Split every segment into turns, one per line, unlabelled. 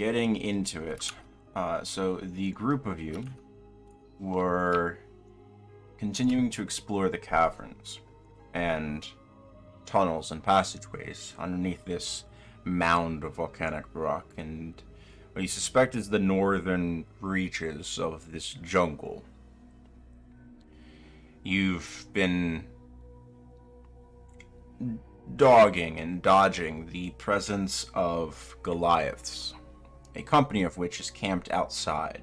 getting into it. So the group of you were continuing to explore the caverns and tunnels and passageways underneath this mound of volcanic rock, and what you suspect is the northern reaches of this jungle. You've been dogging and dodging the presence of Goliaths, a company of which is camped outside.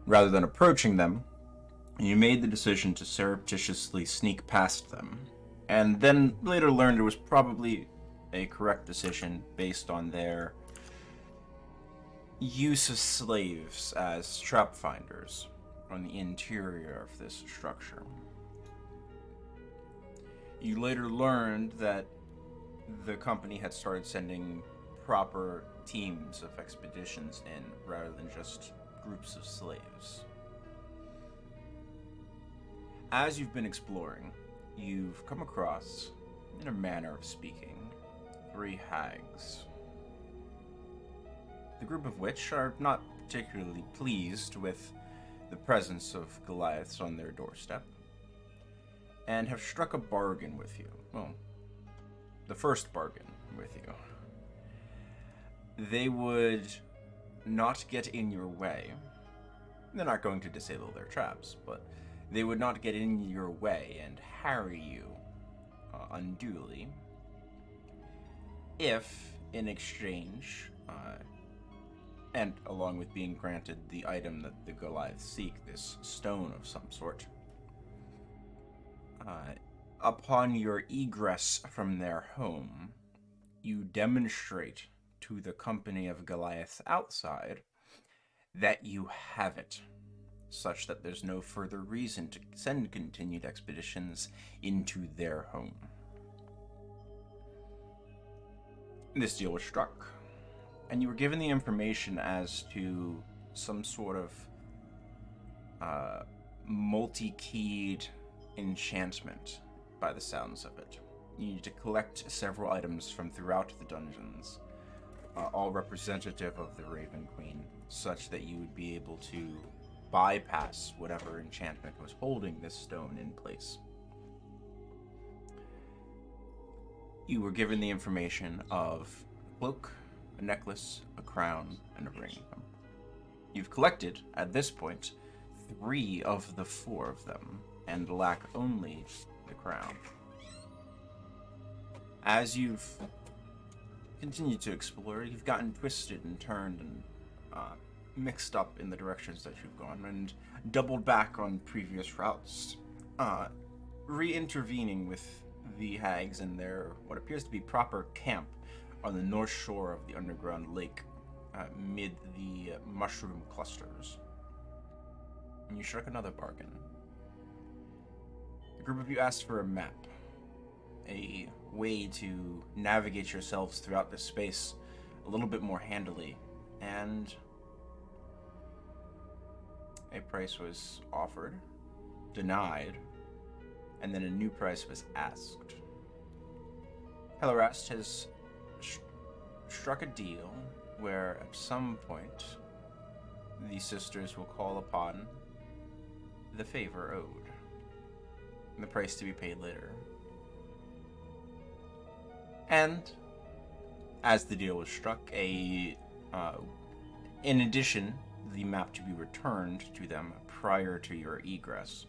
Rather than approaching them, you made the decision to surreptitiously sneak past them, and then later learned it was probably a correct decision based on their use of slaves as trap finders on the interior of this structure. You later learned that the company had started sending proper teams of expeditions in rather than just groups of slaves. As you've been exploring, you've come across, in a manner of speaking, 3 hags. The group of which are not particularly pleased with the presence of Goliaths on their doorstep, and have struck a bargain with you. Well, the first bargain with you. They would not get in your way. They're not going to disable their traps, but they would not get in your way and harry you unduly if, in exchange, and along with being granted the item that the Goliaths seek, this stone of some sort, upon your egress from their home, you demonstrate to the company of Goliaths outside that you have it, such that there's no further reason to send continued expeditions into their home. This deal was struck, and you were given the information as to some sort of multi-keyed enchantment, by the sounds of it. You need to collect several items from throughout the dungeons, all representative of the Raven Queen, such that you would be able to bypass whatever enchantment was holding this stone in place. You were given the information of a cloak, a necklace, a crown, and a ring. You've collected, at this point, 3 of the 4 of them, and lack only the crown. As you've continued to explore, you've gotten twisted and turned and mixed up in the directions that you've gone, and doubled back on previous routes, re-intervening with the hags in their what appears to be proper camp on the north shore of the underground lake, mid the mushroom clusters. And you struck another bargain. The group of you asked for a map, a way to navigate yourselves throughout this space a little bit more handily, and a price was offered, denied, and then a new price was asked. Hellerast has struck a deal where at some point the sisters will call upon the favor owed, and the price to be paid later. And as the deal was struck, in addition, the map to be returned to them prior to your egress.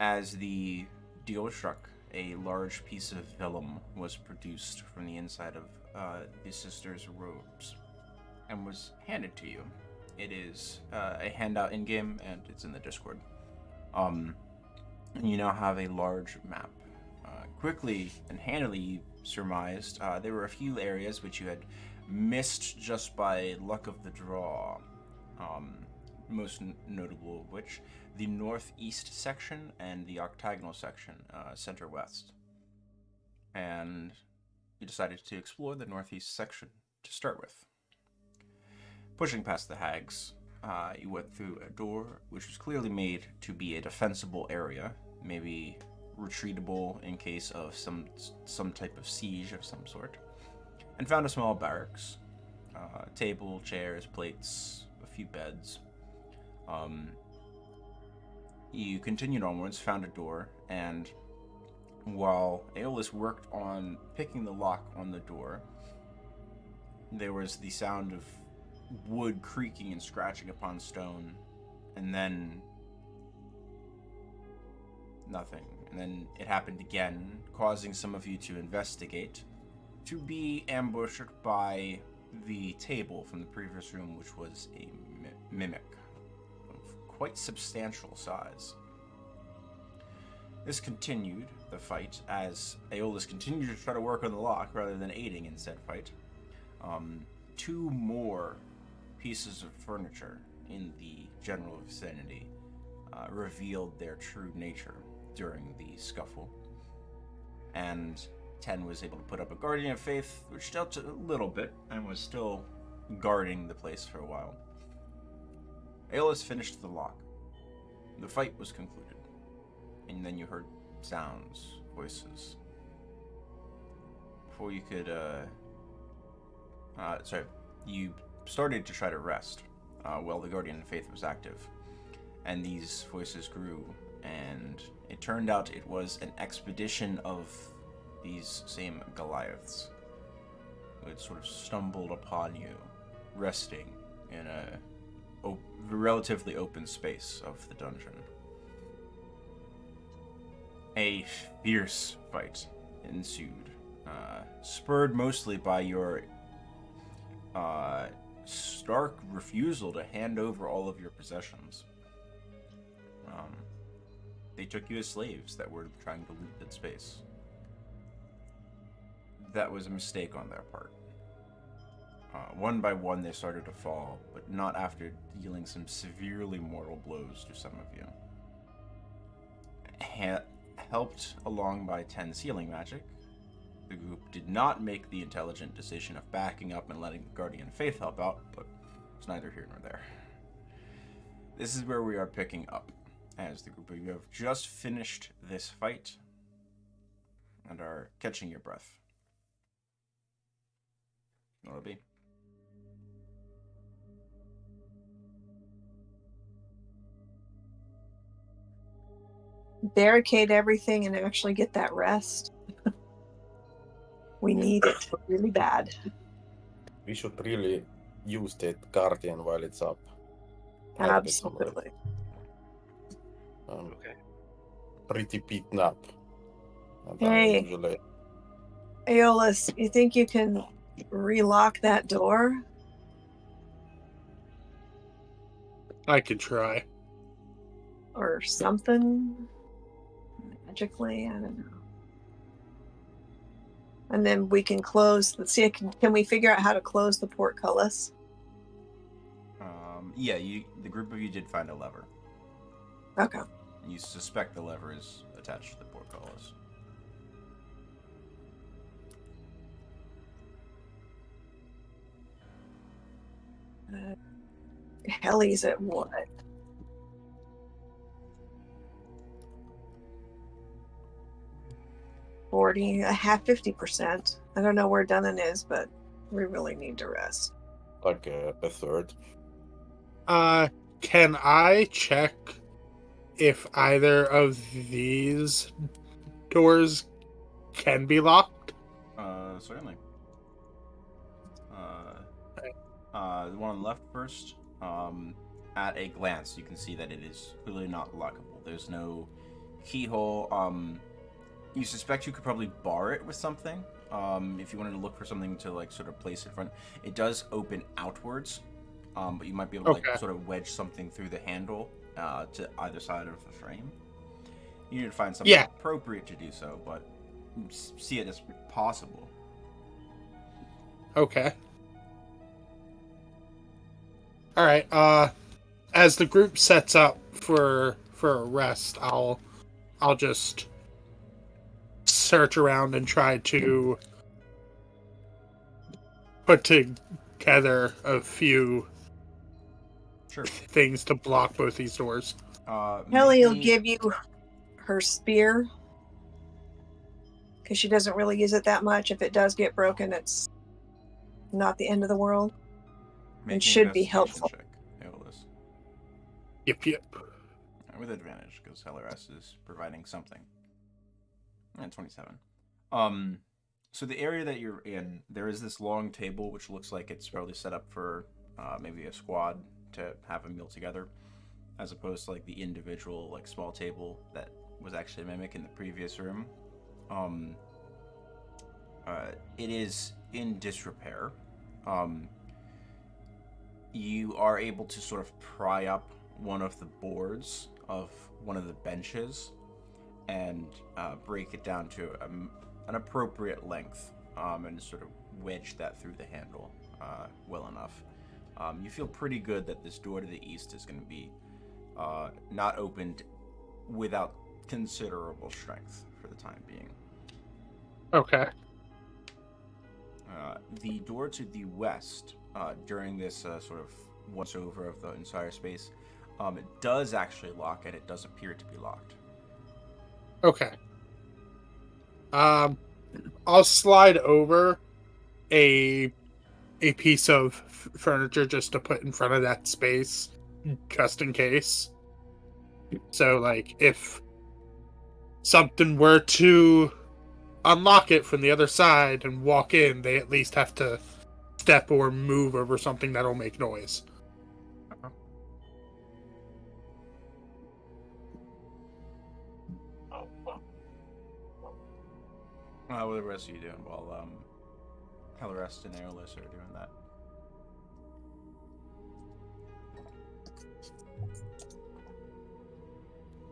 As the deal was struck, a large piece of vellum was produced from the inside of the sisters' robes and was handed to you. It is a handout in-game, and it's in the Discord. You now have a large map. Quickly and handily, you surmised there were a few areas which you had missed just by luck of the draw. Most notable of which, the northeast section and the octagonal section, center-west. And you decided to explore the northeast section to start with. Pushing past the hags, you went through a door which was clearly made to be a defensible area, maybe retreatable in case of some type of siege of some sort. and found a small barracks. Table, chairs, plates, a few beds. You continued onwards, found a door, and while Aeolus worked on picking the lock on the door, there was the sound of wood creaking and scratching upon stone, and then nothing. And then it happened again, causing some of you to investigate, to be ambushed by the table from the previous room, which was a mimic of quite substantial size. This continued the fight as Aeolus continued to try to work on the lock rather than aiding in said fight. 2 more pieces of furniture in the general vicinity revealed their true nature during the scuffle, and 10 was able to put up a Guardian of Faith, which dealt a little bit and was still guarding the place for a while. Aeolus finished the lock. The fight was concluded, and then you heard sounds, voices. Before you could, you started to try to rest while the Guardian of Faith was active, and these voices grew, and it turned out it was an expedition of these same Goliaths who had sort of stumbled upon you, resting in a relatively open space of the dungeon. A fierce fight ensued, spurred mostly by your stark refusal to hand over all of your possessions. They took you as slaves that were trying to loot that space. That was a mistake on their part. One by one they started to fall, but not after dealing some severely mortal blows to some of you. Helped along by 10 sealing magic, the group did not make the intelligent decision of backing up and letting the Guardian of Faith help out, but it's neither here nor there. This is where we are picking up, as the group of you have just finished this fight and are catching your breath. What'll it be?
Barricade everything and actually get that rest. We need it really bad.
We should really use that Guardian while it's up.
Absolutely.
Okay. Pretty beaten up. And
Hey,
usually...
Aeolus, you think you can relock that door?
I could try.
Or something? Magically? I don't know. And then we can close. Let's see, can we figure out how to close the portcullis?
Yeah, the group of you did find a lever.
Okay.
You suspect the lever is attached to the portcullis.
Helly's at what? A half 50%. I don't know where Dunnan is, but we really need to rest.
Like a third.
Can I check if either of these doors can be locked?
Certainly. The one on the left first. At a glance, you can see that it is clearly not lockable. There's no keyhole. You suspect you could probably bar it with something. If you wanted to look for something to like sort of place in front. It does open outwards, but you might be able to like sort of wedge something through the handle to either side of the frame. You need to find something appropriate to do so, but see it as possible.
Okay. All right. As the group sets up for a rest, I'll just search around and try to put together a few things to block both these doors.
Helly will give you her spear because she doesn't really use it that much. If it does get broken, it's not the end of the world.
Make
And
an
should be
investigation
helpful.
check, Aeolus.
Yep.
With advantage, because LRS is providing something. And 27. So the area that you're in, there is this long table, which looks like it's probably set up for maybe a squad to have a meal together, as opposed to like the individual, like small table that was actually a mimic in the previous room. It is in disrepair. You are able to sort of pry up one of the boards of one of the benches and break it down to an appropriate length, and sort of wedge that through the handle well enough. You feel pretty good that this door to the east is going to be not opened without considerable strength for the time being.
Okay.
The door to the west, during this sort of once over of the entire space, it does actually lock, and it does appear to be locked.
Okay. I'll slide over a piece of furniture just to put in front of that space, just in case. So, like, if something were to unlock it from the other side and walk in, they at least have to step or move over something that'll make noise.
What are the rest of you doing while Hellerest and Aeolus are doing that?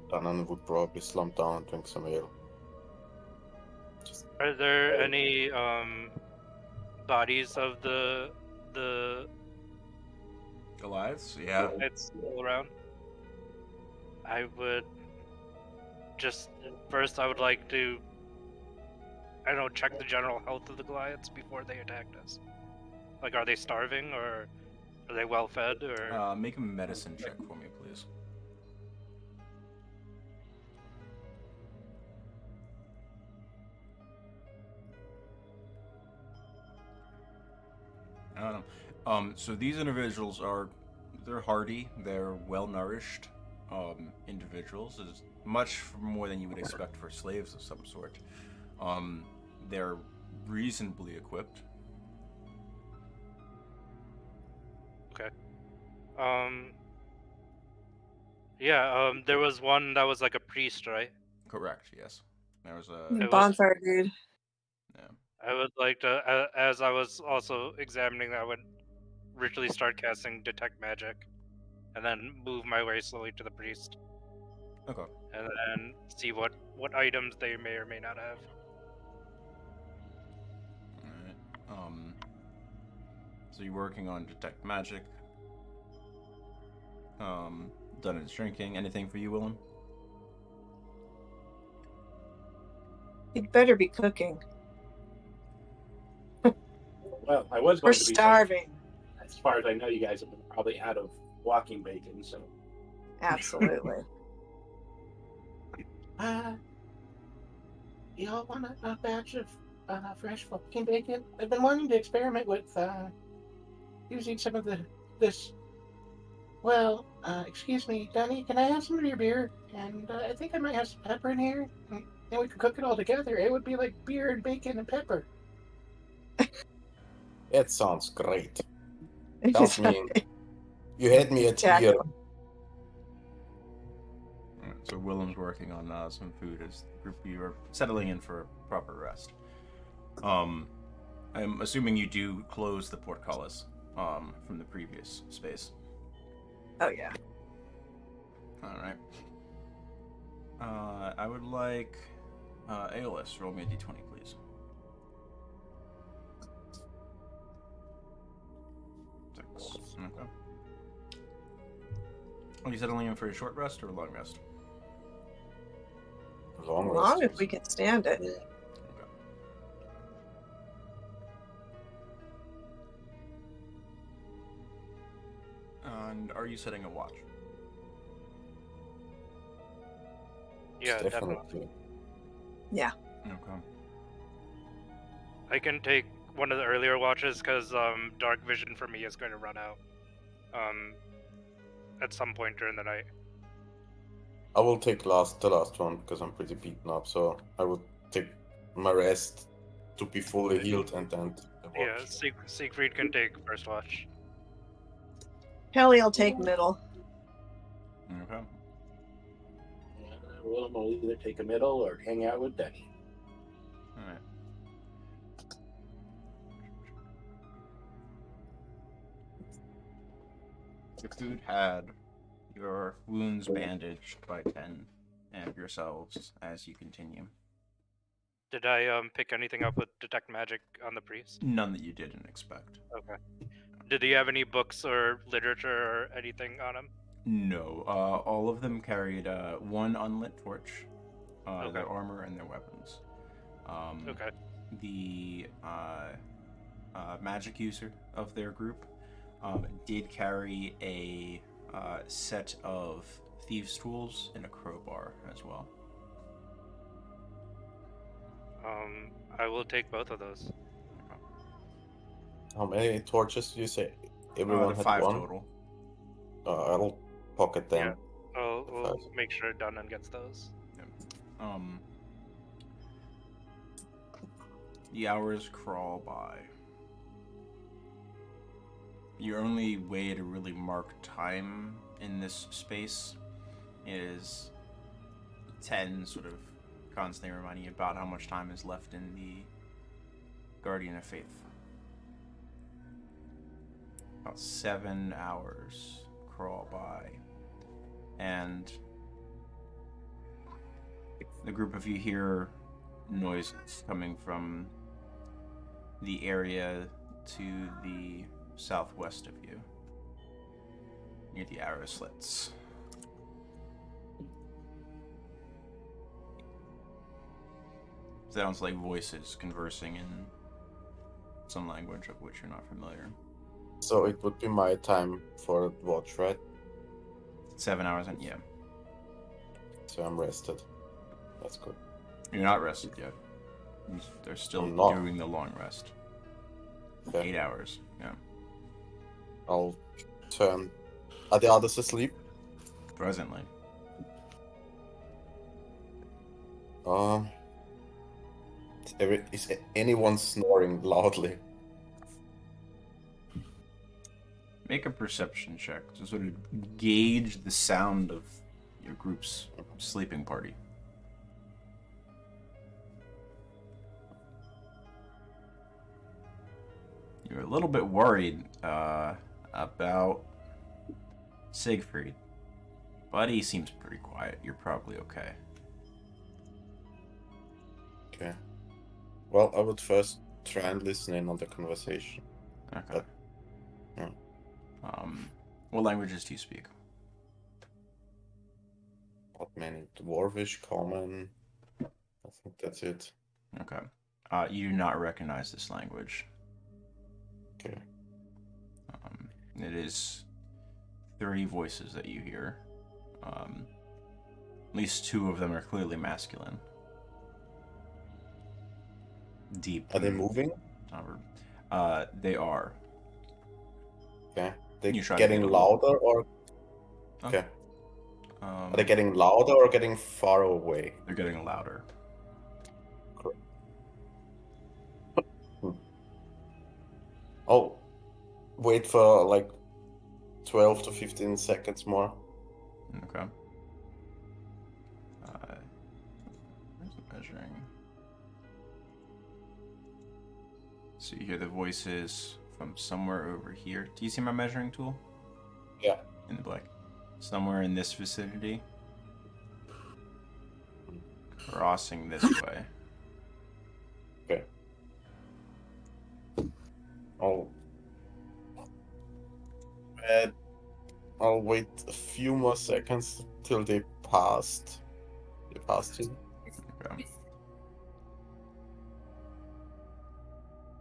Danan would probably slump down and drink some ale.
Are there any bodies of the
Goliaths? Yeah.
it's still around? I would just first I would like to check the general health of the Goliaths before they attacked us. Like, are they starving or are they well fed or
Make a medicine check for me, please. I don't know. So these individuals they're hardy, they're well-nourished individuals. It's much more than you would expect for slaves of some sort. They're reasonably equipped.
okay. There was one that was like a priest, right?
Correct, yes. There was a...
It was-
Bonfire dude.
Yeah.
I would like to, as I was also examining that, I would ritually start casting Detect Magic, and then move my way slowly to the priest,
Okay.
and then see what items they may or may not have.
Alright. So you're working on Detect Magic. Done its drinking. Anything for you, Willem?
You'd better be cooking.
Well, I was
We're
going to be
starving.
saying, as far as I know, you guys have been probably out of walking bacon, so.
Absolutely.
You all want a batch of fresh walking bacon? I've been wanting to experiment with using some of this. Well, excuse me, Danny, can I have some of your beer? And I think I might have some pepper in here. And we could cook it all together. It would be like beer and bacon and pepper.
It sounds great. Help me. You had me at
Jack.
here.
Alright, so Willem's working on some food as the group you are settling in for proper rest. I'm assuming you do close the portcullis from the previous space.
Oh, yeah.
Alright. I would like Aeolus, roll me a d20, please. 6. Okay. Are you settling in for a short rest or a long rest?
Long
Long
rest.
if we can stand it.
Okay. And are you setting a watch?
Yeah, definitely.
Yeah.
Okay.
I can take one of the earlier watches because dark vision for me is going to run out at some point during the night.
I will take the last one because I'm pretty beaten up. So I would take my rest to be fully healed and then the watch.
Yeah, Siegfried can take first watch.
Kelly will take middle.
Okay.
Willem will either take a middle or hang out with Denny.
All right. The food had your wounds bandaged by 10 and yourselves as you continue.
Did I pick anything up with detect magic on the priest?
None that you didn't expect.
Okay. Did he have any books or literature or anything on him?
No, all of them carried one unlit torch,
Okay.
their armor and their weapons.
Okay.
The magic user of their group did carry a set of thieves' tools and a crowbar as well.
I will take both of those.
How many torches do you say? Everyone
There
had
5
one.
total.
I'll pocket them.
We'll make sure Dunnan gets those.
The hours crawl by. Your only way to really mark time in this space is 10 sort of constantly reminding you about how much time is left in the Guardian of Faith. About 7 hours crawl by, and the group of you hear noises coming from the area to the southwest of you, near the arrow slits. Sounds like voices conversing in some language of which you're not familiar.
So it would be my time for watch, right?
7 hours in, yeah.
So I'm rested. That's good.
You're not rested yet. They're still
I'm not.
doing the long rest.
Okay.
8 hours, yeah.
I'll turn. Are the others asleep?
Presently.
Is anyone snoring loudly?
Make a perception check to sort of gauge the sound of your group's sleeping party. You're a little bit worried about Siegfried, but he seems pretty quiet. You're probably okay.
Okay. Well, I would first try and listen in on the conversation.
Okay.
Yeah.
What languages do you speak?
Not many. Dwarvish, Common. I think that's it.
Okay. You do not recognize this language.
Okay.
It is 3 voices that you hear. At least 2 of them are clearly masculine. Deep.
Are they moving?
They are.
Okay. They
You try to
getting
get a
louder or?
Oh.
Okay. Are they getting louder or getting far away?
They're getting louder.
I'll wait for like 12 to 15 seconds more.
Okay. Where's the measuring? So you hear the voices from somewhere over here. Do you see my measuring tool?
Yeah.
In the black. Somewhere in this vicinity. Crossing this way.
Okay. I'll wait a few more seconds till they passed. They passed you.
Okay.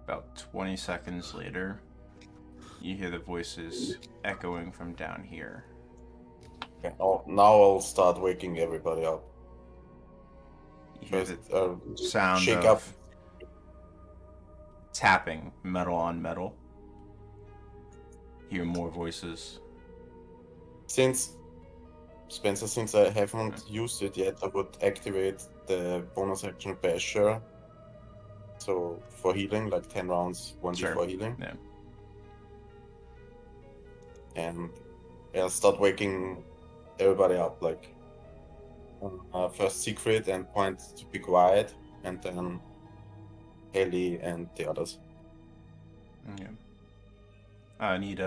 About 20 seconds later, you hear the voices echoing from down here.
Okay. Now I'll start waking everybody up.
You hear
First,
the sound
shake
of
up.
tapping metal on metal. Hear more voices.
Since Spencer, since I haven't used it yet, I would activate the bonus action Basher. So for healing, like 10 rounds, 1d4
Sure.
healing.
Yeah.
And I'll start waking everybody up, like first Siegfried and point to be quiet, and then Ellie and the others.
Yeah. I need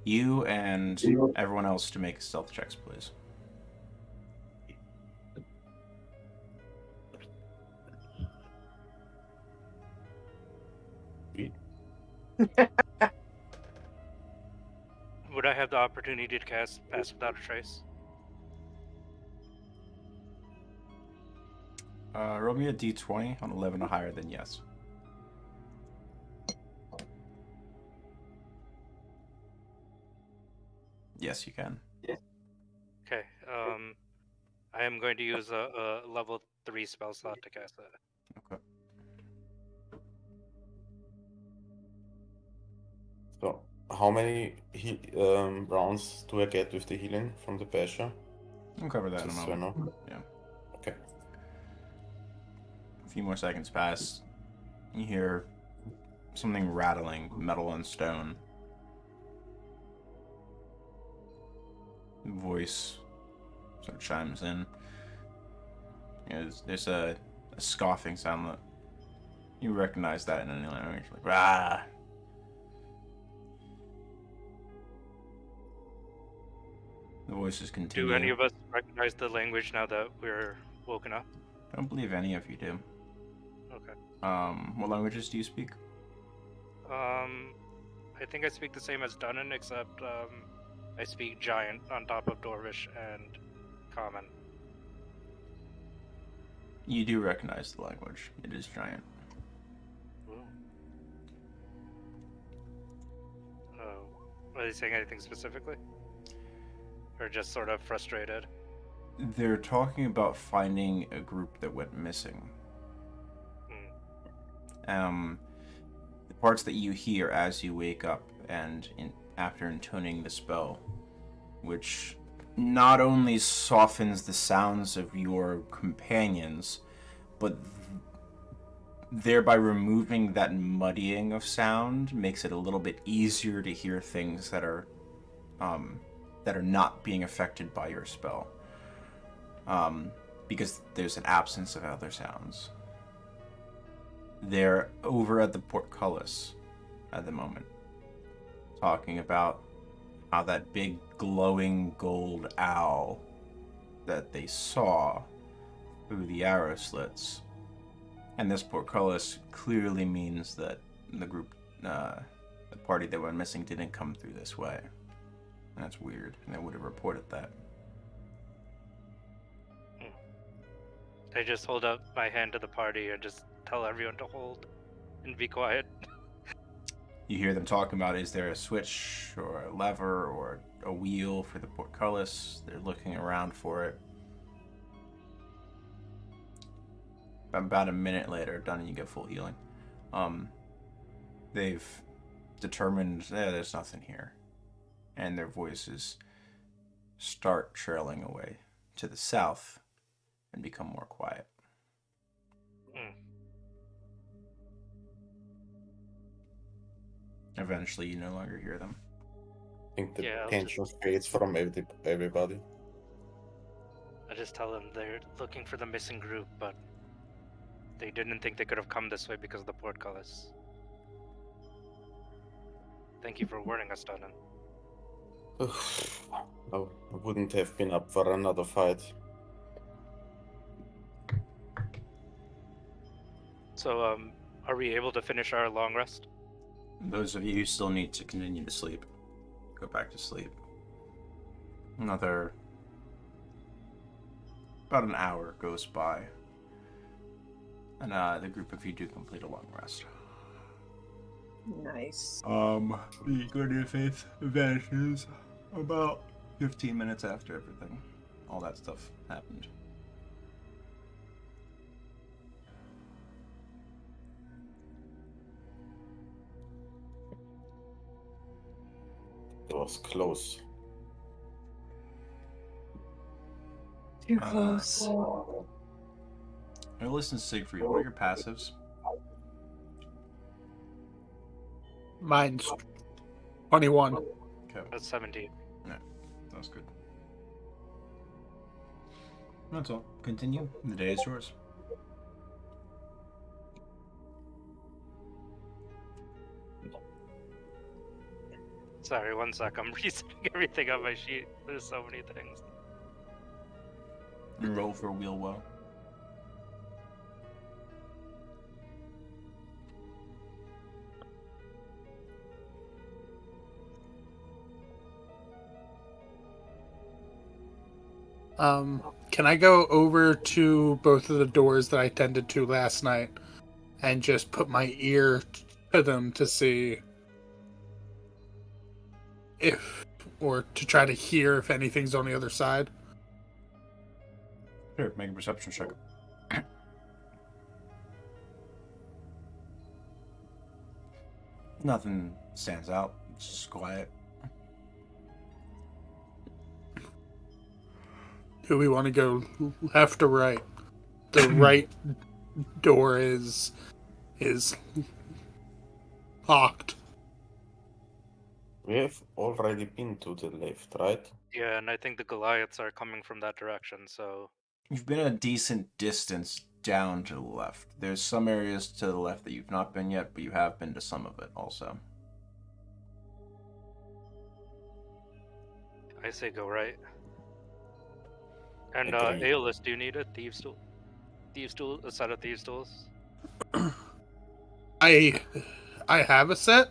you and everyone else to make stealth checks, please.
Would I have the opportunity to cast Pass Without a Trace?
Roll me a d20 on 11 or higher, then yes. Yes, you can.
Okay. I am going to use a level 3 spell slot to cast that.
Okay.
So, how many rounds do I get with the healing from the Basher?
We'll cover that in a
Just so I
moment.
know.
Yeah.
Okay.
A few more seconds pass. You hear something rattling, metal and stone. Voice sort of chimes in. You know, there's a scoffing sound that you recognize that in any language. Like, rah! The voices continue.
Do any of us recognize the language now that we're woken up?
I don't believe any of you do.
Okay.
What languages do you speak?
I think I speak the same as Dunnan, except I speak Giant on top of Dwarvish and Common.
You do recognize the language. It is Giant.
Ooh. Oh, are they saying anything specifically? Or just sort of frustrated?
They're talking about finding a group that went missing. The parts that you hear as you wake up and after intoning the spell, which not only softens the sounds of your companions, but thereby removing that muddying of sound makes it a little bit easier to hear things that are not being affected by your spell. Because there's an absence of other sounds. They're over at the portcullis at the moment, talking about how that big glowing gold owl that they saw through the arrow slits. And this portcullis clearly means that the group, the party that went missing didn't come through this way. And that's weird, and they would have reported that.
I just hold up my hand to the party and just tell everyone to hold and be quiet.
You hear them talking about, is there a switch or a lever or a wheel for the portcullis? They're looking around for it. About a minute later, done, and you get full healing. They've determined, there's nothing here. And their voices start trailing away to the south and become more quiet. Eventually, you no longer hear them.
I think the
Yeah, I'll
tension fades from everybody.
I just tell them they're looking for the missing group, but they didn't think they could have come this way because of the portcullis. Thank you for warning us, Dunnan.
I wouldn't have been up for another fight.
So, are we able to finish our long rest?
Those of you who still need to continue to sleep, go back to sleep. About an hour goes by, and the group of you do complete a long rest.
Nice.
The Guardian of Faith vanishes about 15 minutes after everything. All that stuff happened.
was close.
Too close.
Now listen, Siegfried, what are your passives?
Mine's 21.
Okay,
That's 17.
that's good. That's all. Continue. The day is yours.
Sorry, one sec. I'm resetting everything on my sheet. There's so many things.
You roll for wheel well.
Can I go over to both of the doors that I tended to last night and just put my ear to them to see if, or to try to hear if anything's on the other side?
Sure, make a perception check. Nothing stands out. It's just quiet.
Do we want to go left or right? The right door is locked.
We have already been to the left, right?
Yeah, and I think the Goliaths are coming from that direction, so...
You've been a decent distance down to the left. There's some areas to the left that you've not been yet, but you have been to some of it also.
I say go right. And
Agree.
Aeolus, do you need a thieves tool? A set of thieves tools?
I have a set,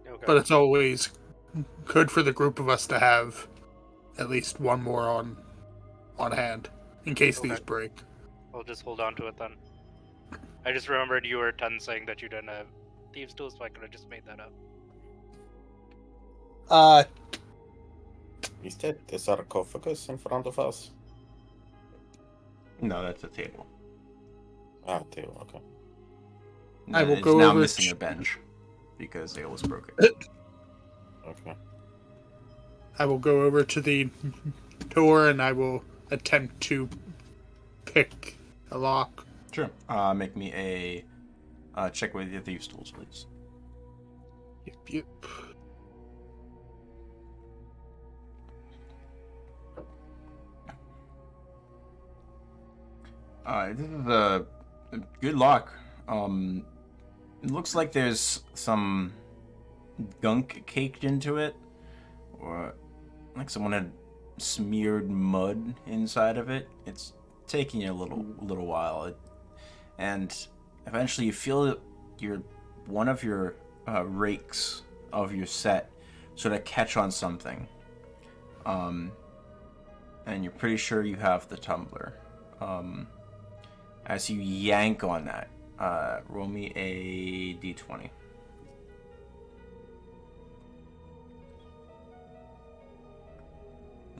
Okay.
but it's always good for the group of us to have at least one more on hand in case these
Okay.
break.
I'll just hold on to it then. I just remembered you were 10 saying that you didn't have thieves tools, so I could have just made that up.
Is that the sarcophagus in front of us?
No, that's a table.
Ah, table, okay.
I will
It's
go
now
over
missing
to-
a bench because Aeolus broke it.
Okay.
I will go over to the door and I will attempt to pick a lock.
Sure. Make me a check with your thieves tools, please.
Yep.
This is a good lock. It looks like there's some gunk caked into it, or like someone had smeared mud inside of it. It's taking you a little while, and eventually you feel that one of your rakes of your set sort of catch on something, and you're pretty sure you have the tumbler. As you yank on that, roll me a d20.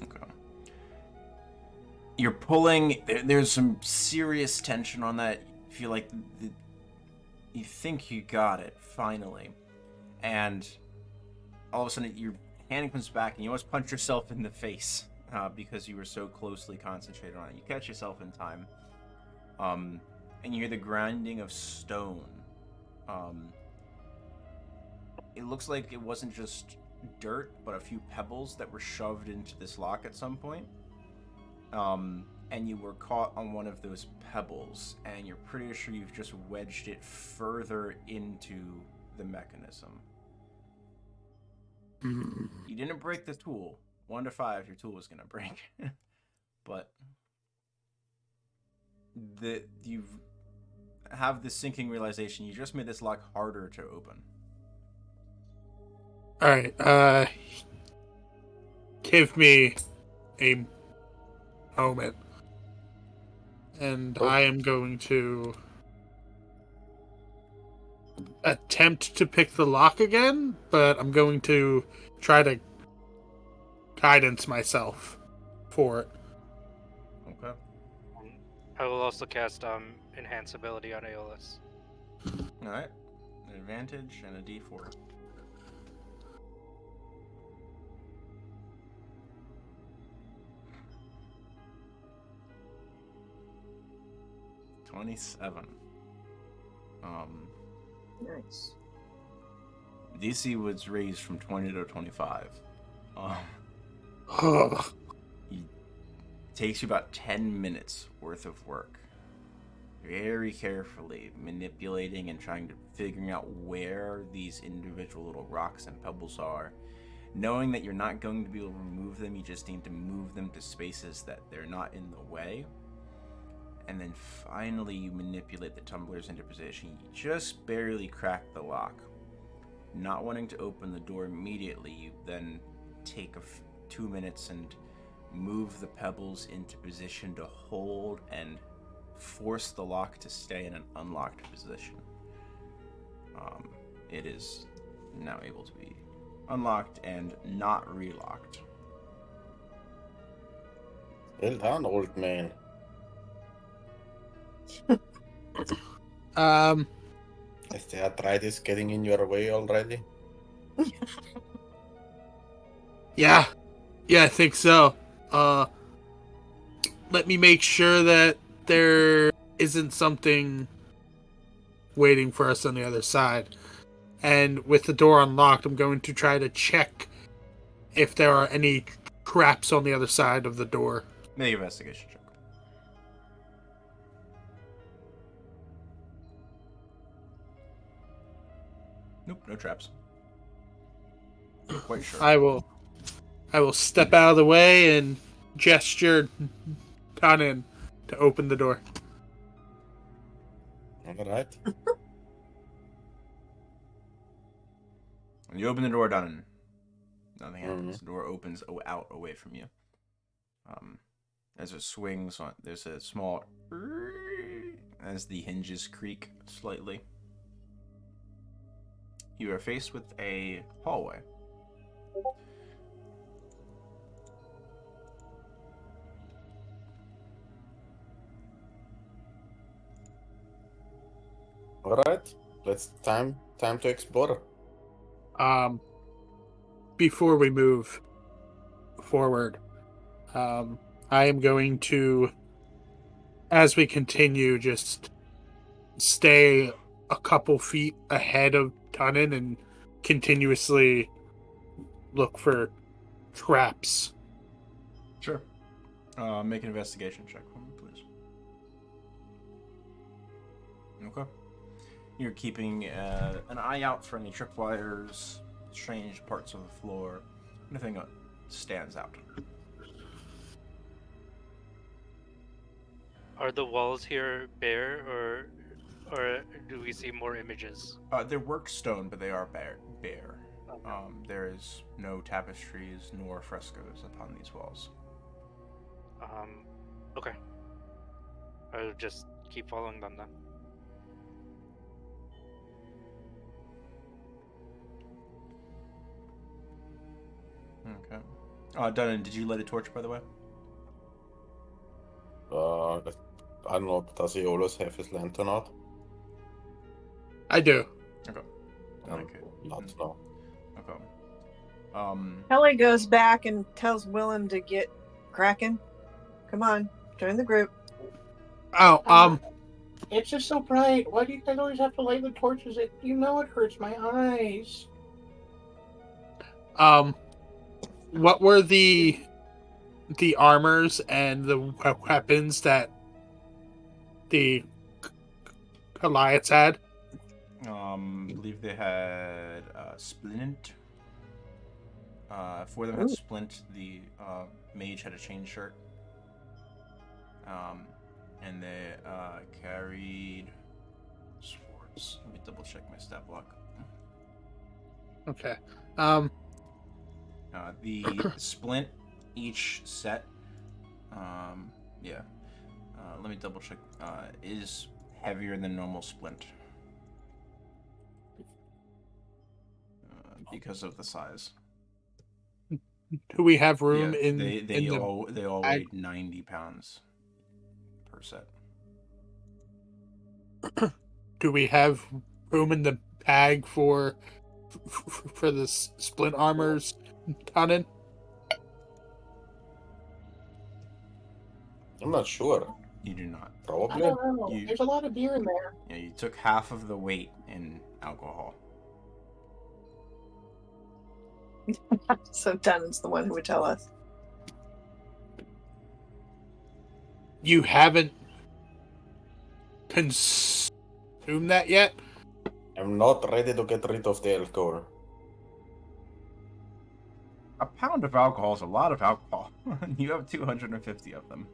Okay. You're pulling. There's some serious tension on that. You feel like you think you got it finally, and all of a sudden your hand comes back, and you almost punch yourself in the face because you were so closely concentrated on it. You catch yourself in time. And you hear the grinding of stone. It looks like it wasn't just dirt, but a few pebbles that were shoved into this lock at some point. And you were caught on one of those pebbles, and you're pretty sure you've just wedged it further into the mechanism. You didn't break the tool. 1 to 5, your tool was gonna break. But you have this sinking realization you just made this lock harder to open.
Alright, give me a moment. And I am going to attempt to pick the lock again, but I'm going to try to guidance myself for it.
Okay.
I will also cast Enhance ability on Aeolus.
Alright. An advantage and a d4. 27.
Nice.
DC was raised from 20 to 25.
Ugh.
It takes you about 10 minutes worth of work. Very carefully manipulating and trying to figuring out where these individual little rocks and pebbles are. Knowing that you're not going to be able to remove them, you just need to move them to spaces that they're not in the way. And then finally you manipulate the tumblers into position. You just barely crack the lock. Not wanting to open the door immediately, you then take 2 minutes and move the pebbles into position to hold and force the lock to stay in an unlocked position. It is now able to be unlocked and not relocked.
Well done, old man. Is the arthritis getting in your way already?
Yeah, I think so. Let me make sure that there isn't something waiting for us on the other side. And with the door unlocked, I'm going to try to check if there are any traps on the other side of the door.
Make an investigation check. Nope, no traps. You're quite sure.
I will step out of the way and gesture Tanin to open the door.
Alright.
When you open the door, done. Nothing happens. The door opens out away from you. As it swings on, there's a small as the hinges creak slightly. You are faced with a hallway.
Alright. Let's time to explore.
Before we move forward, I am going to, as we continue, just stay a couple feet ahead of Tanin and continuously look for traps.
Sure. Make an investigation check for me, please. Okay. You're keeping an eye out for any tripwires, strange parts of the floor, anything that stands out.
Are the walls here bare, or do we see more images?
They're work stone, but they are bare. There is no tapestries nor frescoes upon these walls.
Okay. I'll just keep following them then.
Okay. Dunnan, did you light a torch, by the way?
I don't know, does he always have his lantern out?
I do.
Okay. Okay.
Not now.
Okay.
Kelly goes back and tells Willem to get cracking. Come on, join the group.
Oh,
It's just so bright. Why do you guys always have to light the torches? It hurts my eyes.
what were the armors and the weapons that the Goliaths had?
I believe they had Splint. 4 of them had Splint. The mage had a chain shirt. And they carried swords. Let me double check my stat block.
Okay.
The Splint, each set, let me double check, is heavier than normal Splint. Because of the size.
Do we have room in
they
in the
all
bag?
weigh 90 pounds per set.
Do we have room in the bag for the splint armors, Tanin?
I'm not sure.
You do not.
I
Probably.
don't know.
You-
There's a lot of beer in there.
Yeah, you took half of the weight in alcohol.
So Dunn's the one who would tell us.
You haven't consumed that yet?
I'm not ready to get rid of the alcohol.
A pound of alcohol is a lot of alcohol. You have 250 of them.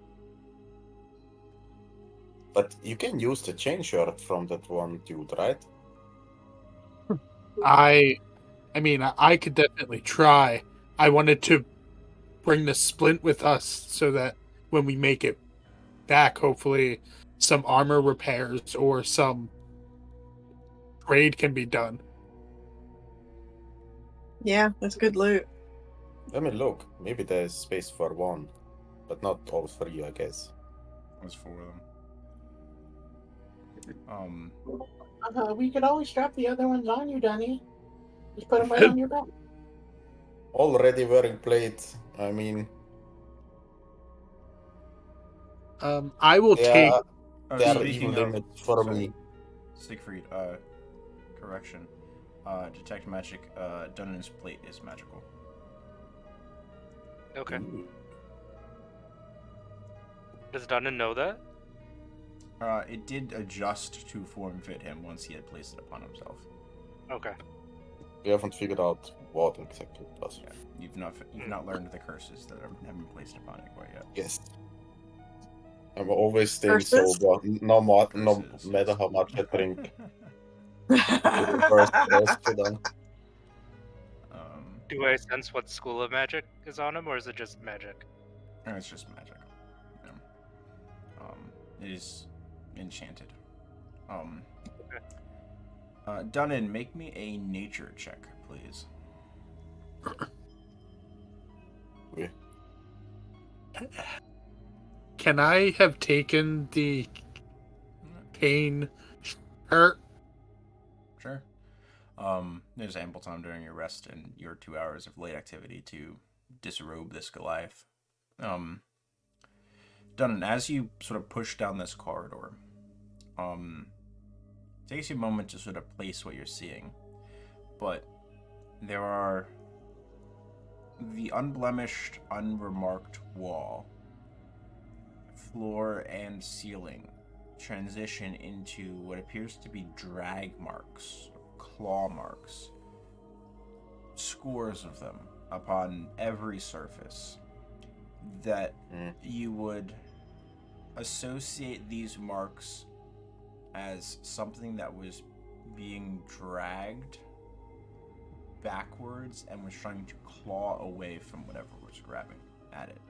But you can use the chain shirt from that one dude, right?
I mean, I could definitely try. I wanted to bring the splint with us so that when we make it back, hopefully some armor repairs or some trade can be done.
Yeah, that's good loot.
Let me look. Maybe there's space for one, but not all three, I guess.
There's 4 of them.
We could always strap the other ones on you, Dunny. Just put them right on your back.
Already wearing plate. I mean,
I will take.
there are
speaking
even
of-
limits for
sorry.
me.
Siegfried, correction. Detect magic, Dunnan's plate is magical.
Okay.
Ooh.
Does Dunnan know that?
It did adjust to form fit him once he had placed it upon himself.
Okay.
We haven't figured out what exactly it does.
Yeah, you've not learned the curses that haven't been placed upon it quite yet.
Yes. I'm always staying
Curses?
sober, no
Curses.
matter how much I drink. Reverse curse to them.
Do I sense what school of magic is on him, or is it just magic?
It's just magic. Yeah. It is enchanted. Dunnan, make me a nature check, please.
Yeah.
Can I have taken the cane shirt?
Sure. There's ample time during your rest and your 2 hours of late activity to disrobe this Goliath. Dunnan, as you sort of push down this corridor, it takes you a moment to sort of place what you're seeing, but there are the unblemished, unremarked wall, floor, and ceiling transition into what appears to be drag marks, claw marks, scores of them upon every surface that you would associate these marks as something that was being dragged backwards and was trying to claw away from whatever was grabbing at it,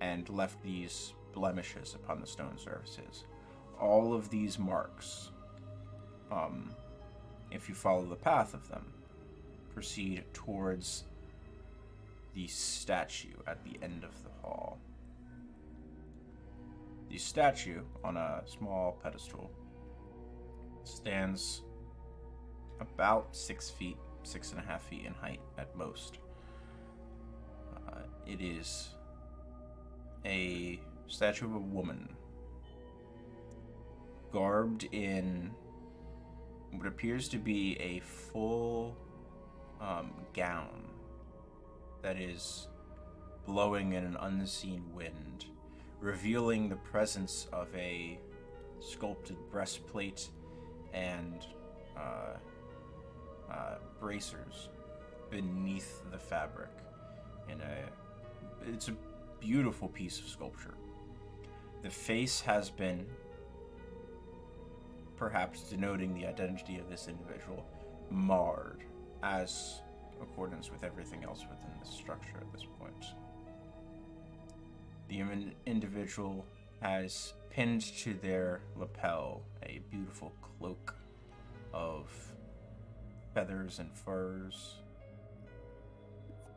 and left these blemishes upon the stone surfaces. All of these marks, if you follow the path of them, proceed towards the statue at the end of the hall. The statue, on a small pedestal, stands about 6 feet, 6.5 feet in height at most. It is a statue of a woman, garbed in what appears to be a full gown that is blowing in an unseen wind, revealing the presence of a sculpted breastplate and bracers beneath the fabric. It's a beautiful piece of sculpture. The face has been, perhaps denoting the identity of this individual, marred, as accordance with everything else within the structure at this point. The individual has pinned to their lapel a beautiful cloak of feathers and furs.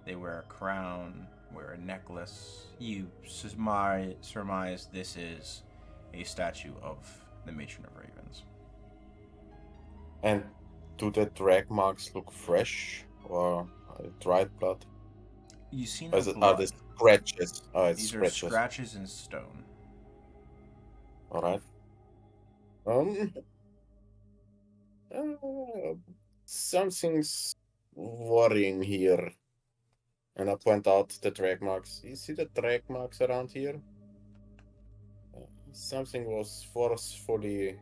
They wear a crown, wear a necklace. You surmise this is a statue of the Matron of Ravens.
And do the drag marks look fresh or dried blood?
You see
Or
no
is it, are
blood.
they scratches? Oh, it's
These are
scratches.
scratches in stone.
Alright. Something's worrying here. And I point out the drag marks. You see the drag marks around here? Something was forcefully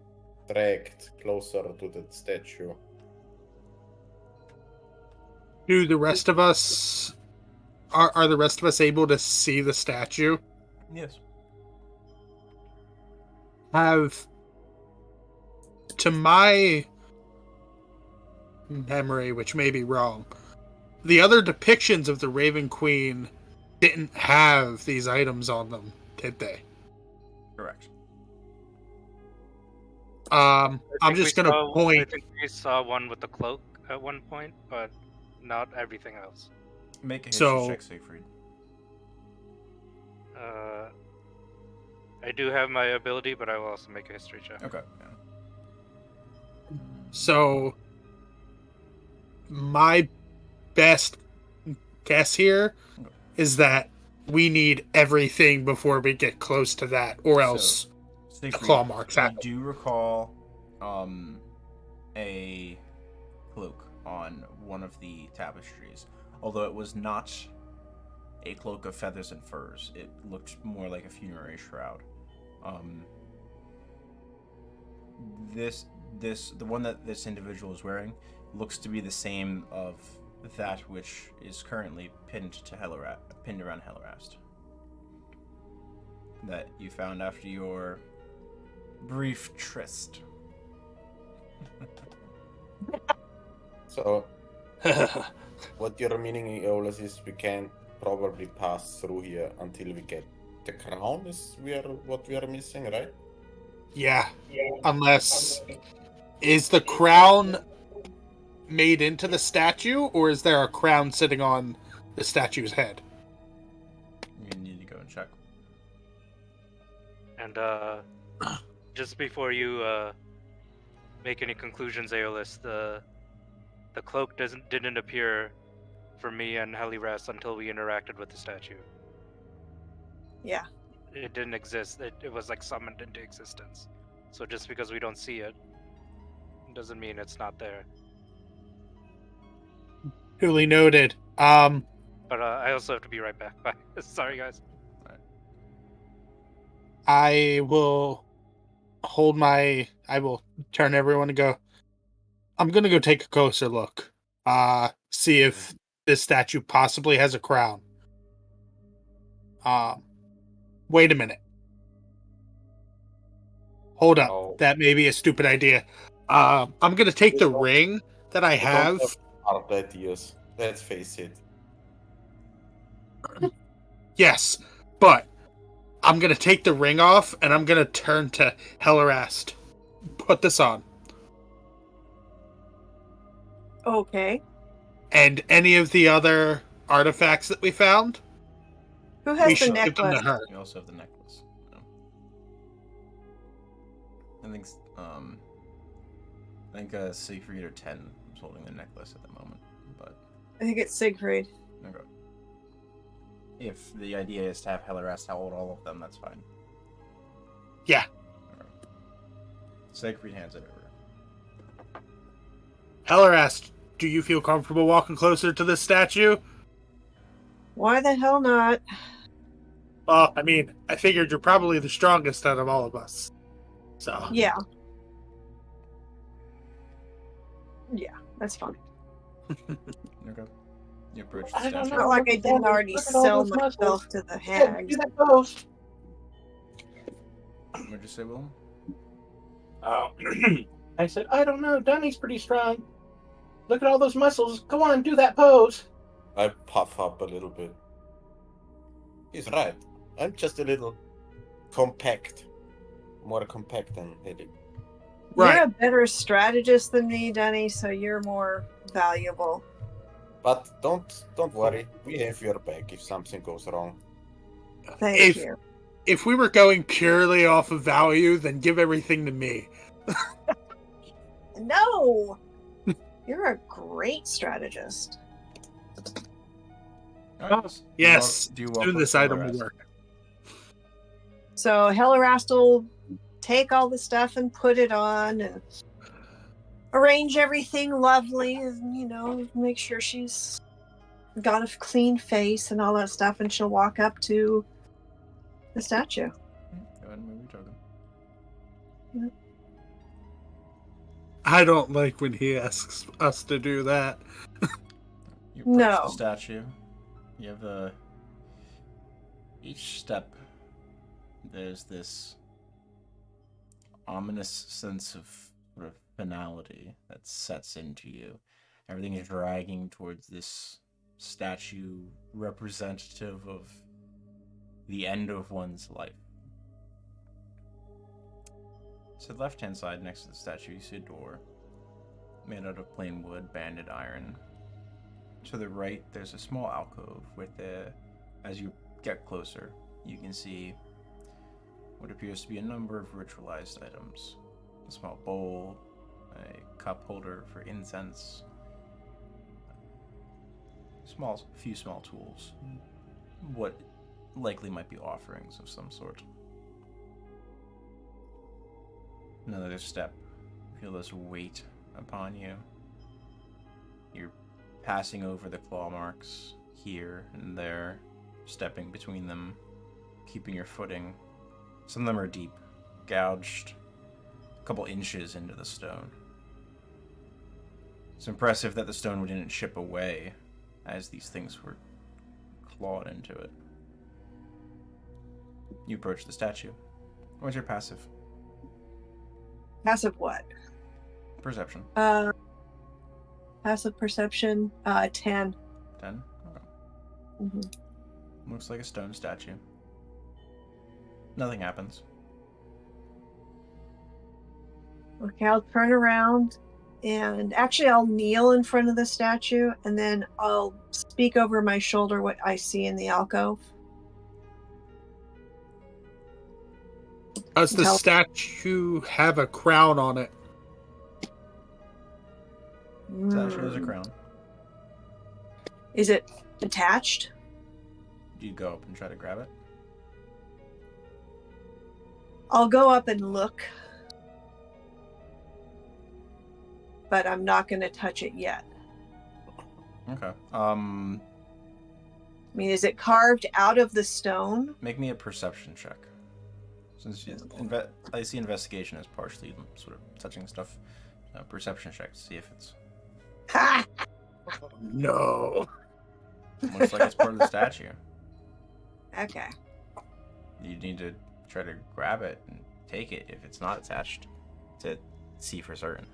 dragged closer to the statue.
Do the rest of us are the rest of us able to see the statue?
Yes.
Have, to my memory, which may be wrong, the other depictions of the Raven Queen didn't have these items on them, did they?
Correct.
I'm just gonna
I
point.
think we saw one with the cloak at one point, but not everything else.
Make a history
So-
check, Siegfried.
I do have my ability, but I will also make a history check.
Okay.
So, my best guess here is that we need everything before we get close to that, or else
Siegfried,
claw marks
you
happen.
do recall a cloak on one of the tapestries, although it was not a cloak of feathers and furs. It looked more like a funerary shroud. The one that this individual is wearing looks to be the same of that which is currently pinned around Hellerast. That you found after your brief tryst.
So, what you're meaning, Eolus, is we can probably pass through here until we get the crown. Is what we are missing, right?
Yeah, unless is the crown made into the statue, or is there a crown sitting on the statue's head?
You need to go and check.
And just before you make any conclusions, Aeolus, the cloak didn't appear for me and Heliras until we interacted with the statue.
Yeah.
It didn't exist. It was like summoned into existence. So just because we don't see it doesn't mean it's not there.
Duly noted.
But I also have to be right back. Bye. Sorry, guys.
I will I will turn everyone to go. I'm gonna go take a closer look. See if this statue possibly has a crown. Wait a minute. Hold up.
Oh.
That may be a stupid idea. I'm gonna take the ring that I have.
Hard ideas. Let's face it.
Yes, but I'm gonna take the ring off and I'm gonna turn to Hellerast. Put this on.
Okay.
And any of the other artifacts that we found,
Who
we
has the
should give them to
necklace?
her.
You also have the necklace. Yeah. I think Siegfried or 10 is holding the necklace at the moment, but
I think it's Siegfried.
okay. If the idea is to have Hellerast hold all of them, that's fine.
Yeah.
Okay. Siegfried hands it over.
Hellerast, do you feel comfortable walking closer to this statue?
Why the hell not?
Well, I mean, I figured you're probably the strongest out of all of us. So,
Yeah. Yeah, that's fine.
Okay. You approach the
I don't
statue.
know.
Not like I didn't already
Look at all
sell
those muscles.
myself to the
Yeah,
hags.
do that pose.
What'd you say, Willem?
Oh. I said, I don't know. Dunny's pretty strong. Look at all those muscles. Go on, do that pose.
I puff up a little bit. He's right. I'm just a little compact. More compact than Haley.
Right.
You're a better strategist than me, Denny, so you're more valuable.
But don't worry. We have your back if something goes wrong.
Thank
If-
you.
if we were going purely off of value, then give everything to me.
No! You're a great strategist.
Alright,
Oh, yes.
Do you
Soon
welcome
this item will
Helarast?
work.
So Hellerast will take all the stuff and put it on and arrange everything lovely and, make sure she's got a clean face and all that stuff, and she'll walk up to the statue.
Go ahead and move your token.
I don't like when he asks us to do that.
You approach
No.
the statue. You have each step, there's this ominous sense of sort of finality that sets into you. Everything is dragging towards this statue representative of the end of one's life. So the left-hand side, next to the statue, you see a door made out of plain wood, banded iron. To the right, there's a small alcove with as you get closer, you can see what appears to be a number of ritualized items. A small bowl, a cup holder for incense, a few small tools. What likely might be offerings of some sort. Another step. Feel this weight upon you. You're passing over the claw marks here and there, stepping between them, keeping your footing. Some of them are deep, gouged a couple inches into the stone. It's impressive that the stone didn't chip away as these things were clawed into it. You approach the statue. What's your passive?
Passive what?
Perception.
Passive perception, 10.
10? Okay.
Mm-hmm.
Looks like a stone statue. Nothing happens.
Okay, I'll turn around and actually I'll kneel in front of the statue and then I'll speak over my shoulder what I see in the alcove.
Does the statue have a crown on it?
Statue has a crown.
Is it attached?
You go up and try to grab it.
I'll go up and look, but I'm not going to touch it yet.
Okay.
I mean, is it carved out of the stone?
Make me a perception check. Since I see investigation as partially sort of touching stuff. Perception check to see if it's...
Ha!
No.
Looks like it's part of the statue.
Okay.
You need to try to grab it and take it if it's not attached to see for certain.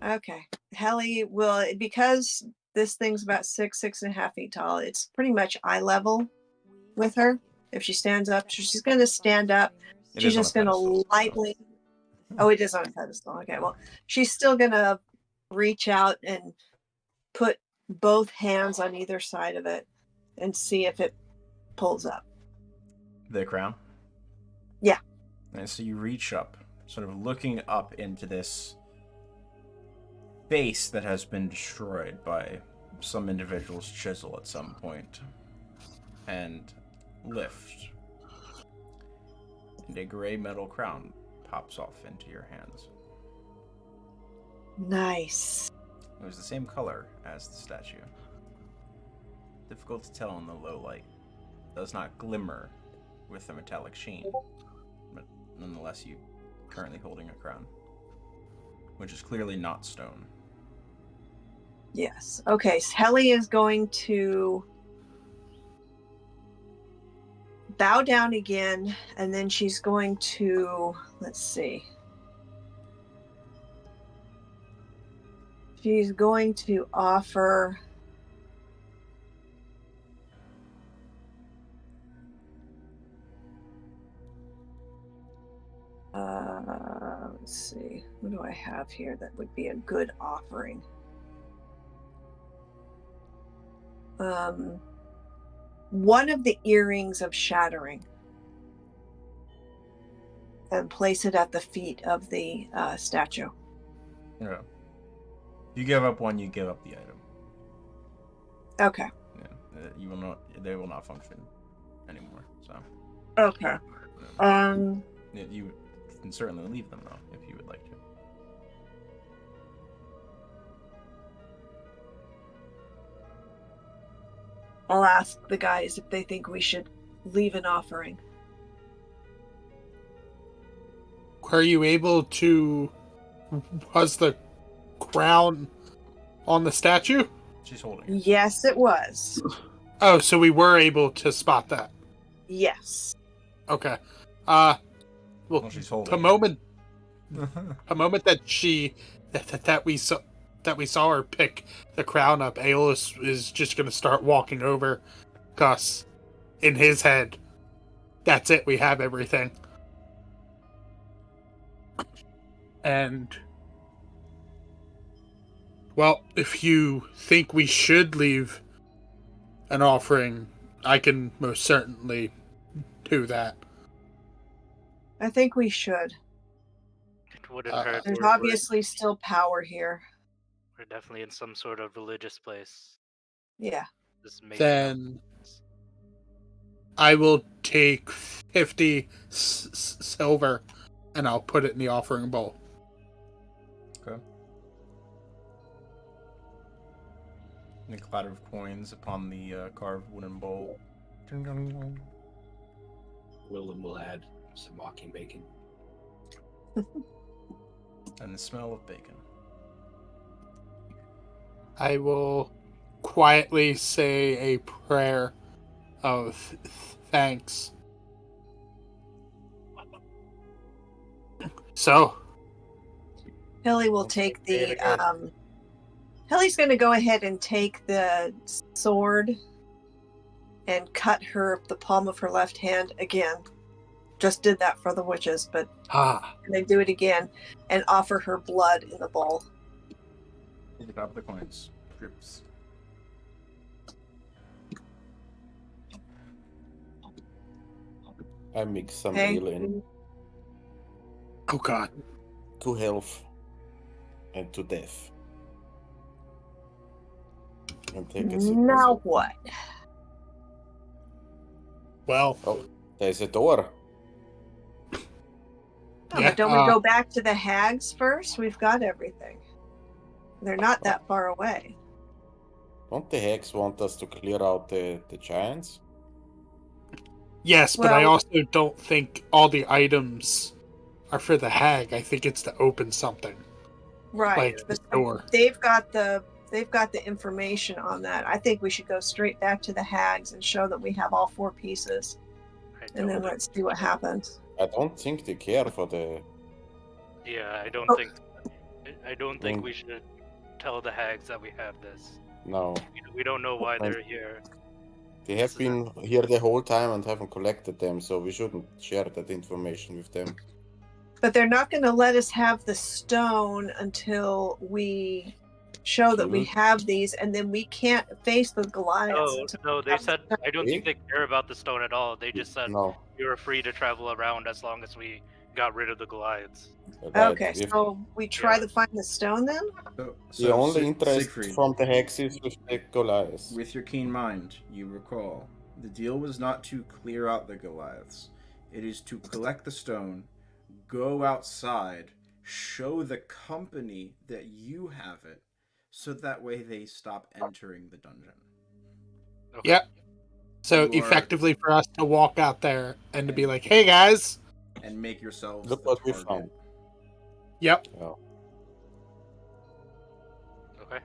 Okay. Helly will, because this thing's about 6.5 feet tall, it's pretty much eye level with her. If she stands up, she's going to stand up.
It
She's
is on a
just going to
pedestal,
lightly... Oh, it is on a pedestal. Okay, well, she's still going to reach out and put both hands on either side of it and see if it pulls up.
The crown?
Yeah.
And so you reach up, sort of looking up into this base that has been destroyed by some individual's chisel at some point, and lift. And a gray metal crown pops off into your hands.
Nice.
It was the same color as the statue. Difficult to tell in the low light. Does not glimmer with a metallic sheen, but nonetheless you currently holding a crown, which is clearly not stone.
Yes. Okay, so Helly is going to bow down again, and then she's going to, let's see. She's going to offer let's see, what do I have here that would be a good offering? One of the earrings of shattering, and place it at the feet of the statue.
Yeah. You give up one, you give up the item.
Okay.
Yeah. You will not. They will not function anymore. So
Okay.
you can certainly leave them though, if you would like to.
I'll ask the guys if they think we should leave an offering.
Are you able to... Was the crown on the statue?
She's holding it.
Yes, it was.
Oh, so we were able to spot that.
Yes.
Okay.
Well,
Well,
she's holding
the
it.
moment that we saw her pick the crown up, Aeolus is just gonna start walking over, cause in his head, that's it. We have everything. And well, if you think we should leave an offering, I can most certainly do that.
I think we should.
It wouldn't hurt.
There's
We're
obviously still power here.
definitely in some sort of religious place.
Yeah.
This may
Then I will take 50 silver and I'll put it in the offering bowl.
Okay. And a clatter of coins upon the carved wooden bowl.
Willem will add some walking bacon.
And the smell of bacon.
I will quietly say a prayer of thanks. So,
Hilly will take the Hilly's going to go ahead and take the sword and cut the palm of her left hand again. Just did that for the witches, but and then do it again and offer her blood in the bowl.
The top of the coins drips.
I mix some
Okay.
ale in.
oh god.
To health and to death. And take a sip.
Now what?
Well,
Oh, there's a door.
Oh,
Yeah,
but don't we go back to the hags first? We've got everything. They're not that far away.
Don't the hex want us to clear out the giants?
yes, but I
Well-
also don't think all the items are for the hag. I think it's to open something.
Right.
Like the
but
door.
They've got the information on that. I think we should go straight back to the hags and show that we have all 4 pieces. And then let's see what happens.
I don't think they care for the.
Yeah, I don't
Oh.
think. I don't think we should tell the hags that we have this.
No.
We don't know why
Right.
they're here.
They have been here the whole time and haven't collected them, so we shouldn't share that information with them.
But they're not going to let us have the stone until we show that we
True.
have these, and then we can't face the Goliaths.
No, they said I don't think they care about the stone at all. They just said
No.
you were free to travel around as long as we got rid of the Goliaths.
Right.
Okay,
If
so we try
Yeah.
to find the stone then?
the only interest
Siegfried,
from the hex is with the Goliaths.
with your keen mind, you recall the deal was not to clear out the Goliaths. It is to collect the stone, go outside, show the company that you have it, so that way they stop entering the dungeon.
Okay.
Yep. So
You are-
effectively for us to walk out there and to be like, hey guys.
And make yourselves
Look
the
what we
target.
found.
Yep.
Okay.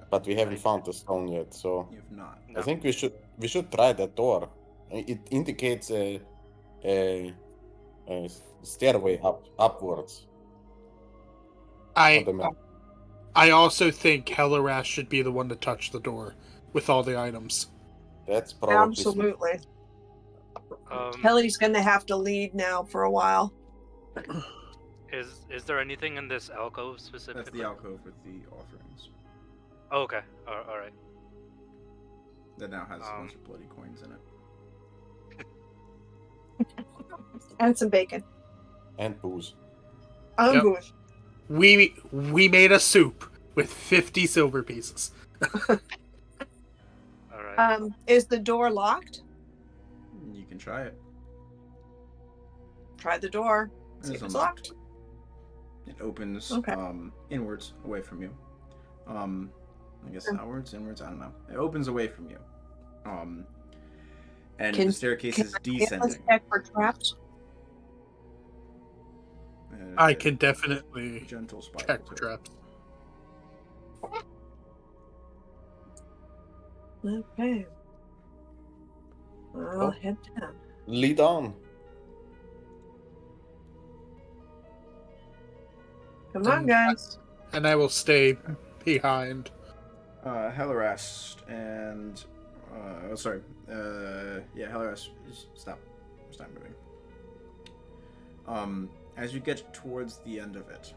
But we haven't found the stone yet, so
You've not.
No.
I think we should try that door. It indicates a stairway upwards on the map.
I also think Hellorash should be the one to touch the door with all the items.
That's probably
Absolutely. Helly's going to have to lead now for a while.
Is there anything in this alcove specifically?
That's the alcove with the offerings.
Oh, okay. All right.
That now has a bunch of bloody coins in it.
And some bacon.
and booze.
Yep.
Booze.
We made a soup with 50 silver pieces.
All right.
Is the door locked?
You can try it.
Try the door.
It
See
is
if it's
unlocked.
locked.
It opens
Okay.
inwards, away from you. I guess outwards, inwards, I don't know. It opens away from you. And the staircase is
Let's
descending.
check for traps.
I can definitely
gentle spiral
check
to it.
traps.
Okay. I'll head down.
Lead on.
Come on, guys.
And I will stay behind.
Hellerast and Hellerast, stop moving. As you get towards the end of it,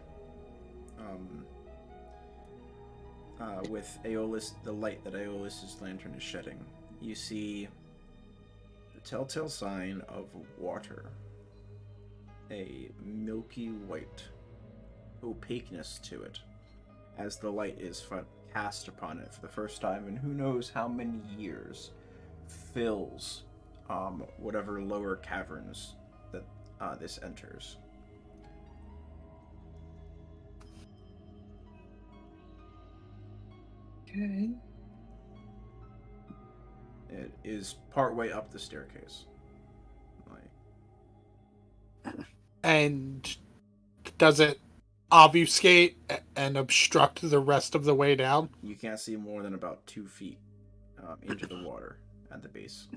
with Aeolus, the light that Aeolus's lantern is shedding, you see the telltale sign of water, a milky white opaqueness to it, as the light is cast upon it for the first time in who knows how many years, fills whatever lower caverns that this enters.
Okay.
It is partway up the staircase.
And does it obfuscate and obstruct the rest of the way down?
You can't see more than about 2 feet into the water at the base.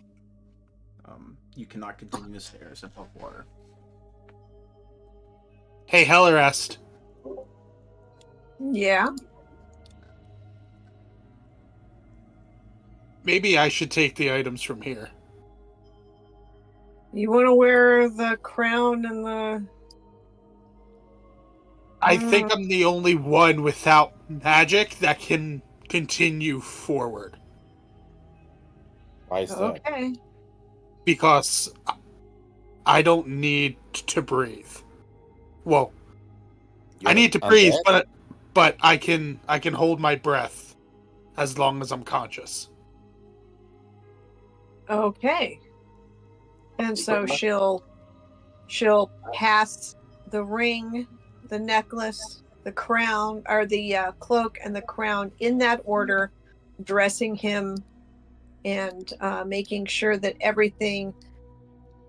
You cannot continue the stairs above water.
Hey, Hellerest.
Yeah.
Maybe I should take the items from here.
You want to wear the crown and the...
I think I'm the only one without magic that can continue forward.
Why is that?
Okay.
Because I don't need to breathe. Well, I need to breathe, but I can hold my breath as long as I'm conscious.
Okay. And so she'll pass the ring, the necklace, the crown, or the cloak and the crown in that order, dressing him and making sure that everything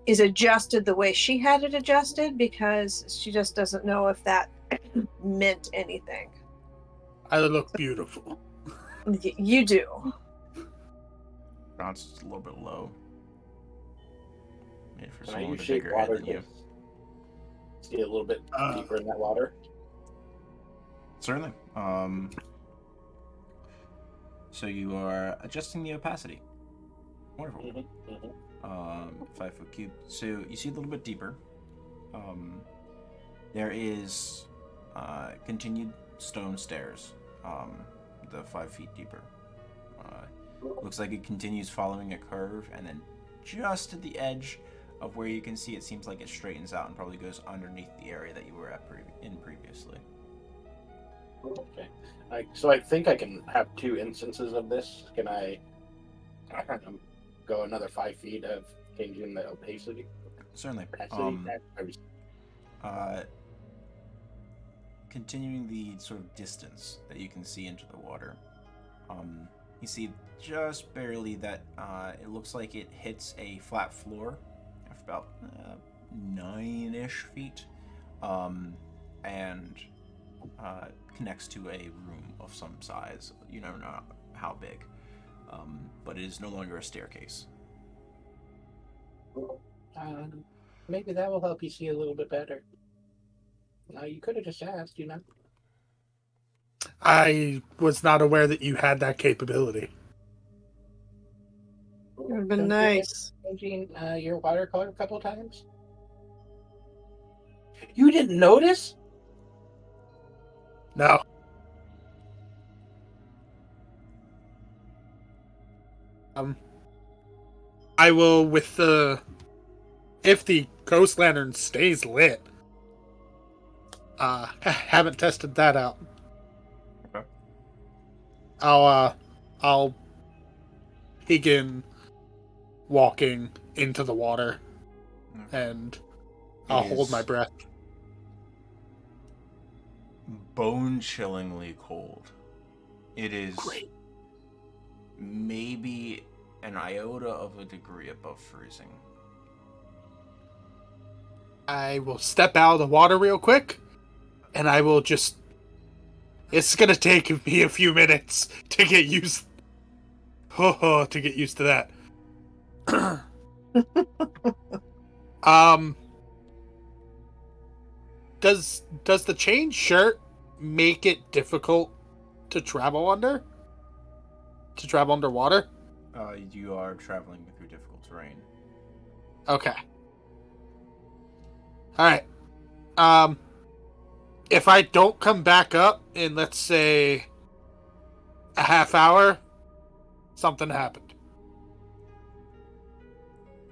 is adjusted the way she had it adjusted, because she just doesn't know if that meant anything.
I look beautiful.
You do.
Bounce is a little bit low. Made for
Can I
someone
use
with a
shape
bigger head
water
than you.
to stay a little bit deeper in that water?
Certainly. So you are adjusting the opacity. Wonderful.
Mm-hmm. Mm-hmm.
5 foot cube. So you see a little bit deeper. There is continued stone stairs. The 5 feet deeper. Looks like it continues following a curve, and then just at the edge of where you can see, it seems like it straightens out and probably goes underneath the area that you were at previously.
Okay. So I think I can have 2 instances of this. Can I go another 5 feet of changing the opacity?
Certainly. Continuing the sort of distance that you can see into the water, you see just barely that it looks like it hits a flat floor after about 9-ish feet, and connects to a room of some size. You don't know how big, but it is no longer a staircase.
Maybe that will help you see a little bit better. You could have just asked, you know.
I was not aware that you had that capability.
It would have been nice.
Changing your watercolor a couple times. You didn't notice?
No. I will if the ghost lantern stays lit. Haven't tested that out.
Okay.
I'll begin walking into the water, and I'll hold my breath.
Bone-chillingly cold. It is
Great.
maybe an iota of a degree above freezing.
I will step out of the water real quick, and I will just... It's gonna take me a few minutes to get used... to get used to that. Does the chain shirt make it difficult to travel under? To travel underwater?
You are traveling through difficult terrain.
Okay. Alright. If I don't come back up in, let's say, a half hour, something happened.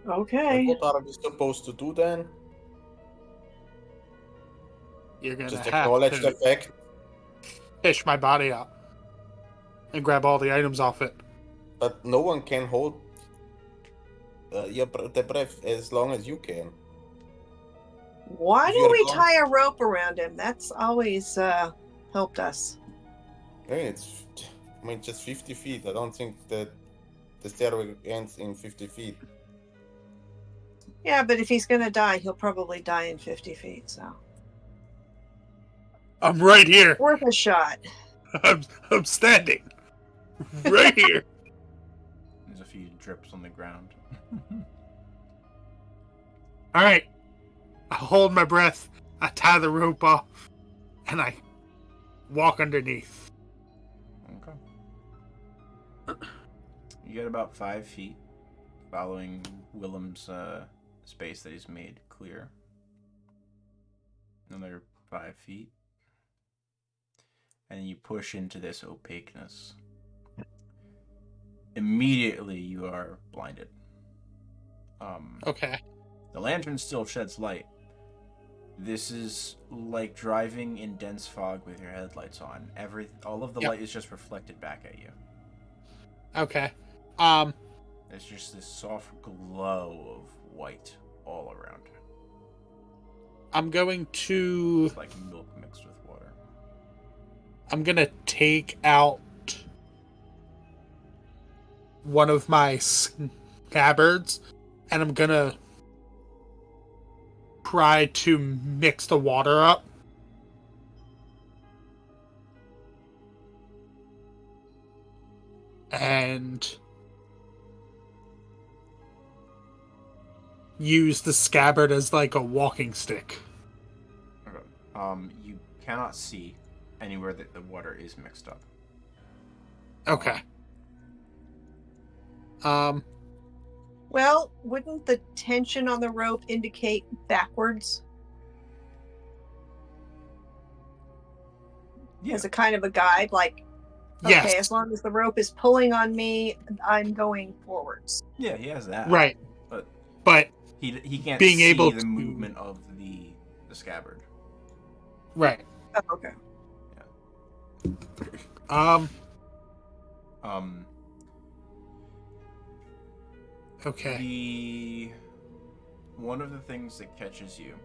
Okay.
What are we supposed to do then?
You're gonna
Just
have
acknowledge the
to
fact.
fish my body out and grab all the items off it.
But no one can hold the breath as long as you can.
Why
If
don't
you're
we
gone-
tie a rope around him? That's always helped us.
I mean, just 50 feet. I don't think that the stairway ends in 50 feet.
Yeah, but if he's gonna die, he'll probably die in 50 feet, so.
I'm right here.
Worth a shot.
I'm standing. Right here.
There's a few drips on the ground.
Alright. I hold my breath, I tie the rope off, and I walk underneath.
Okay. You get about 5 feet, following Willem's space that he's made clear. Another 5 feet. And you push into this opaqueness. Immediately you are blinded.
Okay.
The lantern still sheds light. This is like driving in dense fog with your headlights on. All of the light is just reflected back at you.
Okay.
There's just this soft glow of white all around.
I'm going to...
It's like milk mixed with water.
I'm gonna take out one of my Cjbeards, and I'm gonna try to mix the water up. And use the scabbard as like a walking stick.
Okay. You cannot see anywhere that the water is mixed up.
Okay.
Well, wouldn't the tension on the rope indicate backwards?
Yeah.
As a kind of a guide, like,
Yes.
okay, as long as the rope is pulling on me, I'm going forwards.
Yeah, he has that.
Right. But
He can't
being
see
able
the
to-
movement of the scabbard.
right.
Oh, okay.
Okay.
One of the things that catches you,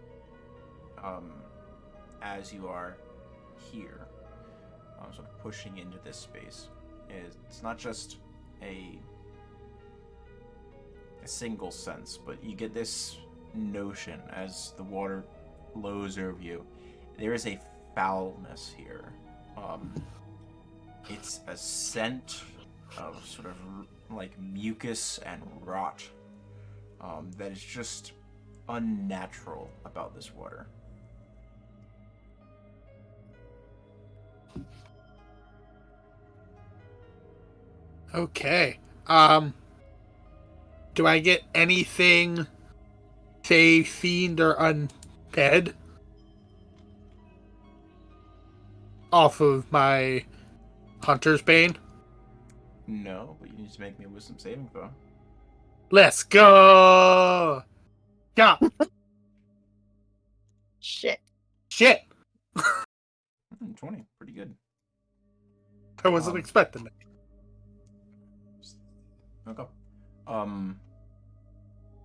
as you are here, sort of pushing into this space, is it's not just a single sense, but you get this notion as the water flows over you. There is a foulness here. It's a scent of sort of like mucus and rot that is just unnatural about this water.
Okay. Do I get anything, say, fiend or undead off of my Hunter's Bane?
No, but you need to make me a wisdom saving throw.
Let's go! Yeah.
Shit.
Shit.
20, pretty good.
I wasn't expecting it.
Okay.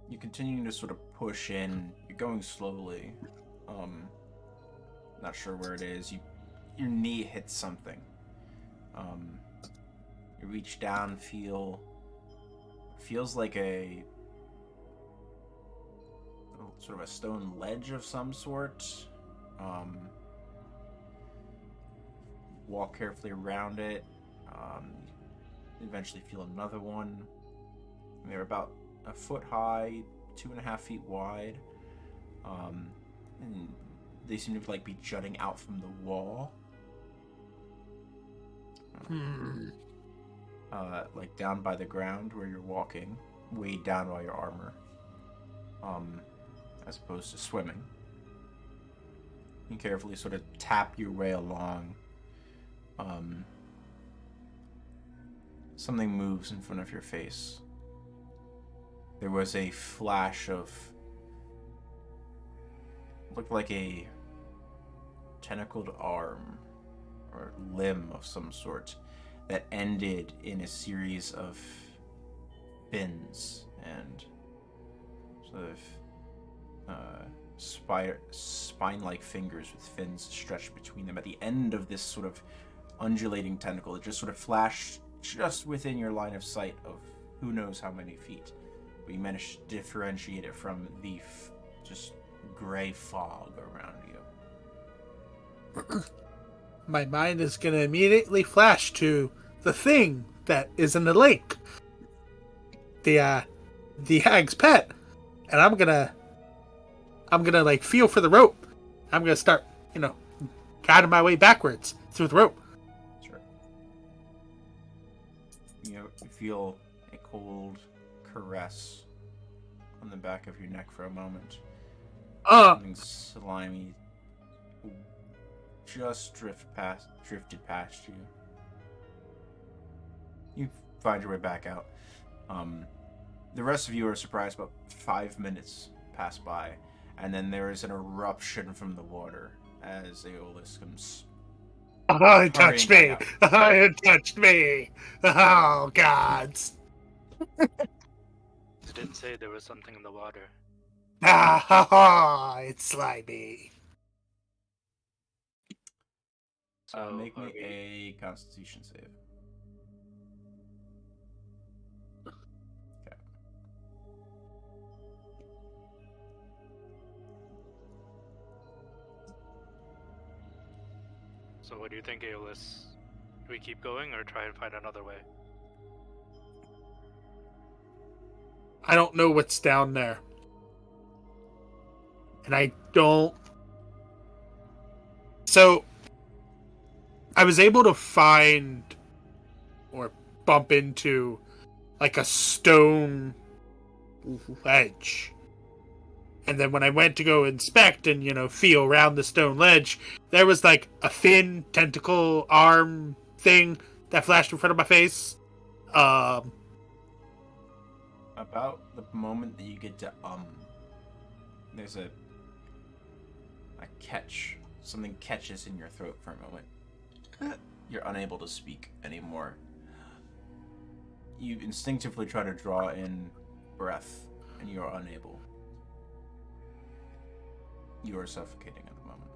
You're continuing to sort of push in. You're going slowly. Not sure where it is. Your knee hits something. You reach down, feels like a sort of a stone ledge of some sort. Walk carefully around it. Eventually feel another one. They're about a foot high, 2.5 feet wide. And they seem to be jutting out from the wall. Like down by the ground where you're walking, weighed down by your armor. As opposed to swimming. You carefully sort of tap your way along. Something moves in front of your face. There was a flash of... looked like a tentacled arm or limb of some sort that ended in a series of fins and sort of spine-like fingers with fins stretched between them. At the end of this sort of undulating tentacle, it just sort of flashed just within your line of sight of who knows how many feet. But you managed to differentiate it from the just gray fog around you.
My mind is going to immediately flash to the thing that is in the lake. The hag's pet. And I'm gonna like feel for the rope. I'm gonna start, guiding my way backwards through the rope.
Sure. You feel a cold caress on the back of your neck for a moment. Something slimy just drifted past you. You find your way back out. The rest of you are surprised. About 5 minutes pass by, and then there is an eruption from the water as Aeolus comes.
Oh, it touched me!
out.
Oh, it touched me! Oh, gods!
It did say there was something in the water.
Ah, ha, ha, it's slimy.
So
Make me
are we-
a Constitution save. Okay.
So what do you think, Aeolus? Do we keep going or try and find another way?
I don't know what's down there. And I don't... So, I was able to find or bump into like a stone ledge. And then when I went to go inspect and, feel around the stone ledge, there was like a fin, tentacle, arm thing that flashed in front of my face.
About the moment that you get to there's a catch. Something catches in your throat for a moment. You're unable to speak anymore. You instinctively try to draw in breath, and you are unable. You are suffocating at the moment.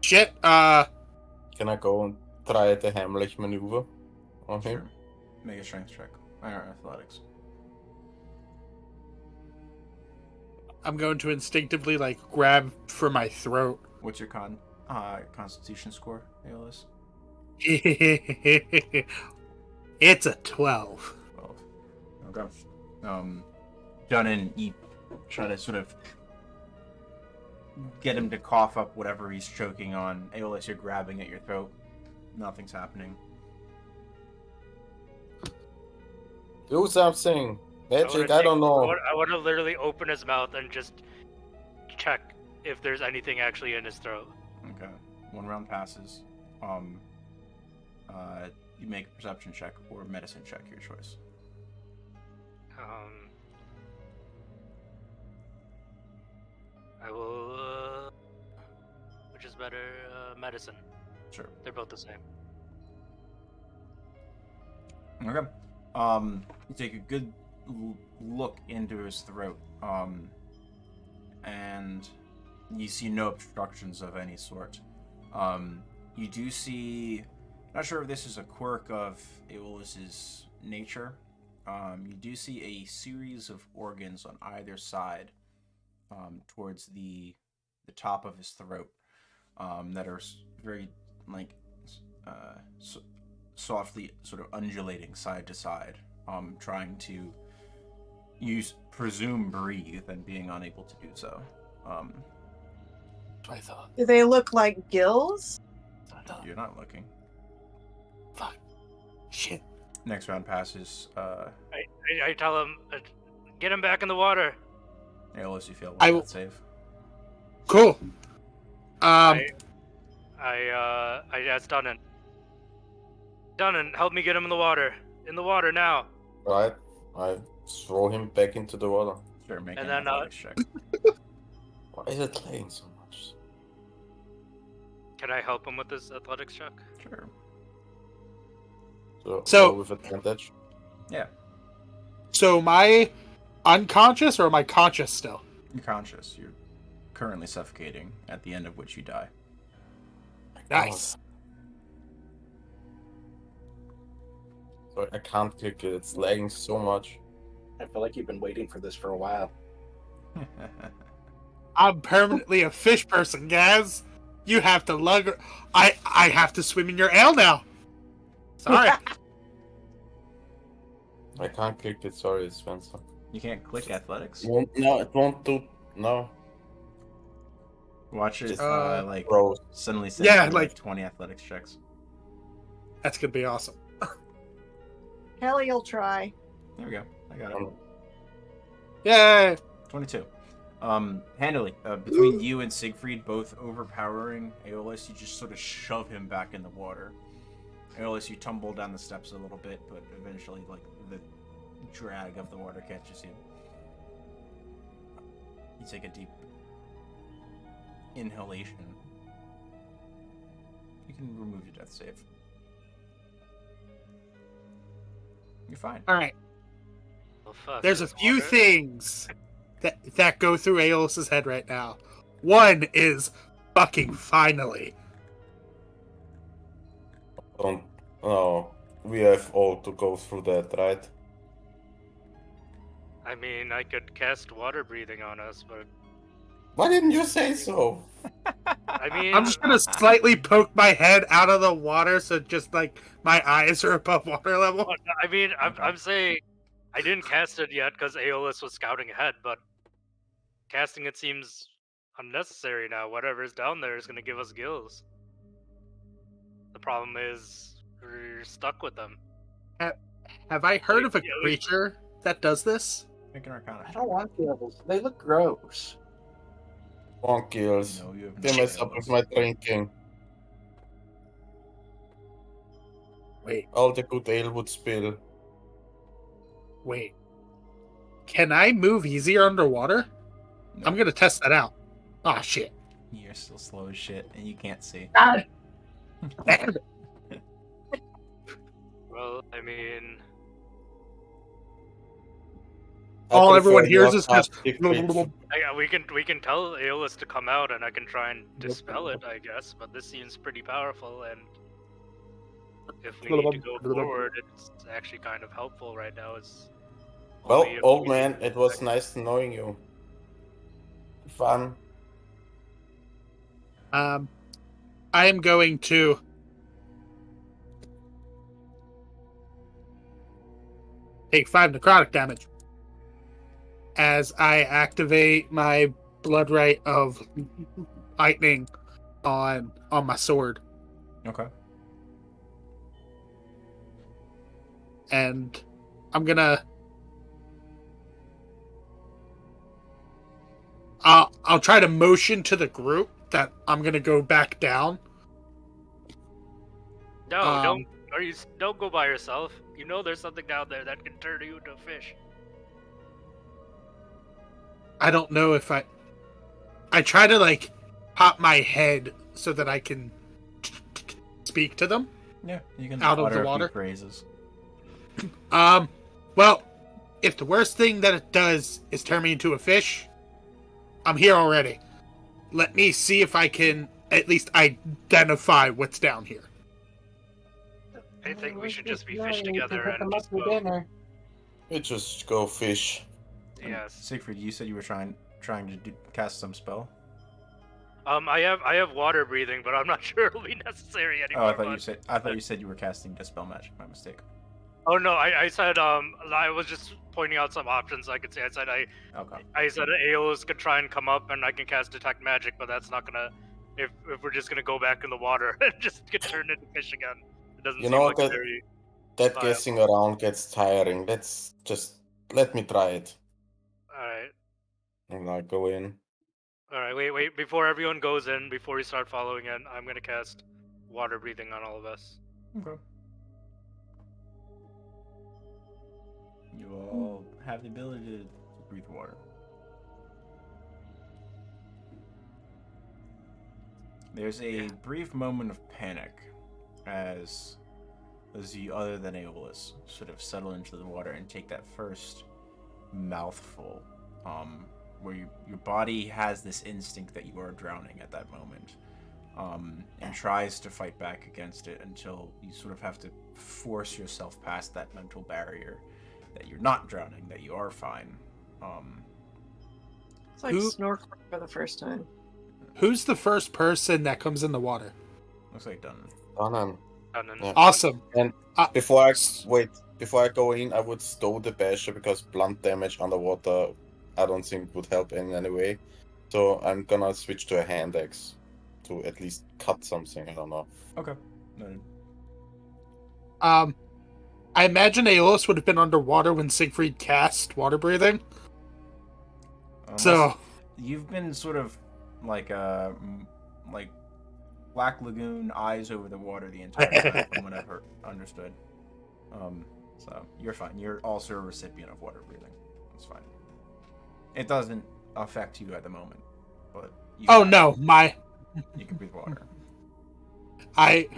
Shit,
Can I go and try the Heimlich maneuver on him?
Sure. Make a strength check. Or athletics.
I'm going to instinctively grab for my throat.
What's your constitution score, Aeolus?
It's a 12.
12. Okay. Dunnan, you try to sort of get him to cough up whatever he's choking on. Aeolus, you're grabbing at your throat. Nothing's happening.
Do something! Magic,
wanna
I don't know.
I want to literally open his mouth and just check if there's anything actually in his throat.
Okay. 1 round passes. You make a perception check or medicine check, your choice.
I will. Which is better? Medicine.
Sure.
They're both the same.
Okay. You take a good look into his throat, and you see no obstructions of any sort. You do see, not sure if this is a quirk of Aeolus's nature. You do see a series of organs on either side, towards the top of his throat, that are very softly sort of undulating side to side, trying to presume breathe and being unable to do so.
I thought.
Do they look like gills?
You're not looking.
Fuck. Shit.
Next round passes.
I tell him, get him back in the water.
Aeolus, you fail
I
one
will-
save.
Cool.
I asked Dunnan. Dunnan, help me get him in the water. In the water now.
Right? I throw him back into the water.
Sure, make
And
an
then,
athletics check.
Why is it laying so much?
Can I help him with this athletics check?
Sure.
So-
roll with advantage.
Yeah,
So am I unconscious or am I conscious still?
you're conscious. You're currently suffocating, at the end of which you die.
Nice.
So I can't click it. It's lagging so much.
I feel like you've been waiting for this for a while.
I'm permanently a fish person, Gaz. You have to lug. I have to swim in your ale now. Sorry.
I can't click it. Sorry, Spencer.
You can't click athletics.
It won't do. No.
Watch it,
Just,
like,
Bro,
suddenly send
Yeah,
you,
like-
20 athletics checks.
That's gonna be awesome.
Kelly will try.
There we go. I got it.
Yay!
22. Handily, between you and Siegfried both overpowering Aeolus, you just sort of shove him back in the water. Aeolus, you tumble down the steps a little bit, but eventually, like, the drag of the water catches you. You take a deep inhalation. You can remove your death save. You're fine.
All right.
Oh, fuck.
There's a
this
few
water-
things that go through Aeolus's head right now. One is fucking finally.
don't. No. We have all to go through that, right?
I mean, I could cast water breathing on us, but
Why didn't you say so?
I mean,
I'm just gonna slightly poke my head out of the water so just like my eyes are above water level.
I mean, I'm saying I didn't cast it yet because Aeolus was scouting ahead, but casting it seems unnecessary now. Whatever's down there is going to give us gills. The problem is we're stuck with them.
Have I heard of a
Yeah, we-
creature that does this?
Make an Arcana
I
check.
don't want gills. They look gross.
Wonk kills.
No, you have
They
no
mess up with my drinking.
Wait,
All the good ale would spill.
wait. Can I move easier underwater?
No,
I'm gonna test that out. Oh shit.
You're still slow as shit, and you can't see.
God.
Well, I mean,
All
I
everyone
prefer
hears
your
is just
plastic
we can tell Aeolus to come out, and I can try and dispel it, I guess. But this seems pretty powerful, and if we need to go forward, it's actually kind of helpful right now. It's
Well,
only if
old
we-
man, it was nice knowing you. Fun.
I am going to take 5 necrotic damage as I activate my blood right of lightning on my sword,
Okay.
and I'm gonna I'll try to motion to the group that I'm gonna go back down.
No, don't go by yourself. You know there's something down there that can turn you into a fish.
I don't know if I try to like pop my head so that I can speak to them.
Yeah, you can
Out of
utter
the
a few
water?
phrases.
Well, if the worst thing that it does is turn me into a fish, I'm here already. Let me see if I can at least identify what's down here.
I think we should just be
No,
fish
you can
together
hook
and
them up
just
for
go.
dinner.
We just go fish.
Yes.
Siegfried, you said you were trying to cast some spell.
I have water breathing, but I'm not sure it'll be necessary anymore.
Oh, I thought you said you were casting Dispel Magic. My mistake.
Oh no, I said I was just pointing out some options I could say.
Okay.
I said Aeolus could try and come up and I can cast Detect Magic, but that's not gonna if we're just gonna go back in the water and just get turned into fish again. It doesn't
You
seem
know
like
that
very
that
viable.
guessing around gets tiring. Let's just let me try it.
Alright.
And I go in.
Alright, wait, before everyone goes in, before we start following in, I'm gonna cast water breathing on all of us.
Okay. You all have the ability to breathe water. There's a brief moment of panic as you, other than Aeolus, sort of settle into the water and take that first mouthful, where your body has this instinct that you are drowning at that moment, and tries to fight back against it until you sort of have to force yourself past that mental barrier that you're not drowning, that you are fine.
It's like snorkeling for the first time.
Who's the first person that comes in the water?
Looks like Dunnan.
Dunnan.
Yeah.
Awesome.
And before I go in, I would stow the basher because blunt damage underwater I don't think would help in any way. So I'm gonna switch to a hand axe to at least cut something. I don't know.
Okay. Noted.
I imagine Aeolus would have been underwater when Siegfried cast water breathing. So
you've been sort of like Black Lagoon, eyes over the water the entire time, from what I've understood. So you're fine. You're also a recipient of water breathing. That's fine. It doesn't affect you at the moment, but you you can breathe water.
I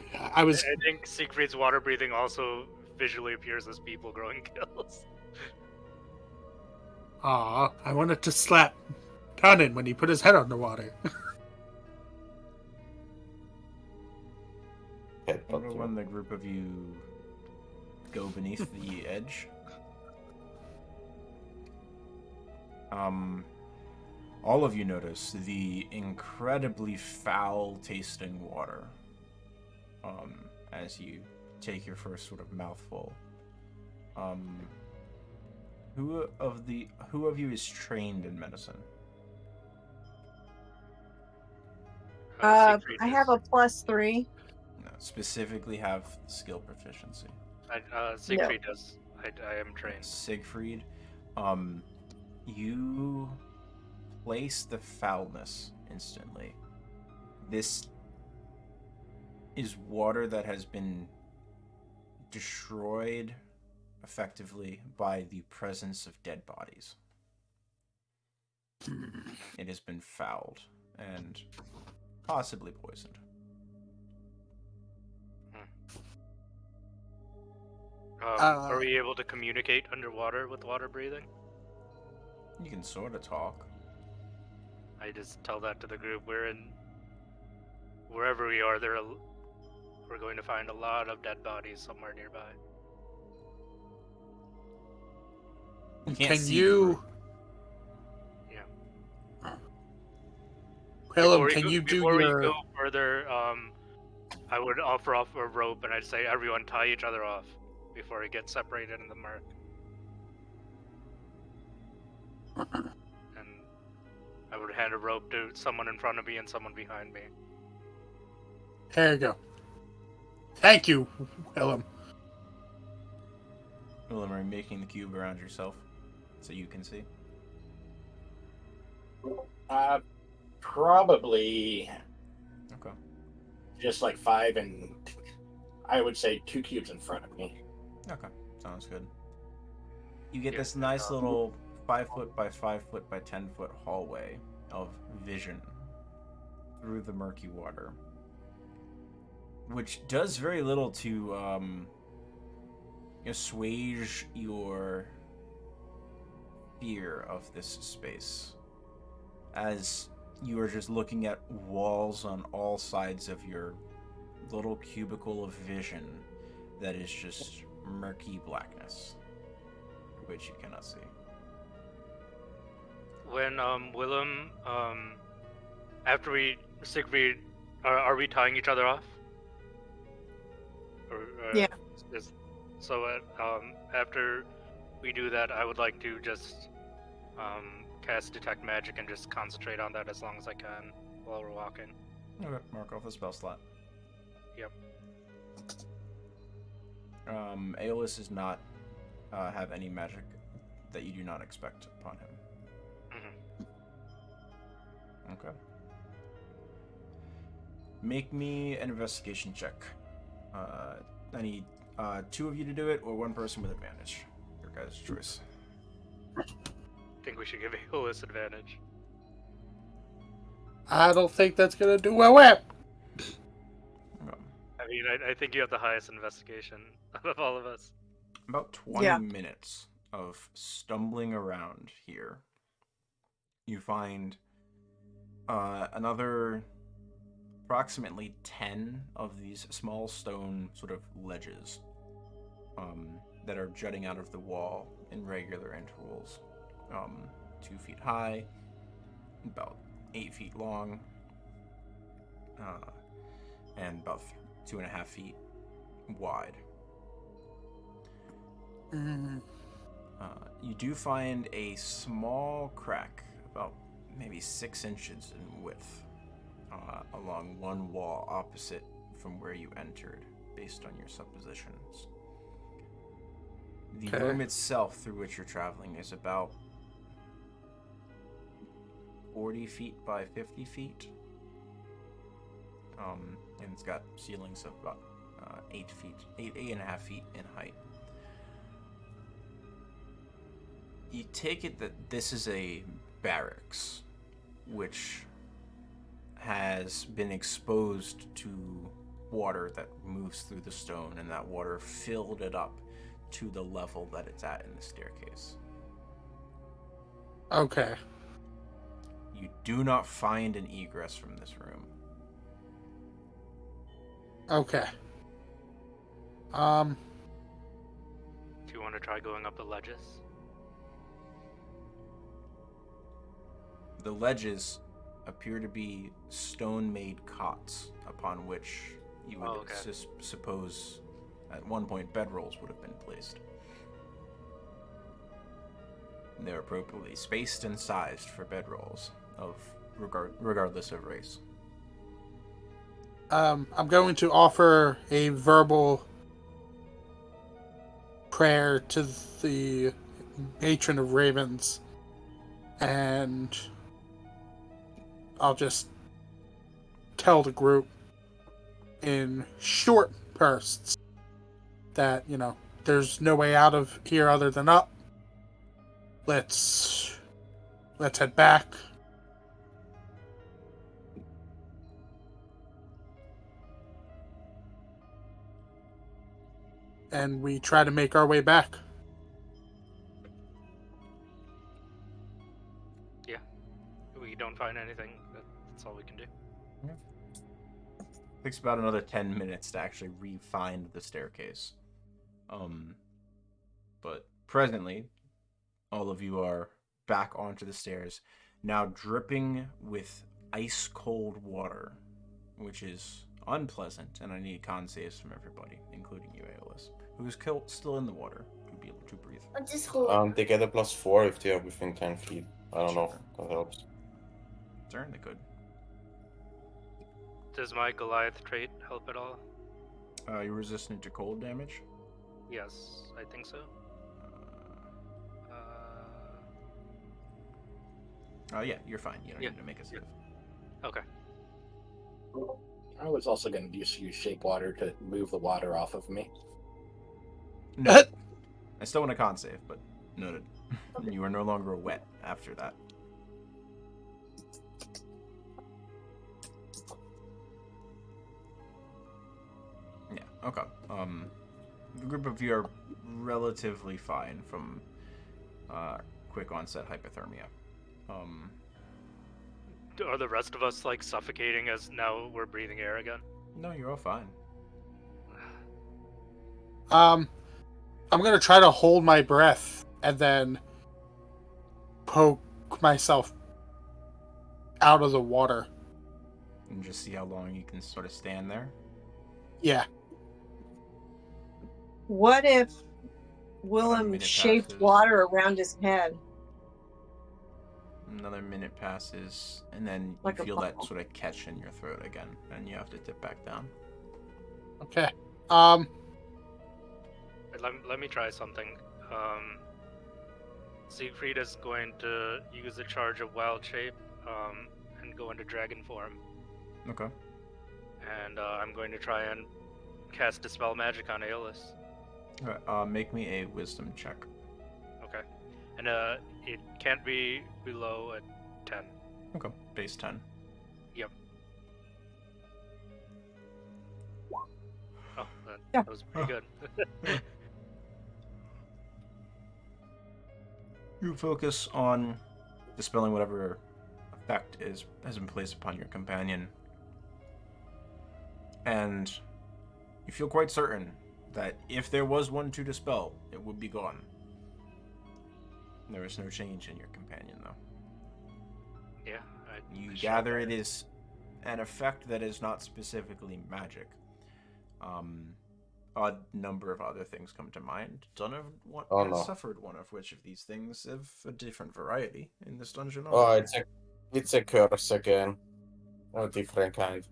think Siegfried's water breathing also visually appears as people growing gills.
Aw, I wanted to slap Dunnan when he put his head underwater.
When the group of you go beneath the edge, all of you notice the incredibly foul-tasting water as you take your first sort of mouthful. Who of you is trained in medicine?
I have a +3.
No, specifically have skill proficiency.
Siegfried does. I am trained.
Siegfried, you place the foulness instantly. This is water that has been destroyed effectively by the presence of dead bodies. It has been fouled and possibly poisoned.
Are we able to communicate underwater with water breathing?
You can sort of talk.
I just tell that to the group. We're in wherever we are. We're going to find a lot of dead bodies somewhere nearby.
Can you?
Yeah.
Helen, can you do
before
your?
we go further, I would offer off a rope and I'd say everyone tie each other off before we get separated in the murk. And I would hand a rope to someone in front of me and someone behind me.
There you go. Thank you, Willem.
Willem, are you making the cube around yourself so you can see?
Probably.
Okay.
Just like 5 and I would say 2 cubes in front of me.
Okay, sounds good. You get this nice little 5 foot by 5 foot by 10 foot hallway of vision through the murky water, which does very little to assuage your fear of this space as you are just looking at walls on all sides of your little cubicle of vision that is just murky blackness, which you cannot see.
When Willem, after we Cjbeard, are we tying each other off? Or,
Yeah.
So after we do that, I would like to just cast Detect Magic and just concentrate on that as long as I can while we're walking.
Okay, mark off the spell slot.
Yep.
Aeolus does not have any magic that you do not expect upon him.
Mm-hmm.
Okay. Make me an investigation check. I need 2 of you to do it, or 1 person with advantage. Your guys' choice.
I think we should give Aeolus advantage.
I don't think that's gonna do well.
Okay.
I mean, I think you have the highest investigation out of all of us.
About 20
Yeah.
minutes of stumbling around here. You find another approximately 10 of these small stone sort of ledges that are jutting out of the wall in regular intervals. 2 feet high, about 8 feet long, and about 2.5 feet wide. You do find a small crack, about maybe 6 inches in width, along one wall opposite from where you entered, based on your suppositions. The
Okay.
room itself through which you're traveling is about 40 feet by 50 feet. And it's got ceilings of about 8.5 feet in height. You take it that this is a barracks, which has been exposed to water that moves through the stone, and that water filled it up to the level that it's at in the staircase.
Okay.
You do not find an egress from this room.
Okay.
Do you want to try going up the ledges?
The ledges appear to be stone-made cots upon which you would suppose at one point bedrolls would have been placed. They're appropriately spaced and sized for bedrolls of regardless of race.
I'm going to offer a verbal prayer to the Matron of Ravens, and I'll just tell the group in short bursts that, there's no way out of here other than up. Let's head back. And we try to make our way back.
Yeah. If we don't find anything, that's all we can do.
Takes about another 10 minutes to actually re-find the staircase. But presently, all of you are back onto the stairs, now dripping with ice-cold water, which is unpleasant, and I need con saves from everybody, including you, Aeolus, who's still in the water, to be able to breathe.
They get a +4 if they are within 10 feet. I don't know if that helps.
Certainly could.
Does my Goliath trait help at all?
You're resistant to cold damage?
Yes, I think so.
Yeah, you're fine. You don't need to make a save.
Okay.
I was also going to use Shape Water to move the water off of me.
No. I still want a con save, but noted. You are no longer wet after that. Yeah, okay. the group of you are relatively fine from quick onset hypothermia.
Are the rest of us like suffocating as now we're breathing air again?
No, you're all fine.
I'm gonna try to hold my breath and then poke myself out of the water.
And just see how long you can sort of stand there.
Yeah.
What if
About a
Willem
minute
shaped
passes.
water around his head?
Another minute passes, and then
Like
you
a
feel that
bubble.
sort of catch in your throat again, and you have to dip back down.
Okay.
Let me try something. Siegfried is going to use a charge of wild shape and go into dragon form.
Okay.
And I'm going to try and cast Dispel Magic on Aeolus.
Alright, make me a wisdom check.
Okay. And it can't be below a 10.
Okay. Base 10.
Yep. Oh,
Yeah.
that was pretty good.
You focus on dispelling whatever effect has been placed upon your companion. And you feel quite certain that if there was one to dispel, it would be gone. There is no change in your companion, though.
Yeah.
You gather it is an effect that is not specifically magic. Odd number of other things come to mind. Don't know what has suffered one of which of these things of a different variety in this dungeon.
Oh, it's a curse again. A different kind.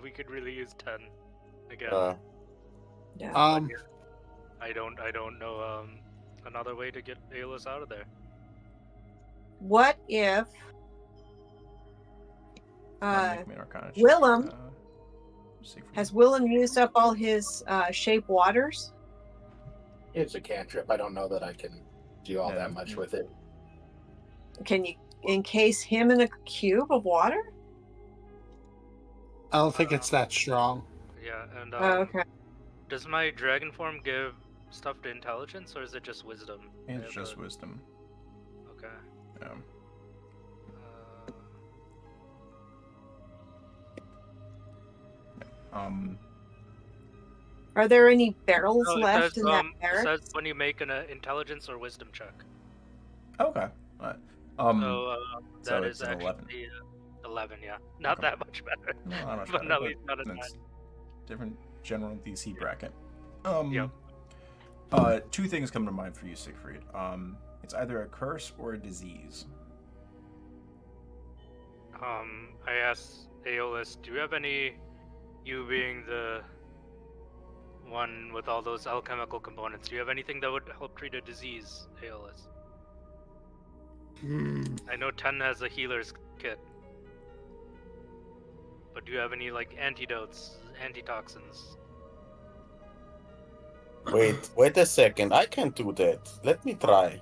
We could really use 10 again.
Yeah.
I don't know another way to get Aeolus out of there.
What if
Make me an Arcana check.
Willem
Siegfried.
has Willem used up all his shape waters?
It's a cantrip. I don't know that I can do all that much with it.
Can you encase him in a cube of water?
I don't think it's that strong.
Yeah, and
Okay.
does my dragon form give stuff to intelligence, or is it just wisdom?
It's just wisdom.
Okay.
Yeah.
Are there any barrels
No,
left in that
it
barrel?
says when you make an intelligence or wisdom check.
Okay. Right.
So
so
that
it's
is
an 11.
actually 11, yeah. Not
Okay.
that much better.
No, not much
But
better,
no, he's not a
that's
9.
different general DC bracket.
Yep.
Two things come to mind for you, Siegfried. It's either a curse or a disease.
I asked Aeolus, do you have any, you being the one with all those alchemical components, do you have anything that would help treat a disease, Aeolus? I know 10 has a healer's kit. But do you have any, like, antidotes, antitoxins?
Wait a second. I can do that. Let me try.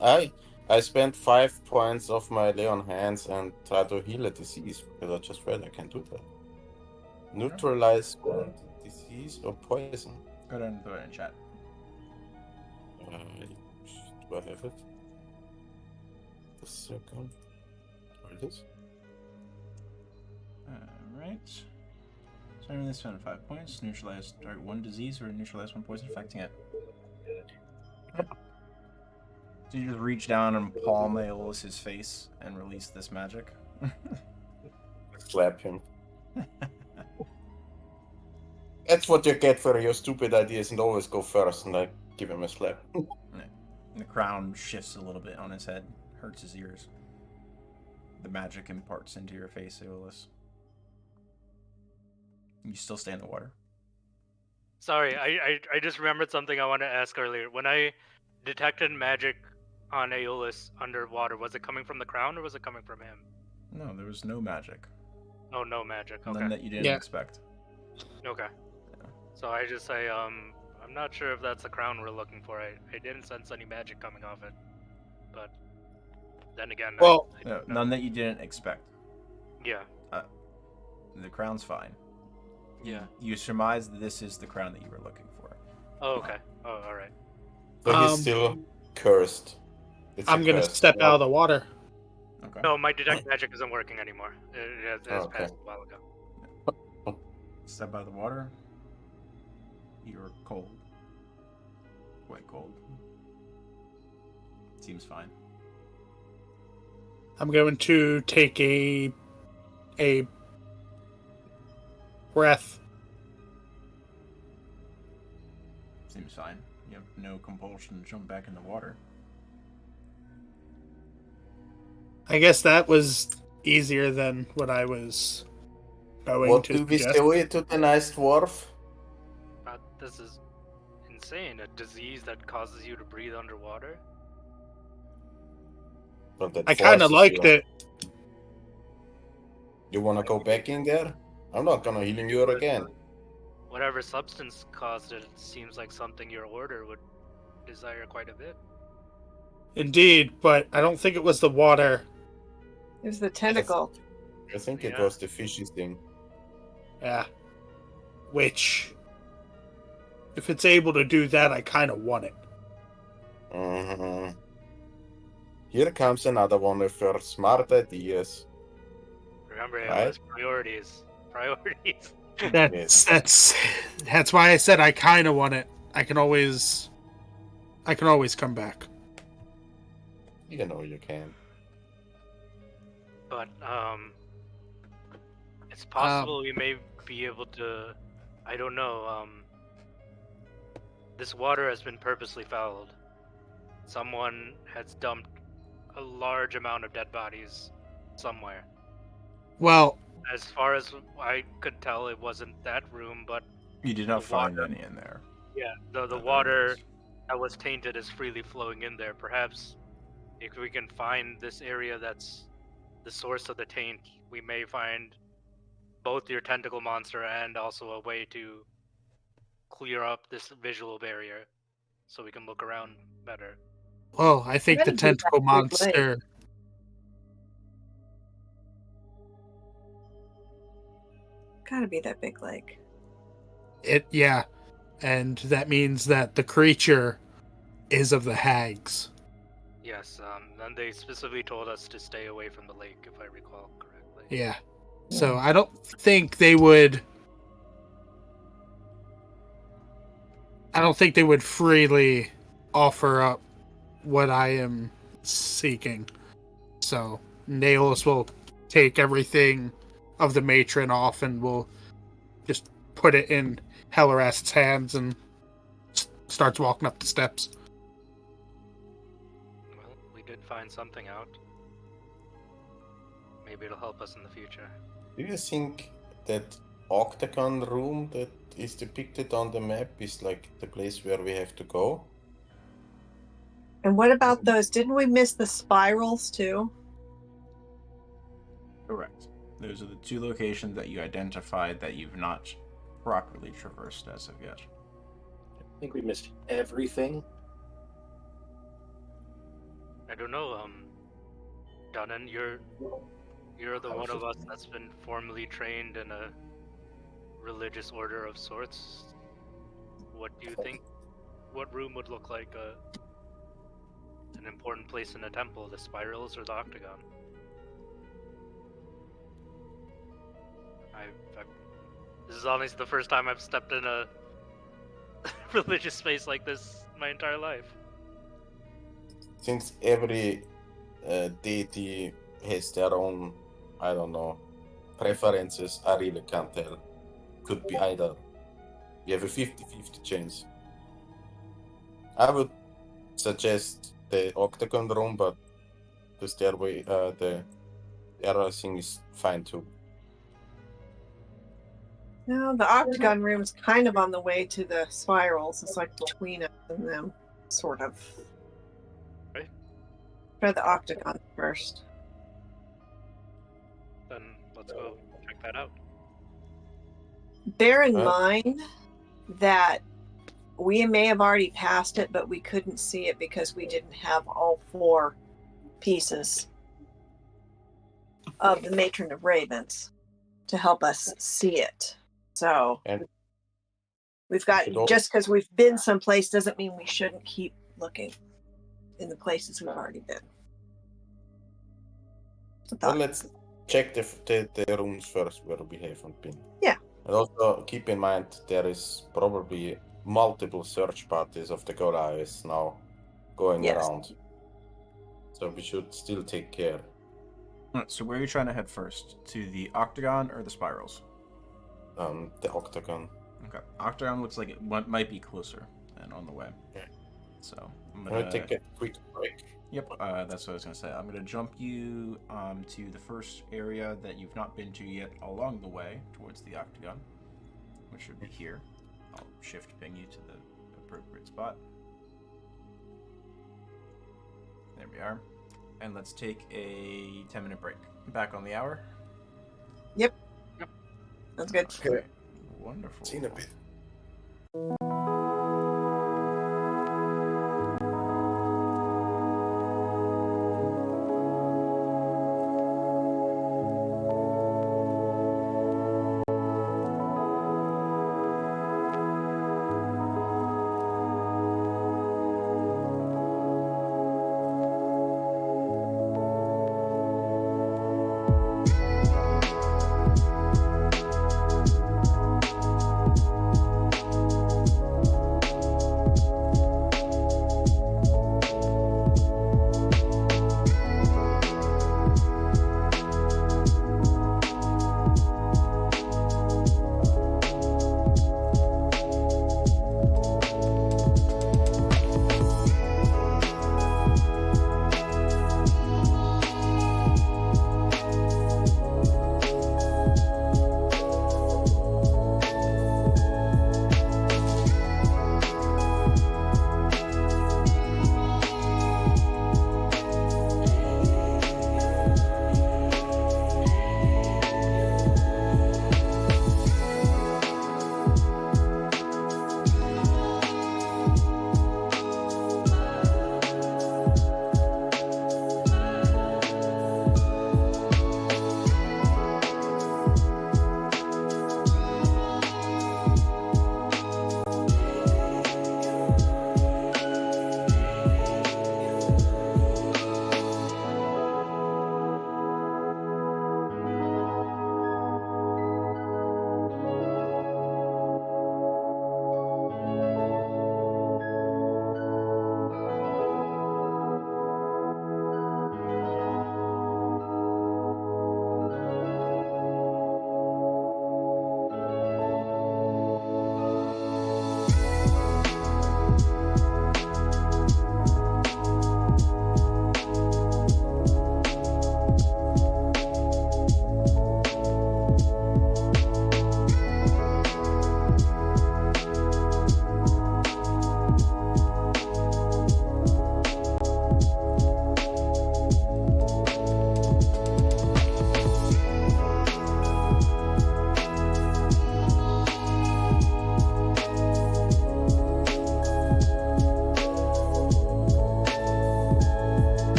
I spent 5 points of my Leon hands and try to heal a disease because I just read I can do that. Neutralize disease or poison.
Go ahead and throw it in chat.
Do I have it? The second. Where it is?
Alright. So I only spent 5 points. Neutralize target 1 disease or neutralize 1 poison affecting it. So you just reach down and palm Aeolus's face and release this magic.
Slap him. That's what you get for your stupid ideas and always go first and I give him a slap.
The crown shifts a little bit on his head, hurts his ears. The magic imparts into your face, Aeolus. You still stay in the water.
Sorry, I just remembered something I wanted to ask earlier. When I detected magic on Aeolus underwater, was it coming from the crown or was it coming from him?
No, there was no magic.
Oh, no magic. Okay.
None that you didn't expect.
Okay.
Yeah.
So I just say, I'm not sure if that's the crown we're looking for. I didn't sense any magic coming off it. But then again,
Well,
I
No,
don't know.
none that you didn't expect.
Yeah.
The crown's fine.
Yeah.
You surmise that this is the crown that you were looking for.
Oh, okay. Oh, all right.
So he's still cursed. It's a
I'm gonna
curse.
step out of the water.
Okay.
No, my detect magic isn't working anymore. It has
Okay.
passed a while ago.
Step out of the water. You're cold. Quite cold. Seems fine.
I'm going to take a breath.
Seems fine. You have no compulsion to jump back in the water.
I guess that was easier than what I was going
What
to
do we
suggest.
say to the nice dwarf?
This is insane. A disease that causes you to breathe underwater?
Well, that
I kind of
forces
liked
you.
it.
You wanna go back in there? I'm not gonna heal you again.
Whatever substance caused it, seems like something your order would desire quite a bit.
Indeed, but I don't think it was the water.
It was the tentacle.
I think it
Yeah.
was the fishy thing.
Yeah. Which, if it's able to do that, I kind of want it.
Mhm. Here comes another one of your smart ideas.
Remember,
Right.
it was priorities. Priorities.
That's why I said I kind of want it. I can always come back.
You know you can.
But it's possible we may be able to. I don't know. This water has been purposely fouled. Someone has dumped a large amount of dead bodies somewhere.
Well,
As far as I could tell, it wasn't that room, but
You did not
The
find
water.
any in there.
yeah, the
at the very
water
least.
that was tainted is freely flowing in there. Perhaps if we can find this area that's the source of the taint, we may find both your tentacle monster and also a way to clear up this visual barrier so we can look around better.
I think the
Gotta be
tentacle
that big
monster.
Gotta be that big lake.
Yeah, and that means that the creature is of the hags.
Yes, and they specifically told us to stay away from the lake, if I recall correctly.
Yeah. So I don't think they would. I don't think they would freely offer up what I am seeking. So Naelis will take everything of the matron off and will just put it in Hellerast's hands and starts walking up the steps.
Well, we did find something out. Maybe it'll help us in the future.
Do you think that octagon room that is depicted on the map is like the place where we have to go?
And what about those? Didn't we miss the spirals too?
Correct. Those are the two locations that you identified that you've not properly traversed as of yet.
I think we missed everything.
I don't know, Dunnan, you're the one of us that's been formally trained in a religious order of sorts. What do you think? What room would look like an important place in a temple? The spirals or the octagon? This is honestly the first time I've stepped in a religious space like this my entire life.
Since every deity has their own, I don't know, preferences, I really can't tell. Could be either. You have a 50-50 chance. I would suggest the octagon room, but the stairway, the arrow thing is fine too.
No, the octagon room is kind of on the way to the spirals. It's like between us and them, sort of.
Right.
Try the octagon first.
Then let's go check that out.
Bear in mind that we may have already passed it, but we couldn't see it because we didn't have all 4 pieces of the Matron of Ravens to help us see it. So
And
we've got,
should al-
just because we've been someplace doesn't mean we shouldn't keep looking in the places we've already been. It's a
Well,
thought.
let's check the rooms first where we haven't been.
Yeah.
And also keep in mind there is probably multiple search parties of the Goliaths now going
Yes.
around. So we should still take care.
Alright, so where are you trying to head first? To the octagon or the spirals?
The octagon.
Okay. Octagon looks like it might be closer and on the way.
Okay.
So I'm
I'm
gonna
gonna take a quick break.
Yep, that's what I was gonna say. I'm gonna jump you to the first area that you've not been to yet along the way towards the octagon, which should be here. I'll shift ping you to the appropriate spot. There we are. And let's take a 10-minute break. Back on the hour.
That's good.
Okay.
Wonderful.
See you in a bit.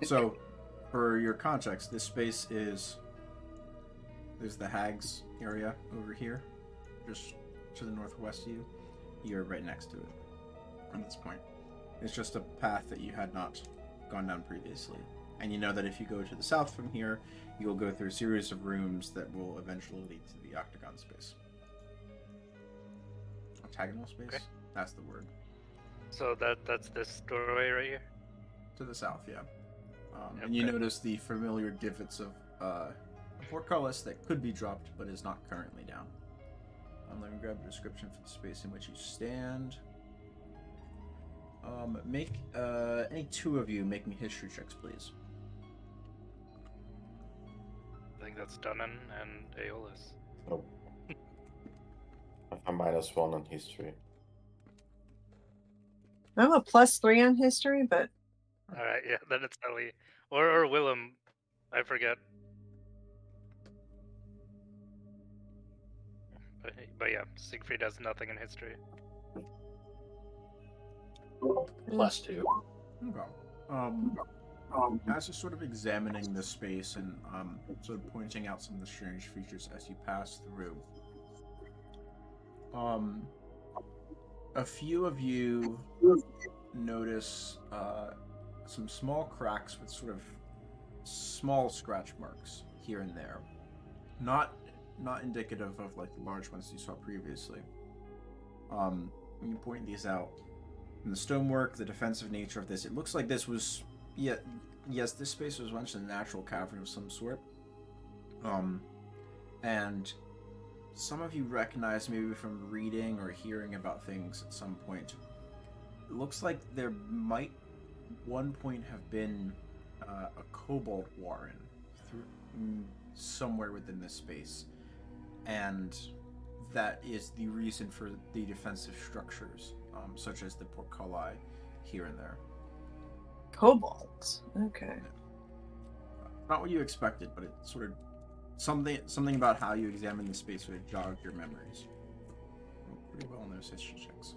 So, for your context, this space is... There's the Hags area over here, just to the northwest of you. You're right next to it at this point. It's just a path that you had not gone down previously. And you know that if you go to the south from here, you will go through a series of rooms that will eventually lead to the octagon space. Octagonal space?
Okay.
That's the word.
So that's this doorway right here?
To the south, yeah. And you notice the familiar divots of a portcullis that could be dropped, but is not currently down. Let me grab a description for the space in which you stand. Make any two of you make me history checks, please.
I think that's Dunnan and Aeolus.
Oh. I have a -1 on history.
I'm a +3 on history, but
Alright, yeah, then it's Ellie. Or Willem. I forget. But yeah, Siegfried has nothing in history.
+2.
Okay. As you're sort of examining the space and sort of pointing out some of the strange features as you pass through, a few of you notice some small cracks with sort of small scratch marks here and there. Not indicative of like the large ones you saw previously. When you point these out, in the stonework, the defensive nature of this, it looks like this was, yes, this space was once a natural cavern of some sort. And some of you recognize, maybe from reading or hearing about things at some point, it looks like there might one point have been a kobold warren somewhere within this space. And that is the reason for the defensive structures, such as the portculli here and there.
kobolds. Okay.
Not what you expected, but it's sort of something about how you examine the space would jog your memories. Pretty well in those history checks.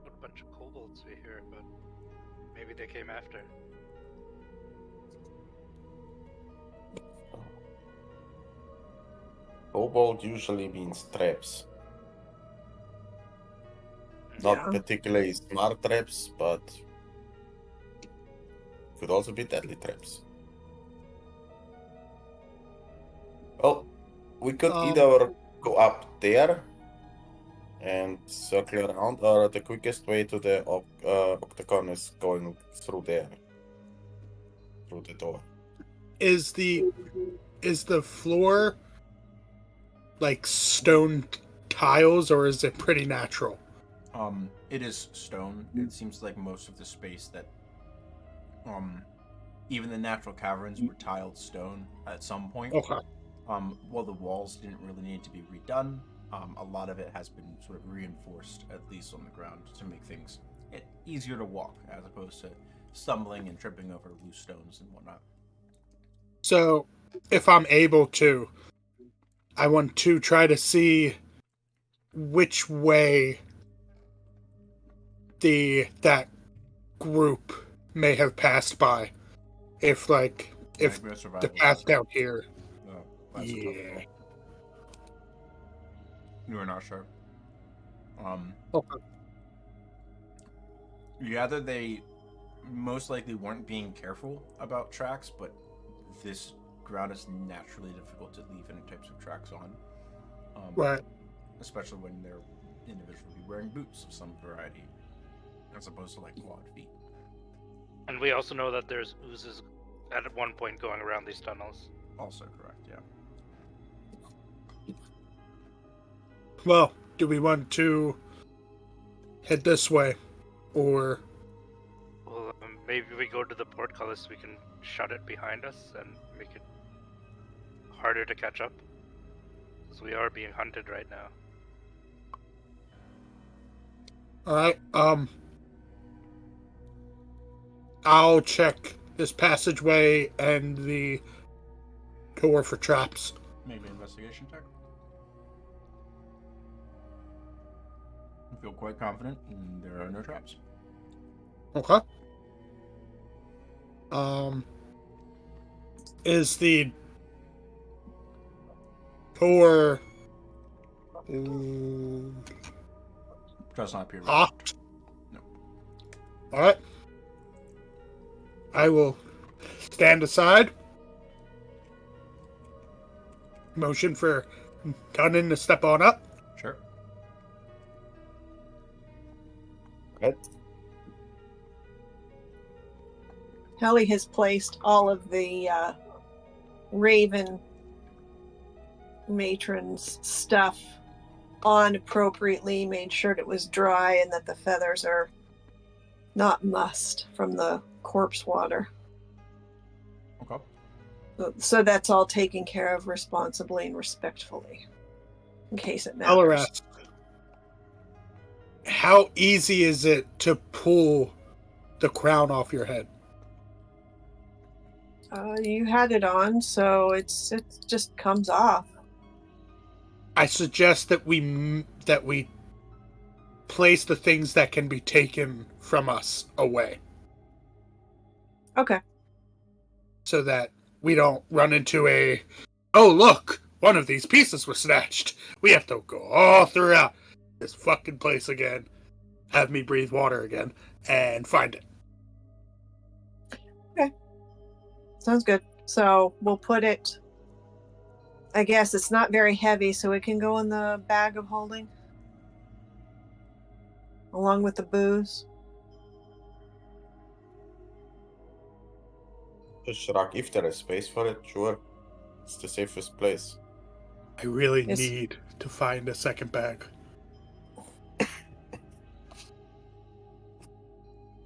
What a bunch of kobolds we hear, but maybe they came after.
Kobold usually means traps. Not
Yeah.
particularly smart traps, but could also be deadly traps. Well, we could either go up there and circle around, or the quickest way to the octagon is going through there, through the door.
Is the floor like stone tiles, or is it pretty natural?
It is stone. It seems like most of the space that, even the natural caverns were tiled stone at some point.
Okay.
While the walls didn't really need to be redone, a lot of it has been sort of reinforced, at least on the ground, to make things easier to walk, as opposed to stumbling and tripping over loose stones and whatnot.
So, if I'm able to, I want to try to see which way that group may have passed by. If the path down here. Yeah.
You are not sure.
Okay.
You gather they most likely weren't being careful about tracks, but this ground is naturally difficult to leave any types of tracks on.
Right.
Especially when they're individually wearing boots of some variety, as opposed to like clawed feet.
And we also know that there's oozes at one point going around these tunnels.
Also correct, yeah.
Well, do we want to head this way, or?
Well, maybe we go to the portcullis, we can shut it behind us and make it harder to catch up. Because we are being hunted right now.
Alright, I'll check this passageway and the door for traps.
Maybe investigation check. feel quite confident, and there are no traps.
Okay. Is the door
Does not appear.
locked?
No.
All right. I will stand aside. Motion for Gunnan to step on up.
Sure.
Right?
Helly has placed all of the Raven matron's stuff on appropriately, made sure it was dry and that the feathers are not mussed from the corpse water.
Okay.
So that's all taken care of responsibly and respectfully, in case it matters.
Elras, how easy is it to pull the crown off your head?
You had it on, so it just comes off.
I suggest that we place the things that can be taken from us away,
Okay.
so that we don't run into oh look, one of these pieces was snatched. We have to go all throughout this fucking place again, have me breathe water again, and find it.
Sounds good. So we'll put it, I guess it's not very heavy, so it can go in the bag of holding along with the booze.
Shrak, if there is space for it, sure. It's the safest place.
I really
Yes.
need to find a second bag.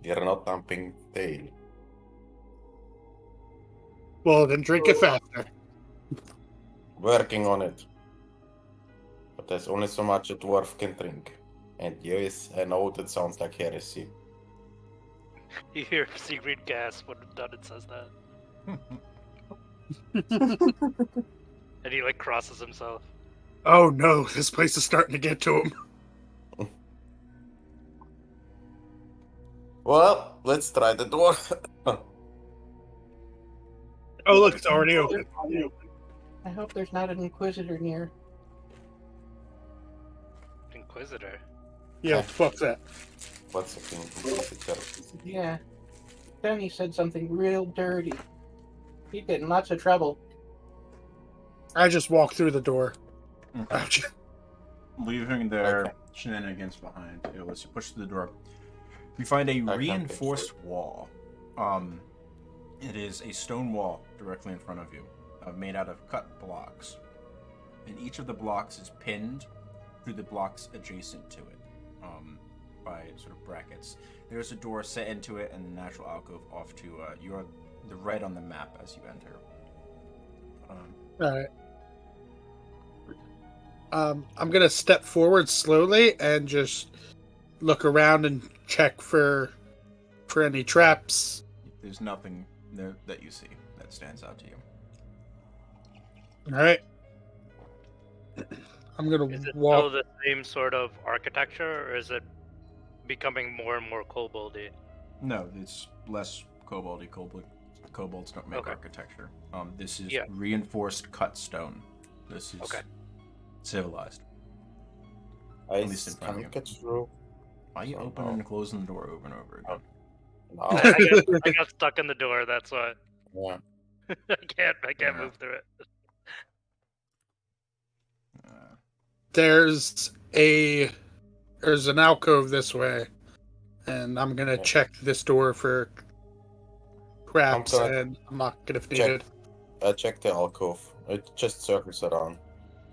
You're not dumping tail.
Well, then drink it faster.
Working on it. But there's only so much a dwarf can drink. And yes, I know that sounds like heresy.
You hear Sigrid gasp when Dunnan says that. And he like crosses himself.
Oh no, this place is starting to get to him.
Well, let's try the door.
Oh look, it's already open.
I hope there's not an inquisitor near.
Inquisitor.
Yeah, fuck that.
What's the thing?
Yeah. Tony said something real dirty. He'd get in lots of trouble.
I just walk through the door.
Okay.
Ouch.
Leaving their
Okay.
shenanigans behind, as you push through the door, you find a
can't
reinforced wall. It is a stone wall directly in front of you, made out of cut blocks. And each of the blocks is pinned through the blocks adjacent to it, by sort of brackets. There's a door set into it and a natural alcove off to the red on the map as you enter.
Alright. I'm gonna step forward slowly and just look around and check for any traps.
There's nothing there that you see that stands out to you.
Alright. I'm gonna
Is it
walk.
still the same sort of architecture, or is it becoming more and more koboldy?
No, it's less koboldy. Kobolds don't make
Okay.
architecture. This is
Yeah.
reinforced cut stone. This is
Okay.
civilized.
I
At least in front of
can't
you.
get through.
Why are you
Oh,
opening
no.
and closing the door over and over again?
No.
I got stuck in the door. That's why
Yeah.
I can't
Yeah.
move through it.
There's an alcove this way, and I'm gonna
Yeah.
check this door for traps,
I'm gonna
and I'm not gonna if
check.
needed.
I checked the alcove. It just circles around.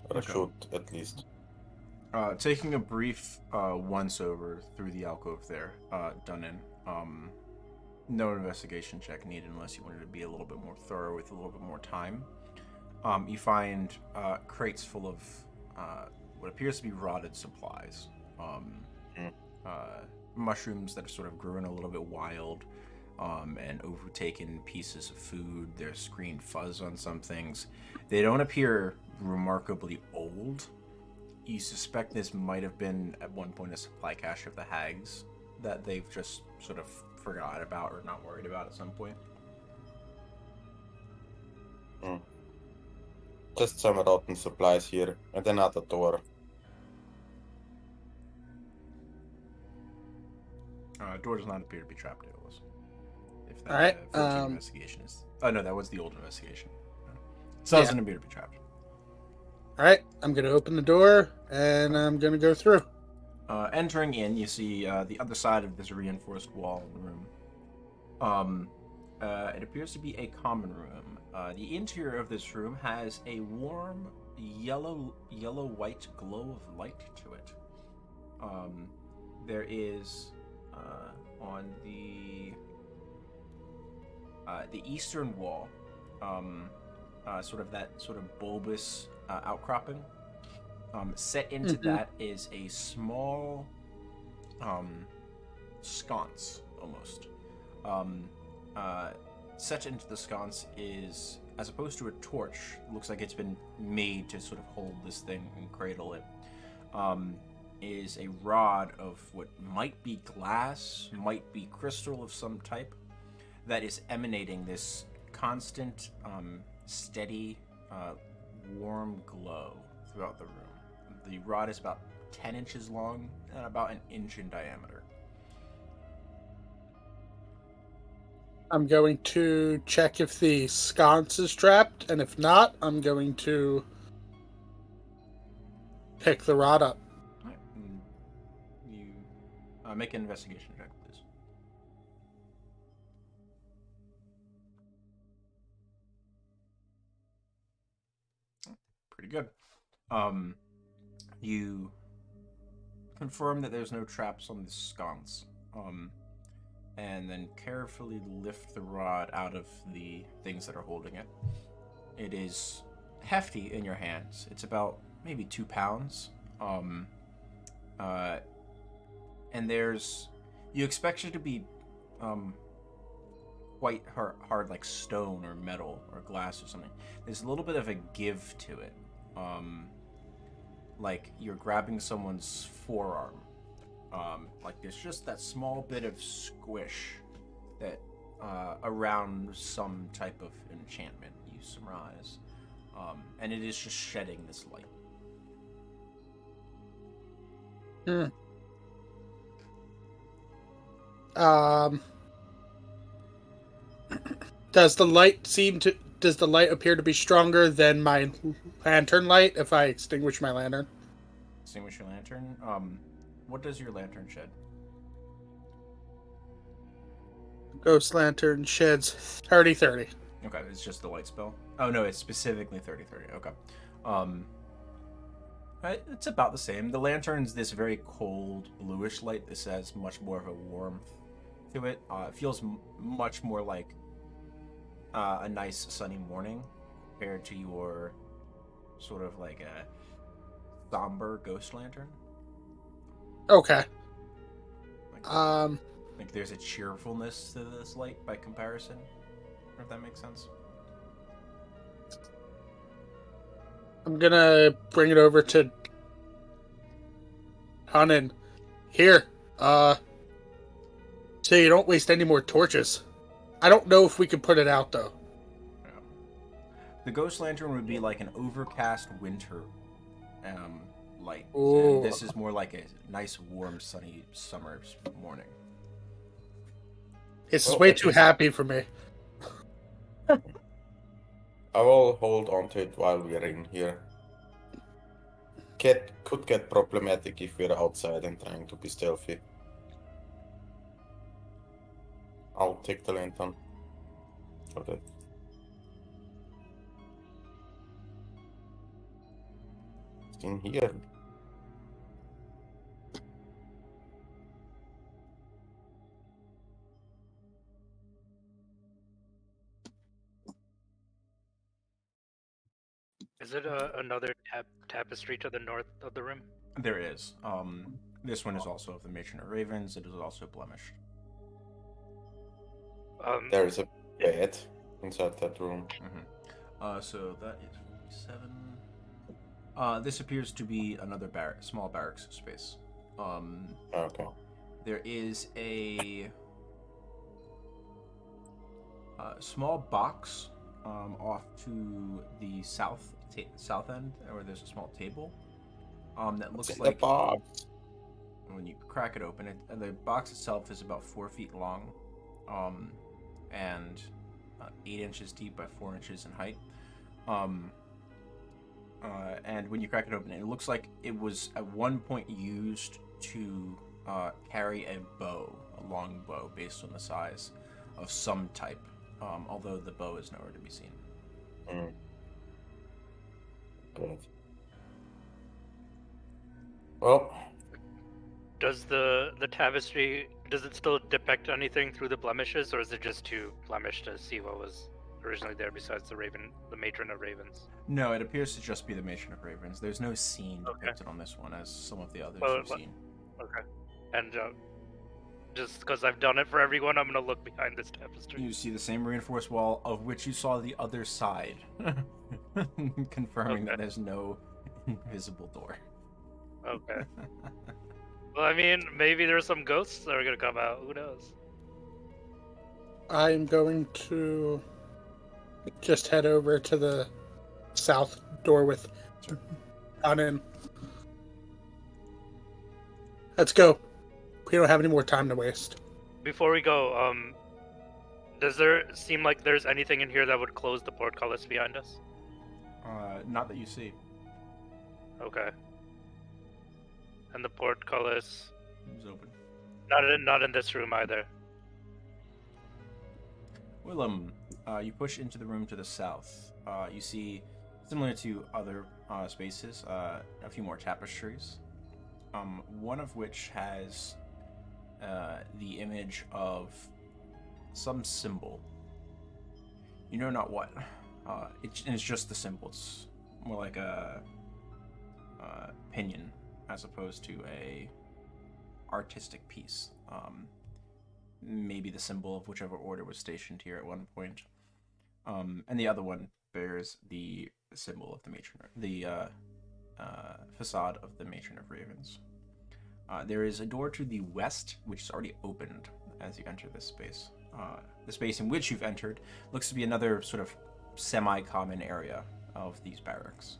Or
Okay.
should, at least.
Taking a brief once over through the alcove there, done in. No investigation check needed unless you wanted to be a little bit more thorough with a little bit more time. You find crates full of what appears to be rotted supplies. Mushrooms that have sort of grown a little bit wild, and overtaken pieces of food. There's green fuzz on some things. They don't appear remarkably old, you suspect this might have been at one point a supply cache of the hags that they've just sort of forgot about or not worried about at some point.
Just some rotten supplies here, and another door.
Door does not appear to be trapped, Daedalus. If that
All right,
14 investigation is... Oh, no, that was the old investigation. It doesn't appear to be trapped.
All right, I'm going to open the door, and I'm going to go through.
Entering in, you see the other side of this reinforced wall in the room. It appears to be a common room. The interior of this room has a warm yellow-white glow of light to it. There is on the eastern wall, sort of bulbous outcropping. Set into that is a small sconce, almost. Set into the sconce is, as opposed to a torch, looks like it's been made to sort of hold this thing and cradle it, is a rod of what might be glass, might be crystal of some type, that is emanating this constant, steady, warm glow throughout the room. The rod is about 10 inches long and about an inch in diameter.
I'm going to check if the sconce is trapped, and if not, I'm going to pick the rod up.
All right. You make an investigation check, please. Pretty good. You confirm that there's no traps on the sconce, and then carefully lift the rod out of the things that are holding it. It is hefty in your hands. It's about maybe 2 pounds. And you expect it to be quite hard like stone or metal or glass or something. There's a little bit of a give to it. Like you're grabbing someone's forearm. Like there's just that small bit of squish that around some type of enchantment, you surmise. And it is just shedding this light.
Does the light appear to be stronger than my lantern light if I extinguish my lantern?
Extinguish your lantern? What does your lantern shed?
Ghost lantern sheds 30-30.
Okay, it's just the light spell. Oh no, it's specifically 30-30. Okay. It's about the same. The lantern's this very cold, bluish light. This has much more of a warmth to it. It feels much more like a nice sunny morning compared to your sort of like a somber ghost lantern.
Okay.
Like there's a cheerfulness to this light by comparison, if that makes sense.
I'm gonna bring it over to Hanan. Here, so you don't waste any more torches. I don't know if we can put it out though.
Yeah. The ghost lantern would be like an overcast winter light.
Ooh.
And this is more like a nice, warm, sunny summer morning.
This is way too happy for me.
I will hold on to it while we're in here. Could get problematic if we're outside and trying to be stealthy. I'll take the lantern. Okay. It's in here.
Is it another tapestry to the north of the room?
There is. This one is also of the Matron of Ravens. It is also blemished.
There is a bed inside that room.
So that is 47. This appears to be another small barracks space.
Okay.
There is a small box off to the south end, where there's a small table that looks
It's in
like
the box.
when you crack it open, the box itself is about 4 feet long, and 8 inches deep by 4 inches in height. And when you crack it open, it looks like it was at one point used to carry a long bow, based on the size of some type. Although the bow is nowhere to be seen.
Good. Well,
Does the tapestry, does it still depict anything through the blemishes, or is it just too blemished to see what was originally there besides the matron of ravens?
No, it appears to just be the Matron of Ravens. There's no scene
Okay.
depicted on this one, as some of the others
Well,
you've seen.
Okay. And just because I've done it for everyone, I'm gonna look behind this tapestry.
You see the same reinforced wall of which you saw the other side, confirming that
Okay.
there's no invisible door.
Okay. Well, I mean, maybe there's some ghosts that are gonna come out. Who knows?
I'm going to just head over to the south door with in. Let's go. We don't have any more time to waste.
Before we go, does there seem like there's anything in here that would close the portcullis behind us?
Not that you see.
Okay. And the portcullis,
It was open.
not in this room either.
Willem, you push into the room to the south. You see, similar to other spaces, a few more tapestries. One of which has the image of some symbol. You know not what. It's just the symbol. It's more like a pinion as opposed to a artistic piece. Maybe the symbol of whichever order was stationed here at one point. And the other one bears the symbol of the matron, the facade of the Matron of Ravens. There is a door to the west, which is already opened as you enter this space. The space in which you've entered looks to be another sort of semi-common area of these barracks.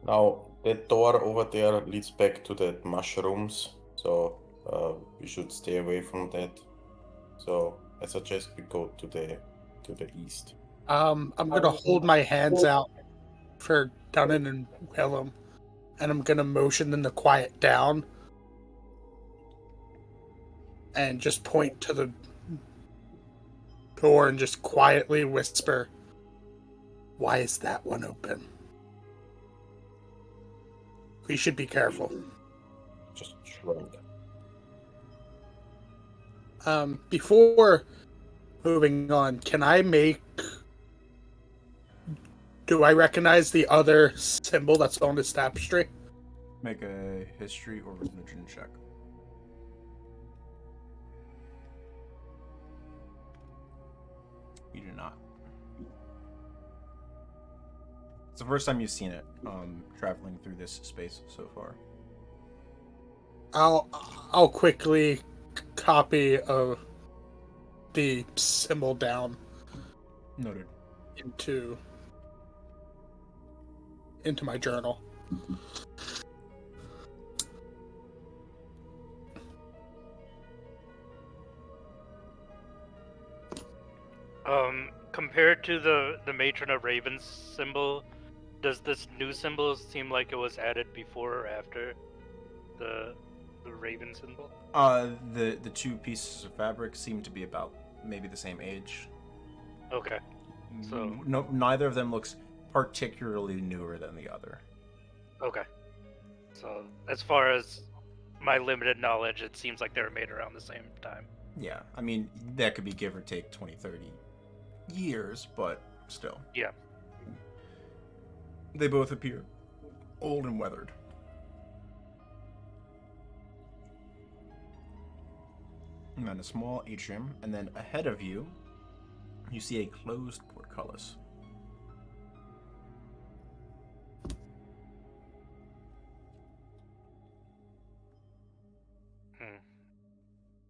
now that door over there leads back to the mushrooms, so we should stay away from that. So I suggest we go to the east.
I'm gonna hold my hands out for Dunnan and Willem, and I'm gonna motion them to quiet down and just point to the door and just quietly whisper, "Why is that one open? We should be careful."
Just shrug.
Before moving on, can I make... Do I recognize the other symbol that's on this tapestry?
Make a history or religion check. You do not. It's the first time you've seen it, traveling through this space so far.
I'll quickly copy the symbol down
Noted.
into my journal.
Compared to the Matron of Ravens symbol, does this new symbol seem like it was added before or after the Raven symbol?
The two pieces of fabric seem to be about maybe the same age.
Okay. So-
no, neither of them looks particularly newer than the other.
Okay. So, as far as my limited knowledge, it seems like they were made around the same time.
Yeah, I mean, that could be give or take 20, 30 years, but still.
Yeah.
They both appear old and weathered. And then a small atrium, and then ahead of you, you see a closed portcullis.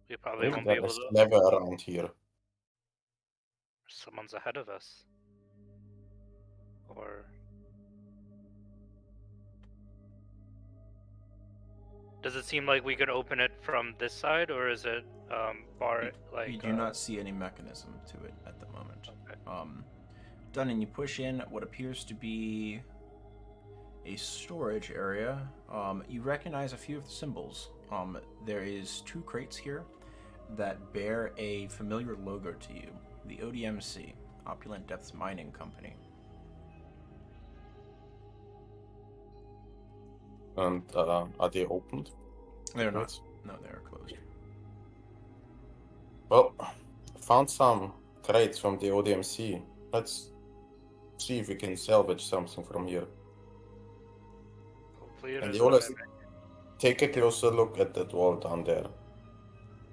We probably won't be
There
able
is
to.
never around here.
Someone's ahead of us. Or. Does it seem like we could open it from this side, or is it bar like?
You do not see any mechanism to it at the moment.
Okay.
Dunnan, you push in what appears to be a storage area. You recognize a few of the symbols. There is 2 crates here that bear a familiar logo to you. The ODMC, Opulent Depths Mining Company.
And are they opened?
They're not.
Crates?
No, they are closed.
Well, I found some crates from the ODMC. Let's see if we can salvage something from here.
Hopefully it
And
is
you always
what
take a closer look at that wall down there.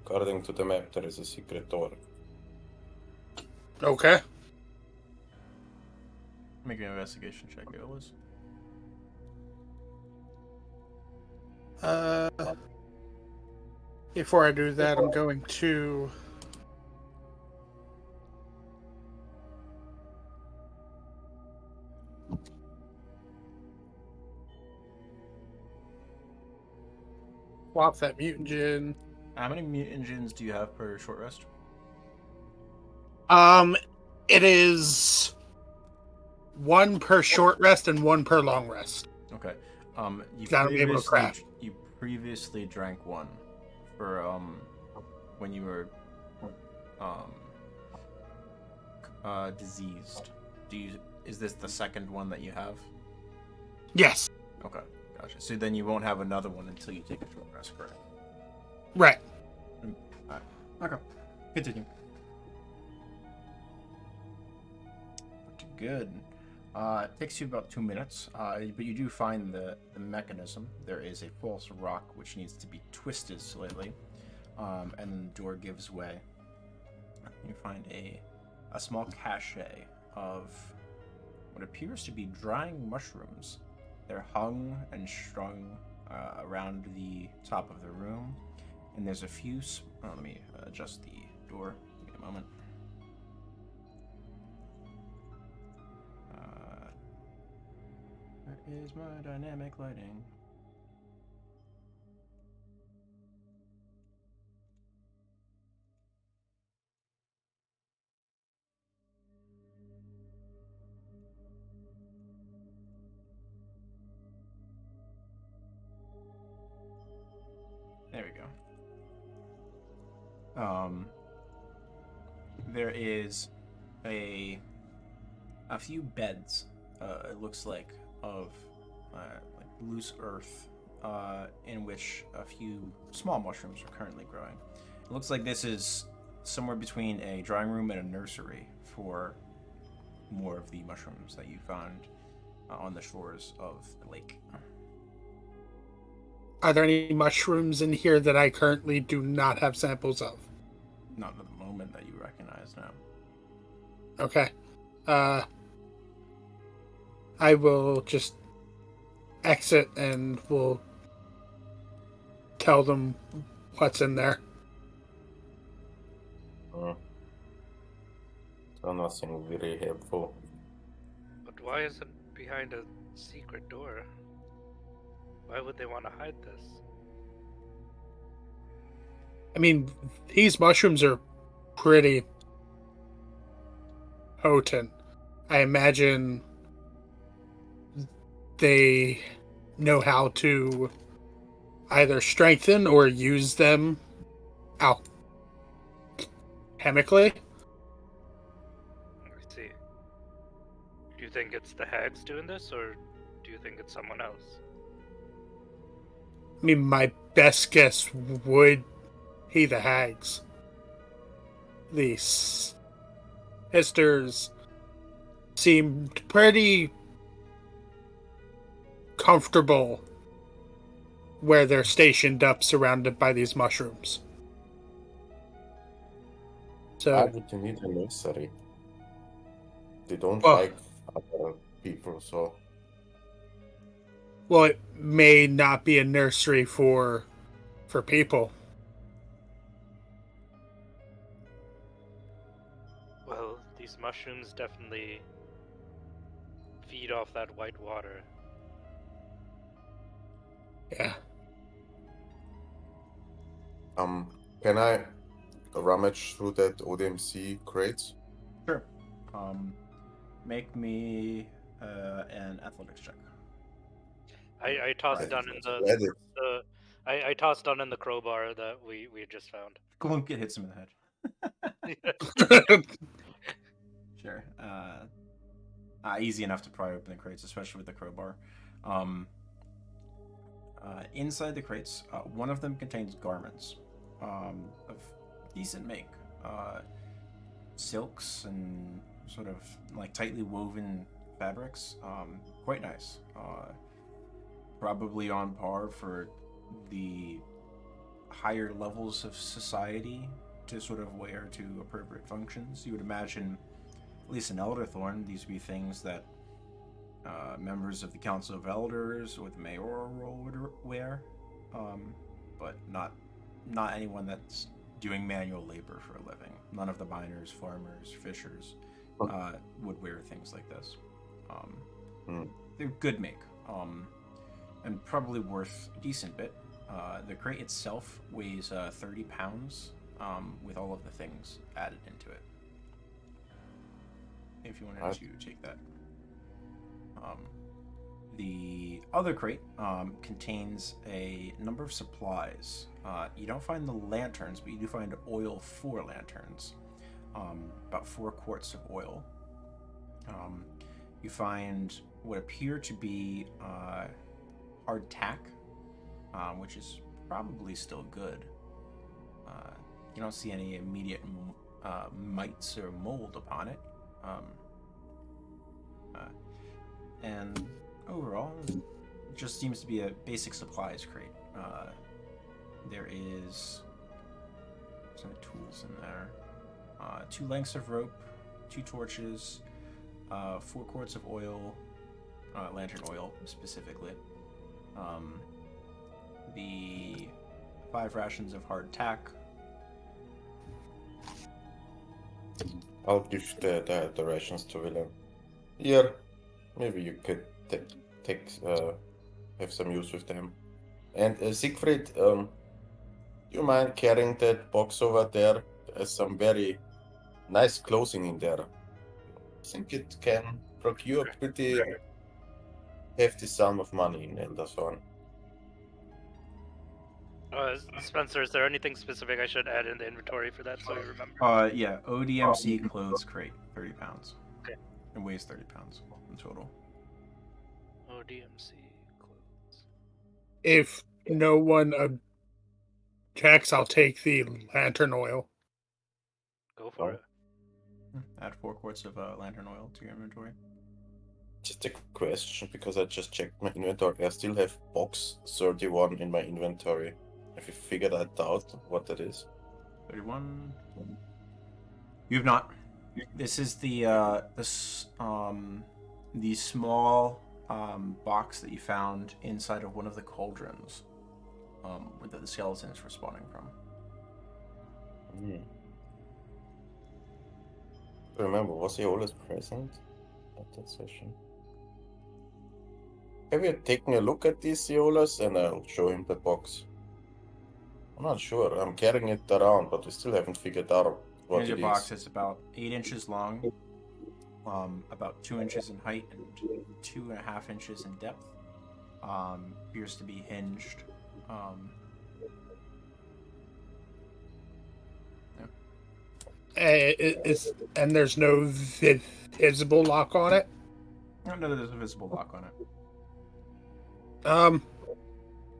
According to the map, there is a secret door.
Okay.
Make an investigation check, Eolas.
Before I do that, I'm going to swap that mutagen.
How many mutagens do you have per short rest?
It is 1 per short rest and 1 per long rest.
Okay. You
Gotta be able to craft.
you previously drank 1 for when you were diseased. Is this the second one that you have?
Yes.
Okay, gotcha. So then you won't have another one until you take a short rest, correct?
Right.
Alright. Okay. Continue. Good. It takes you about 2 minutes, but you do find the mechanism. There is a false rock which needs to be twisted slightly, and then the door gives way. You find a small cache of what appears to be drying mushrooms. They're hung and strung around the top of the room, and there's a few. Let me adjust the door. Give me a moment. Where is my dynamic lighting? There we go. There is a few beds. It looks like of like loose earth, in which a few small mushrooms are currently growing. It looks like this is somewhere between a drying room and a nursery for more of the mushrooms that you found on the shores of the lake.
Are there any mushrooms in here that I currently do not have samples of?
Not at the moment that you recognize now.
Okay. I will just exit and we'll tell them what's in there.
So nothing very helpful.
But why is it behind a secret door? Why would they want to hide this?
I mean, these mushrooms are pretty potent. I imagine they know how to either strengthen or use them alchemically.
I see. Do you think it's the hags doing this, or do you think it's someone else?
I mean, my best guess would be the hags. The sisters seemed pretty comfortable where they're stationed up, surrounded by these mushrooms.
Why
So,
would you need a nursery? They don't
Well-
like other people, so
well, it may not be a nursery for people.
These mushrooms definitely feed off that white water.
Yeah.
Can I rummage through that ODMC crates?
Sure. Make me an athletics check.
I tossed
Right.
down in
Ready.
I tossed down in the crowbar that we had just found.
Glunk, it hits him in the head. Sure. Easy enough to pry open the crates, especially with the crowbar. Inside the crates, one of them contains garments of decent make. Silks and sort of like tightly woven fabrics. Quite nice. Probably on par for the higher levels of society to sort of wear to appropriate functions. You would imagine, at least in Elderthorn, these would be things that members of the Council of Elders or the mayoral role would wear, but not anyone that's doing manual labor for a living. None of the miners, farmers, fishers would wear things like this. They're good make, and probably worth a decent bit. The crate itself weighs 30 pounds with all of the things added into it. If you wanted to take that. The other crate contains a number of supplies. You don't find the lanterns, but you do find oil for lanterns. About 4 quarts of oil. You find what appear to be hard tack, which is probably still good. You don't see any immediate mites or mold upon it. And overall, it just seems to be a basic supplies crate. There is some tools in there. 2 lengths of rope, 2 torches, 4 quarts of oil, lantern oil specifically. The 5 rations of hard tack.
I'll give the rations to William. Here, maybe you could have some use with them. And Siegfried, do you mind carrying that box over there? There's some very nice clothing in there. I think it can procure a pretty hefty sum of money in Elderthorn.
Spencer, is there anything specific I should add in the inventory for that so I remember?
Yeah, ODMC clothes crate, 30 pounds.
Okay.
It weighs 30 pounds in total.
ODMC clothes.
If no one objects, I'll take the lantern oil.
Go for it.
Add 4 quarts of lantern oil to your inventory.
Just a question, because I just checked my inventory. I still have box 31 in my inventory. Have you figured that out, what that is?
31. You have not. This is the small box that you found inside of one of the cauldrons that the skeletons were spawning from.
Remember, was he always present at that session? Have you taken a look at these Eolas? And I'll show him the box. I'm not sure. I'm carrying it around, but we still haven't figured out what
Here's
it
your box.
is.
It's about 8 inches long, about 2 inches in height, and 2.5 inches in depth. Appears to be hinged.
And there's no visible lock on it?
No, there's a visible lock on it.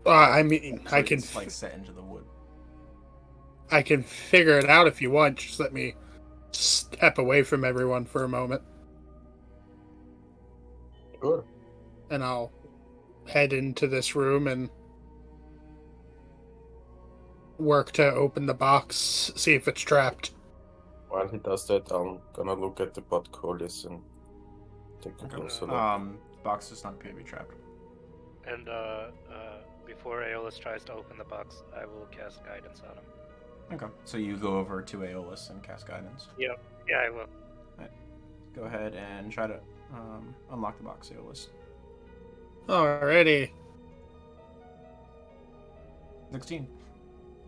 I mean,
So
I can
it's like set into the wood.
I can figure it out if you want. Just let me step away from everyone for a moment.
Sure.
And I'll head into this room and work to open the box, see if it's trapped.
While he does that, I'm gonna look at the portcullis and take a closer look.
The box does not appear to be trapped.
And before Aeolus tries to open the box, I will cast guidance on him.
Okay, so you go over to Aeolus and cast guidance.
Yeah, I will.
Right. go ahead and try to unlock the box, Aeolus.
Alrighty.
16.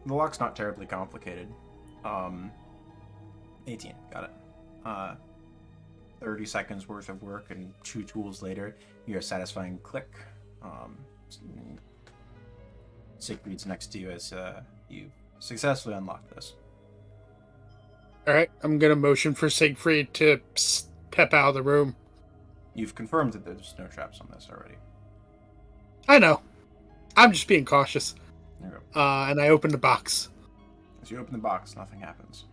The lock's not terribly complicated. 18. Got it. 30 seconds worth of work and 2 tools later, you hear a satisfying click. Cjbeards next to you as you successfully unlock this.
Alright, I'm gonna motion for Siegfried to step out of the room.
You've confirmed that there's no traps on this already.
I know. I'm just being cautious.
There you go.
And I open the box.
As you open the box, nothing happens.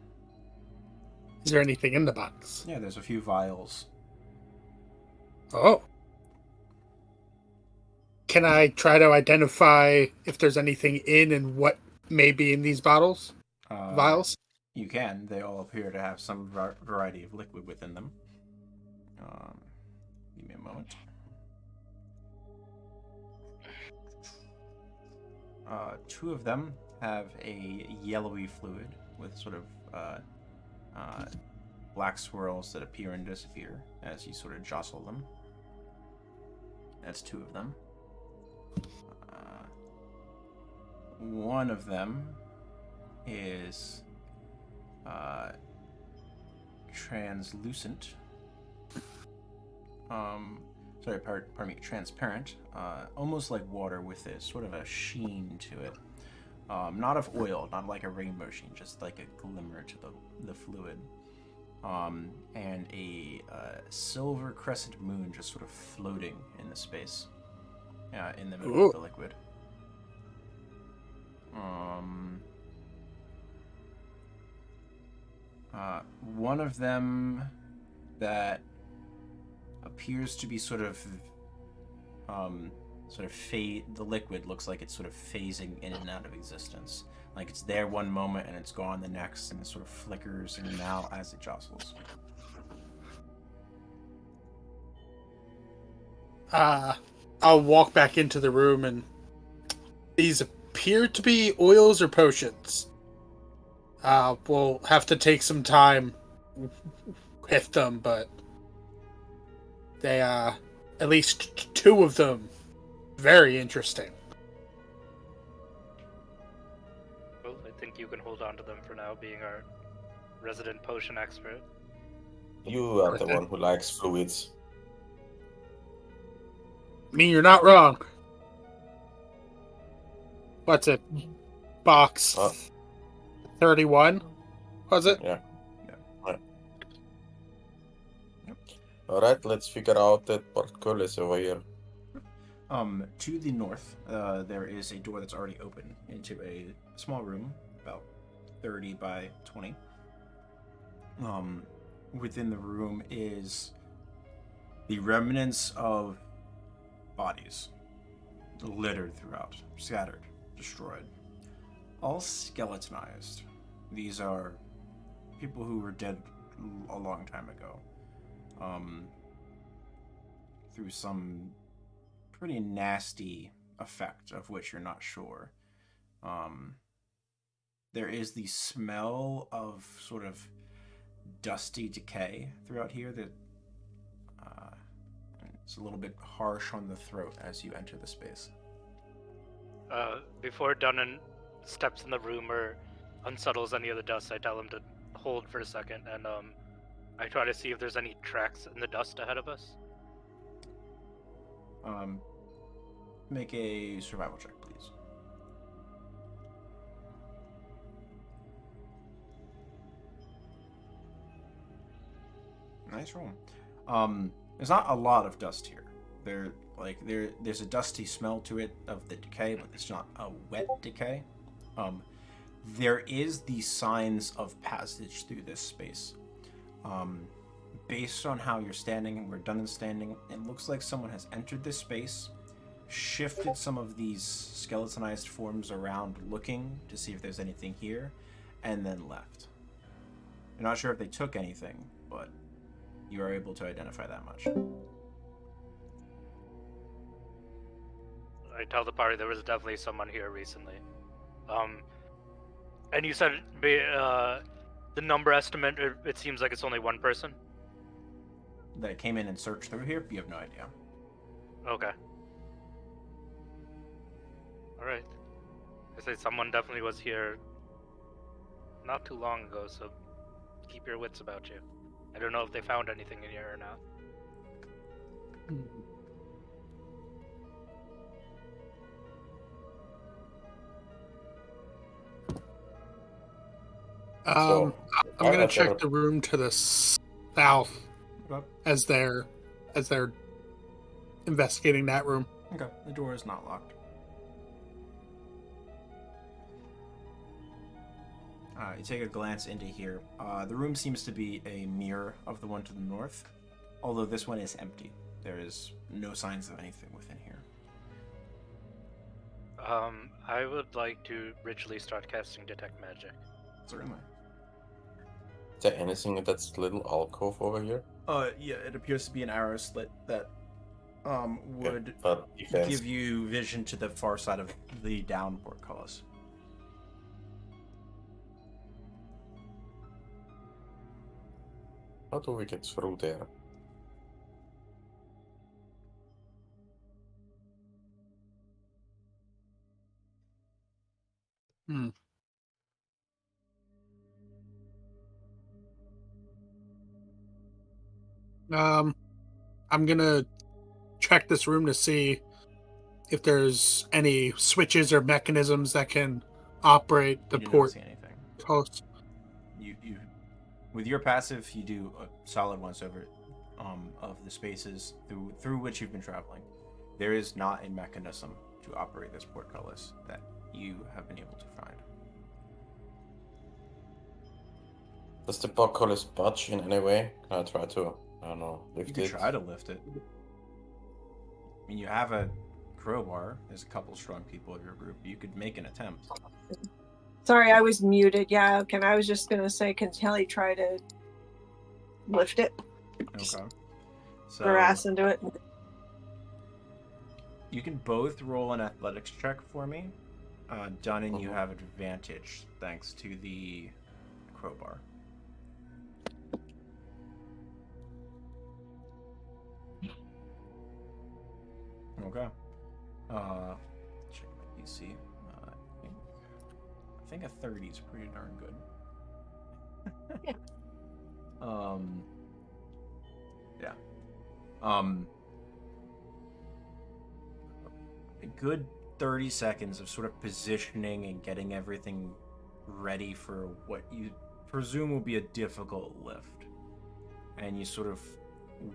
Is there anything in the box?
Yeah, there's a few vials.
Oh. Can I try to identify if there's anything in and what may be in these bottles? Vials?
You can. They all appear to have some variety of liquid within them. Give me a moment. 2 of them have a yellowy fluid with sort of black swirls that appear and disappear as you sort of jostle them. That's 2 of them. One of them is translucent. Pardon me, transparent. Almost like water with a sort of a sheen to it. Not of oil, not like a rainbow sheen, just like a glimmer to the fluid. And a silver crescent moon just sort of floating in the space. In the middle of the liquid. One of them that appears to be sort of fade. The liquid looks like it's sort of phasing in and out of existence. Like it's there one moment and it's gone the next, and it sort of flickers in and out as it jostles.
I'll walk back into the room, and these appear to be oils or potions. We'll have to take some time with them, but they at least 2 of them, very interesting.
Well, I think you can hold on to them for now, being our resident potion expert.
You are the one who likes fluids.
I mean, you're not wrong. What's it? Box 31? Was it?
Yeah. Right. Alright, let's figure out that portcullis is over here.
To the north, there is a door that's already open into a small room, about 30 by 20. Within the room is the remnants of bodies littered throughout, scattered, destroyed, all skeletonized. These are people who were dead a long time ago, through some pretty nasty effect of which you're not sure. There is the smell of sort of dusty decay throughout here that it's a little bit harsh on the throat as you enter the space.
Before Dunnan steps in the room or unsettles any of the dust, I tell him to hold for a second, and I try to see if there's any tracks in the dust ahead of us.
Make a survival check, please. Nice roll. There's not a lot of dust here. There's a dusty smell to it of the decay, but it's not a wet decay. There is the signs of passage through this space. Based on how you're standing and where Dunnan's standing, it looks like someone has entered this space, shifted some of these skeletonized forms around looking to see if there's anything here, and then left. You're not sure if they took anything, but you are able to identify that much.
I tell the party there was definitely someone here recently. And you said the number estimate, it seems like it's only one person?
that came in and searched through here, you have no idea.
Okay. Alright. I say someone definitely was here not too long ago, so keep your wits about you. I don't know if they found anything in here or not.
I'm
why
gonna
not
check
ever-
the room to the south
Okay.
as they're investigating that room.
Okay. The door is not locked. You take a glance into here. The room seems to be a mirror of the one to the north, although this one is empty. There is no signs of anything within here.
I would like to ritually start casting Detect Magic.
Certainly.
Is there anything in that little alcove over here?
Yeah, it appears to be an arrow slit that would
Okay, but defense.
give you vision to the far side of the down portcullis.
How do we get through there?
I'm gonna check this room to see if there's any switches or mechanisms that can operate the
You do not
port
see anything.
host.
You with your passive, you do a solid once over of the spaces through which you've been traveling. There is not a mechanism to operate this portcullis that you have been able to find.
Does the portcullis budge in any way? Can I try to, I don't know, lift
You can
it?
try to lift it. I mean, you have a crowbar. There's a couple strong people in your group. You could make an attempt.
Sorry, I was muted. Yeah, I was just gonna say, can Kelly try to lift it,
Okay. So
her ass into it?
you can both roll an athletics check for me. Dunnan, you have advantage thanks to the crowbar. Okay. Check my DC. I think a 30 is pretty darn good.
Yeah.
Yeah. A good 30 seconds of sort of positioning and getting everything ready for what you presume will be a difficult lift. And you sort of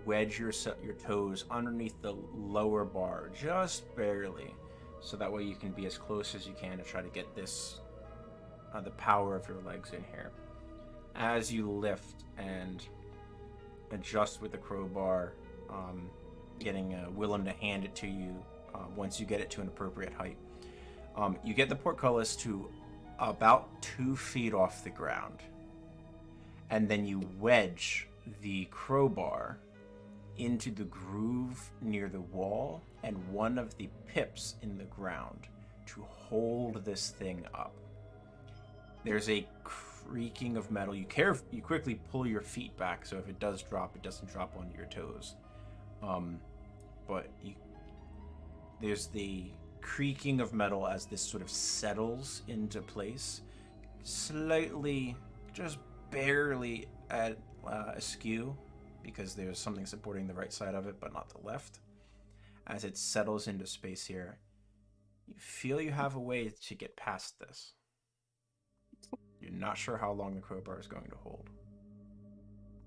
wedge your toes underneath the lower bar, just barely, so that way you can be as close as you can to try to get this, the power of your legs in here. As you lift and adjust with the crowbar, getting Willem to hand it to you once you get it to an appropriate height. You get the portcullis to about 2 feet off the ground, and then you wedge the crowbar into the groove near the wall and one of the pips in the ground to hold this thing up. There's a creaking of metal. You quickly pull your feet back, so if it does drop, it doesn't drop onto your toes. There's the creaking of metal as this sort of settles into place, slightly, just barely askew, because there's something supporting the right side of it, but not the left. As it settles into space here, you feel you have a way to get past this. You're not sure how long the crowbar is going to hold.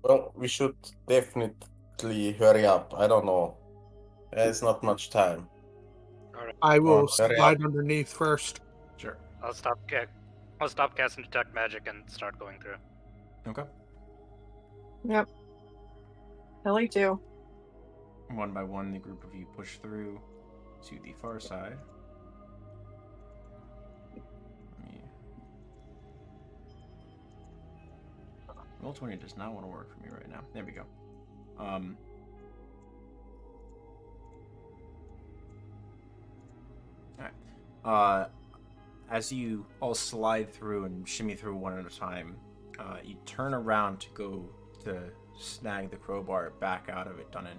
Well, we should definitely hurry up. I don't know. There's not much time.
I will
hurry
slide
up.
underneath first.
Sure.
I'll stop casting Detect Magic and start going through.
Okay.
Yep. Kelly too.
One by one, the group of you push through to the far side. Roll20 does not want to work for me right now. There we go. Alright. As you all slide through and shimmy through one at a time, you turn around to go to snag the crowbar back out of it, Dunnan,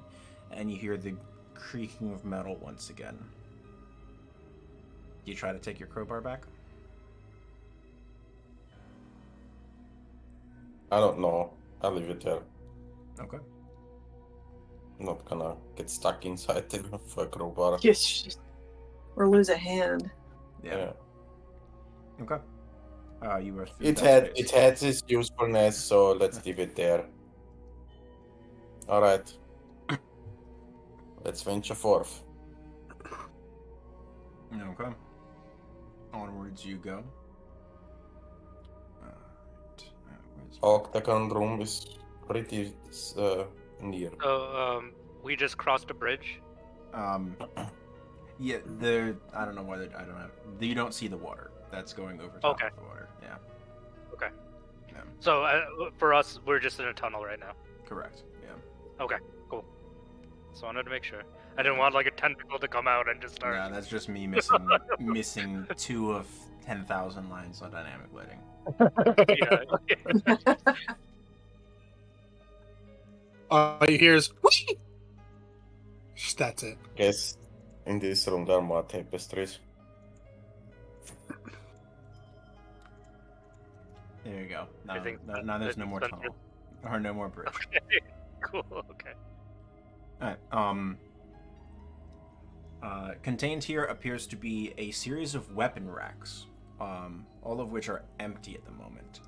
and you hear the creaking of metal once again. You try to take your crowbar back?
I don't know. I'll leave it there.
Okay.
I'm not gonna get stuck inside there for a crowbar.
Yes. Or lose a hand.
Yeah. Okay. You were through
It
that
had
space.
its usefulness, so let's leave it there. All right. Let's venture forth.
Okay. Onwards you go. Where's my-
Octagon room is pretty near.
So, we just crossed a bridge.
Yeah, there. I don't know whether I don't know. You don't see the water that's going over top
Okay.
of the water. Yeah,
Okay.
Yeah.
So, for us, we're just in a tunnel right now.
correct. Yeah.
Okay, cool. Just wanted to make sure. I didn't want like a tentacle to come out and just start.
Yeah, that's just me missing 2 of 10,000 lines on dynamic lighting.
Yeah.
All you hear is whee! That's it.
Guess in this room there are more tapestries.
There you go.
I think
Now there's no more
Spencer-
tunnel or no more bridge.
Okay. Cool. Okay.
Alright, contained here appears to be a series of weapon racks, all of which are empty at the moment.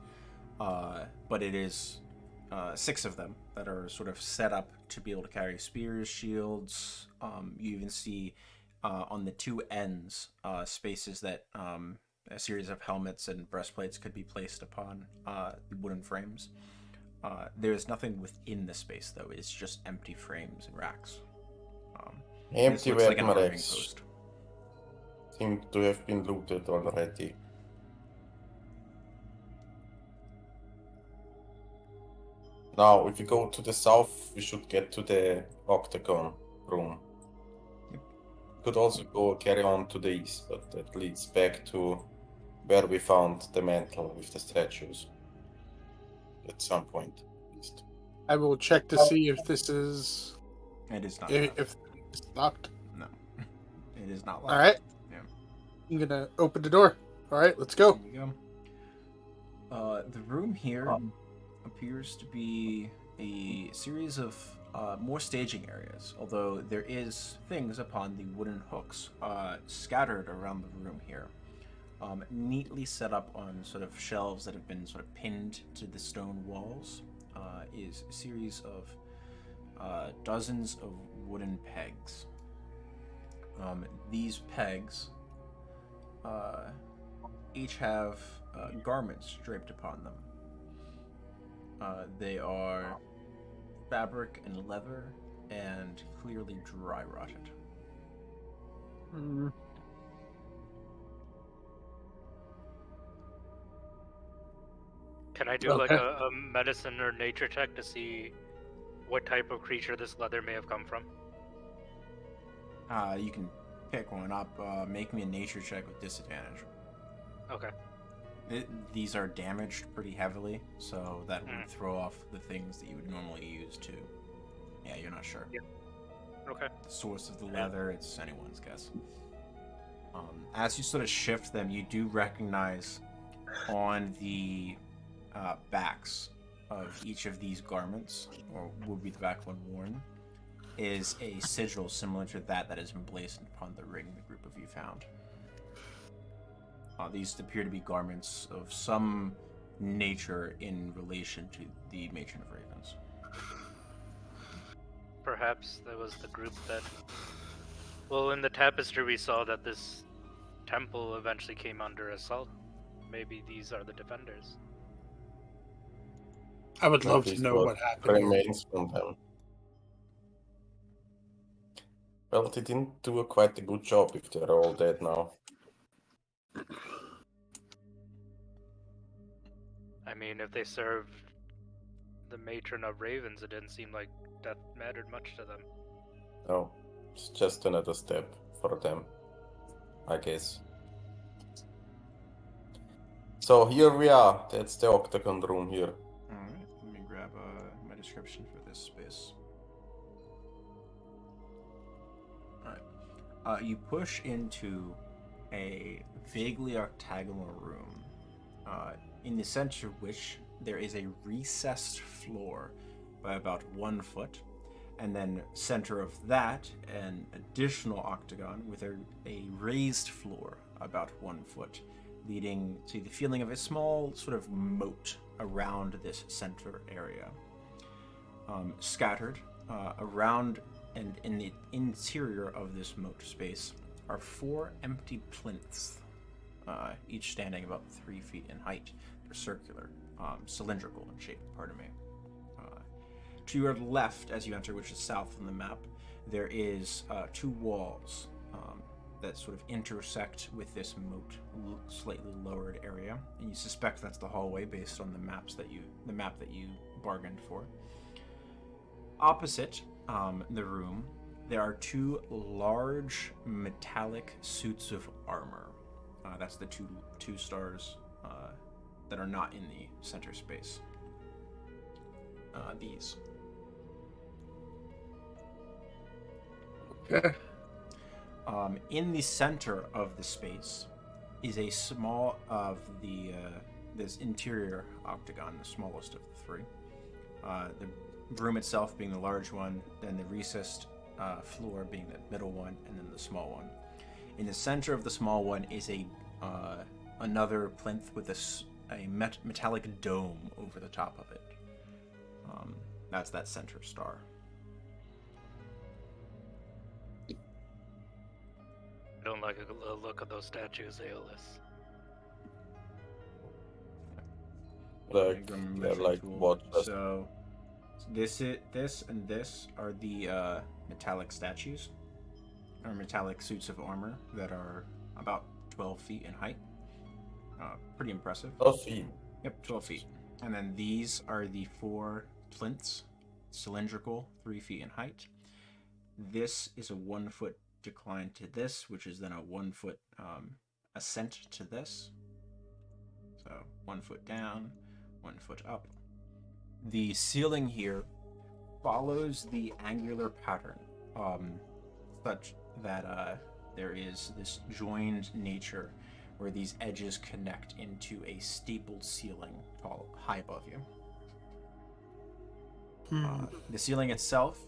But it is 6 of them that are sort of set up to be able to carry spears, shields. You even see on the 2 ends spaces that a series of helmets and breastplates could be placed upon the wooden frames. There's nothing within the space, though. It's just empty frames and racks. This
Empty
looks like an
weapon
arming
racks
post.
seem to have been looted already. Now, if we go to the south, we should get to the octagon room. Could also go carry on to the east, but that leads back to where we found the mantle with the statues. At some point, at least.
I will check to see if this is
It is not.
if,
locked.
if it's locked.
No, it is not locked.
All right.
Yeah.
I'm gonna open the door. All right, let's go.
There you go. The room here appears to be a series of more staging areas, although there is things upon the wooden hooks scattered around the room here, neatly set up on sort of shelves that have been sort of pinned to the stone walls. Is a series of dozens of wooden pegs. These pegs each have garments draped upon them. They are fabric and leather and clearly dry rotted.
Can I do like
Okay.
a medicine or nature check to see what type of creature this leather may have come from?
You can pick one up. Make me a nature check with disadvantage.
Okay.
These are damaged pretty heavily, so that would throw off the things that you would normally use to. Yeah, you're not sure.
Yeah. Okay.
The source of the leather, it's anyone's guess. As you sort of shift them, you do recognize on the backs of each of these garments, or will be the back when worn, is a sigil similar to that is emblazoned upon the ring the group of you found. These appear to be garments of some nature in relation to the Matron of Ravens.
Perhaps that was the group that. Well, in the tapestry, we saw that this temple eventually came under assault. Maybe these are the defenders.
I would love
At
to
least
know what happened. here.
remains from them. Well, they didn't do quite a good job if they're all dead now.
I mean, if they served the matron of ravens, it didn't seem like death mattered much to them.
No, it's just another step for them, I guess. So here we are. That's the octagon room here.
Alright, let me grab a medicine description for this space. Alright. You push into a vaguely octagonal room, in the center of which there is a recessed floor by about 1 foot, and then center of that an additional octagon with a raised floor about 1 foot, leading to the feeling of a small sort of moat around this center area. Scattered around and in the interior of this moat space are 4 empty plinths, each standing about 3 feet in height. They're circular, cylindrical in shape, pardon me. To your left, as you enter, which is south on the map, there is 2 walls that sort of intersect with this moat, slightly lowered area, and you suspect that's the hallway based on the map that you bargained for. Opposite the room, there are 2 large metallic suits of armor. That's the two stars that are not in the center space. These.
Okay.
In the center of the space is a small of the this interior octagon, the smallest of the 3. The room itself being the large one, then the recessed floor being the middle one, and then the small one. In the center of the small one is a another plinth with a metallic dome over the top of it. That's that center star.
I don't like a look at those statues, Aeolus.
Like,
Grimm
they're
measuring
like
tool.
what?
So this and this are the metallic statues, or metallic suits of armor that are about 12 feet in height. Pretty impressive.
12 feet.
Yep, 12 feet. And then these are the 4 plinths, cylindrical, 3 feet in height. This is a 1 foot decline to this, which is then a 1 foot ascent to this. So 1 foot down, 1 foot up. The ceiling here follows the angular pattern, such that there is this joined nature where these edges connect into a steepled ceiling high above you. The ceiling itself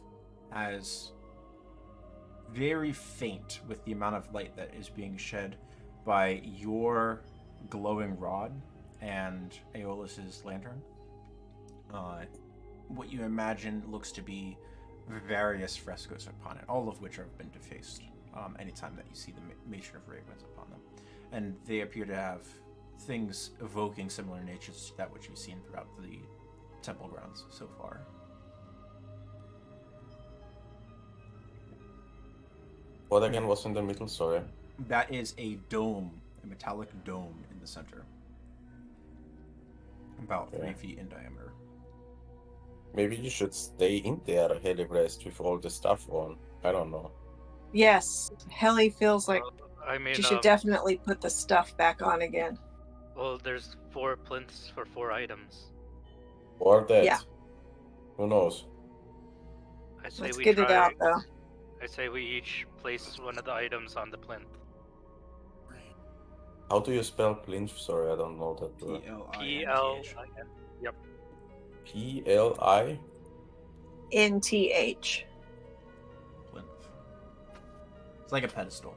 has very faint with the amount of light that is being shed by your glowing rod and Aeolus's lantern. What you imagine looks to be various frescoes upon it, all of which have been defaced anytime that you see the Matron of Ravens upon them. And they appear to have things evoking similar natures to that which you've seen throughout the temple grounds so far.
What again was in the middle? Sorry.
That is a dome, a metallic dome in the center. About 3 feet in diameter.
Maybe you should stay in there, Helibrest, with all the stuff on. I don't know.
Yes, Helly feels like
I mean,
she should definitely put the stuff back on again.
well, there's 4 plinths for 4 items.
Or that.
Yeah.
Who knows?
I say
Let's
we
get
try,
it out, though.
I say we each place one of the items on the plinth.
How do you spell plinth? Sorry, I don't know that word.
P-L-I-N-T-H.
Yep.
P-L-I?
NTH.
Plinth. It's like a pedestal.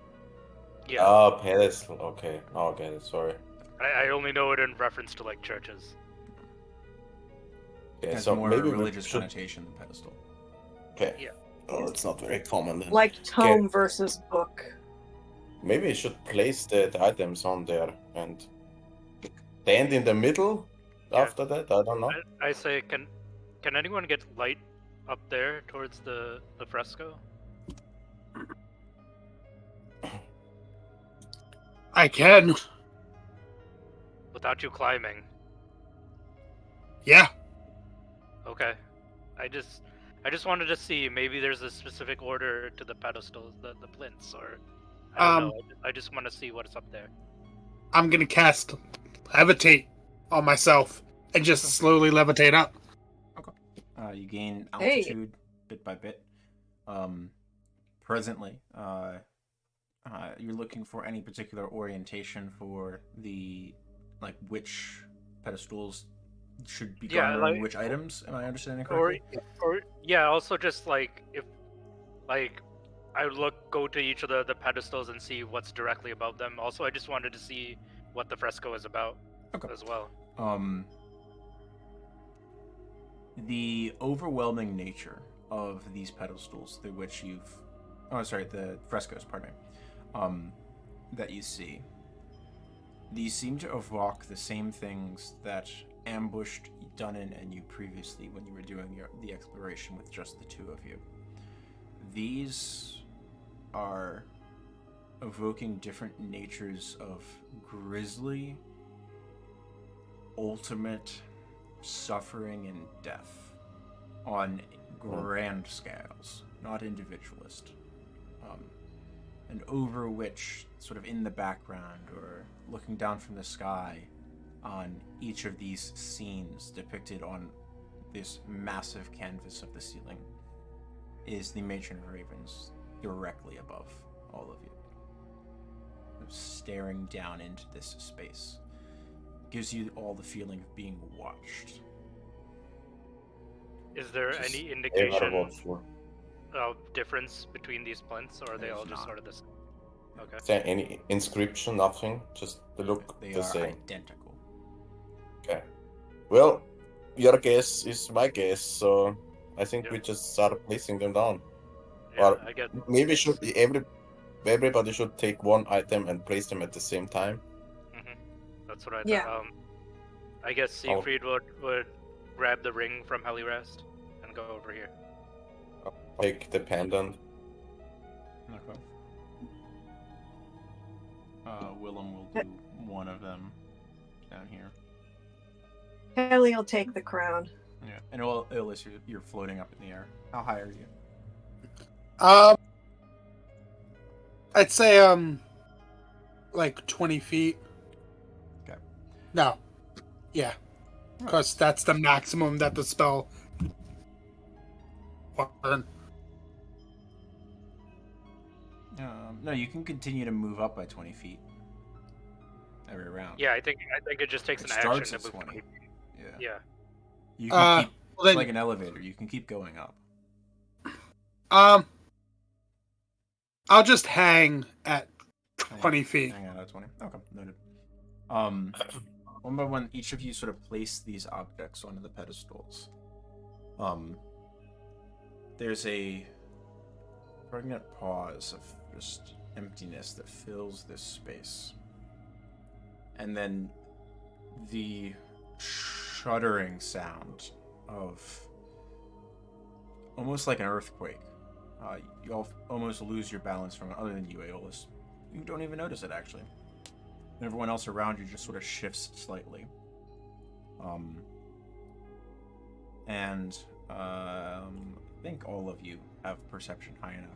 Yeah.
Ah, pedestal. Okay. Oh, okay, sorry.
I only know it in reference to like churches.
Okay,
Has
so
more
maybe we
religious
should...
connotation than pedestal.
Okay.
Yeah.
Oh, it's not very common then.
Like tome versus book.
Maybe we should place the items on there and stand in the middle after that? I don't know.
I say, can anyone get light up there towards the fresco?
I can.
Without you climbing.
Yeah.
Okay. I just wanted to see, maybe there's a specific order to the pedestals, the plinths, or I don't know. I just want to see what's up there.
I'm gonna cast levitate on myself and just slowly levitate up.
Okay. You gain
Hey.
altitude bit by bit. Presently, you're looking for any particular orientation for the which pedestals should be
Yeah,
garnering
like-
which items. Am I understanding
Or,
correctly?
or yeah, also just like if, like, I would go to each of the pedestals and see what's directly above them. Also, I just wanted to see what the fresco is about
Okay.
as well.
The overwhelming nature of these pedestals through which the frescoes, pardon me, that you see, these seem to evoke the same things that ambushed Dunnan and you previously when you were doing the exploration with just the two of you. These are evoking different natures of grisly, ultimate suffering and death on grand scales, not individualist, and over which, sort of in the background or looking down from the sky on each of these scenes depicted on this massive canvas of the ceiling, is the Matron of Ravens directly above all of you, staring down into this space. Gives you all the feeling of being watched.
Is there
Just
any
ever
indication
watchful.
of difference between these plinths, or are they
There's
all just
not.
sort of the same? Okay.
Is there any inscription? Nothing. Just they look
They
the
are
same.
identical.
Okay. Well, your guess is my guess, so I think we
Yep.
just start placing them down.
Yeah,
Or
I get.
maybe everybody should take one item and place them at the same time.
That's what I
Yeah.
thought. I guess Siegfried would grab the ring from Helirest and go over here.
Take the pendant.
Okay. Willem will do one of them down here.
Haley will take the crown.
Yeah. And Illis, you're floating up in the air. How high are you?
I'd say like 20 feet.
Okay.
No. Yeah. Because that's the maximum that the spell.
No, you can continue to move up by 20 feet every round.
Yeah, I think it just takes
It
an
starts
action to
at
move
20.
20 feet.
Yeah.
Yeah.
You can keep,
Well, then,
like an elevator, you can keep going up.
I'll just hang at 20 feet.
Hang on at 20. Okay, noted. One by one, each of you sort of place these objects onto the pedestals. There's a pregnant pause of just emptiness that fills this space. And then the shuddering sound of almost like an earthquake. You all almost lose your balance from it, other than you, Aeolus. You don't even notice it, actually. And everyone else around you just sort of shifts slightly. I think all of you have perception high enough.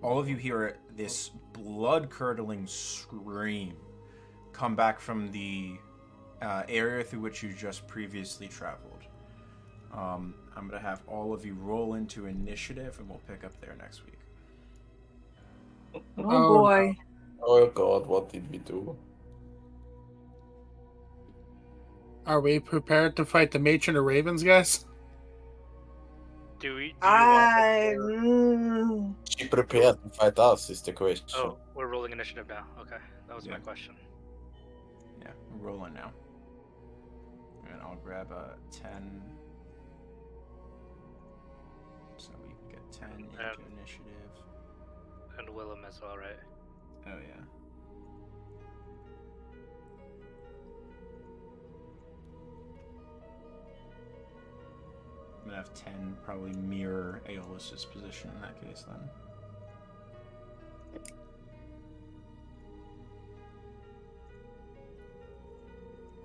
All of you hear this blood-curdling scream come back from the area through which you just previously traveled. I'm going to have all of you roll into initiative, and we'll pick up there next week.
Oh boy.
Oh god, what did we do?
Are we prepared to fight the Matron of Ravens, guys?
Do you
I.
want
She prepared to fight us, is the question.
Oh, we're rolling initiative now. Okay, that was my
Yeah.
question.
Yeah, we're rolling now. And I'll grab a 10. So we can get 10 into initiative.
And Willem as well, right?
Oh, yeah. I'm gonna have 10 probably mirror Aeolus's position in that case then.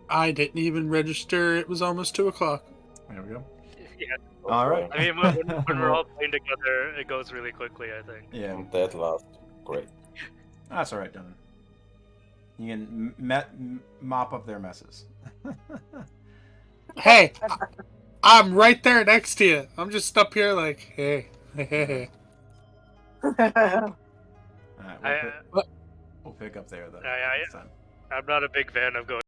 I didn't even register. It was almost 2 o'clock.
There we go.
Yeah.
All right.
I mean, when we're all playing together, it goes really quickly, I think.
Yeah,
I'm dead last. Great.
that's all right, Dunnan. You can mop up their messes.
Hey, I'm right there next to you. I'm just up here like, hey.
All right,
I,
we'll pick up there though.
I-
next time.
I'm not a big fan of going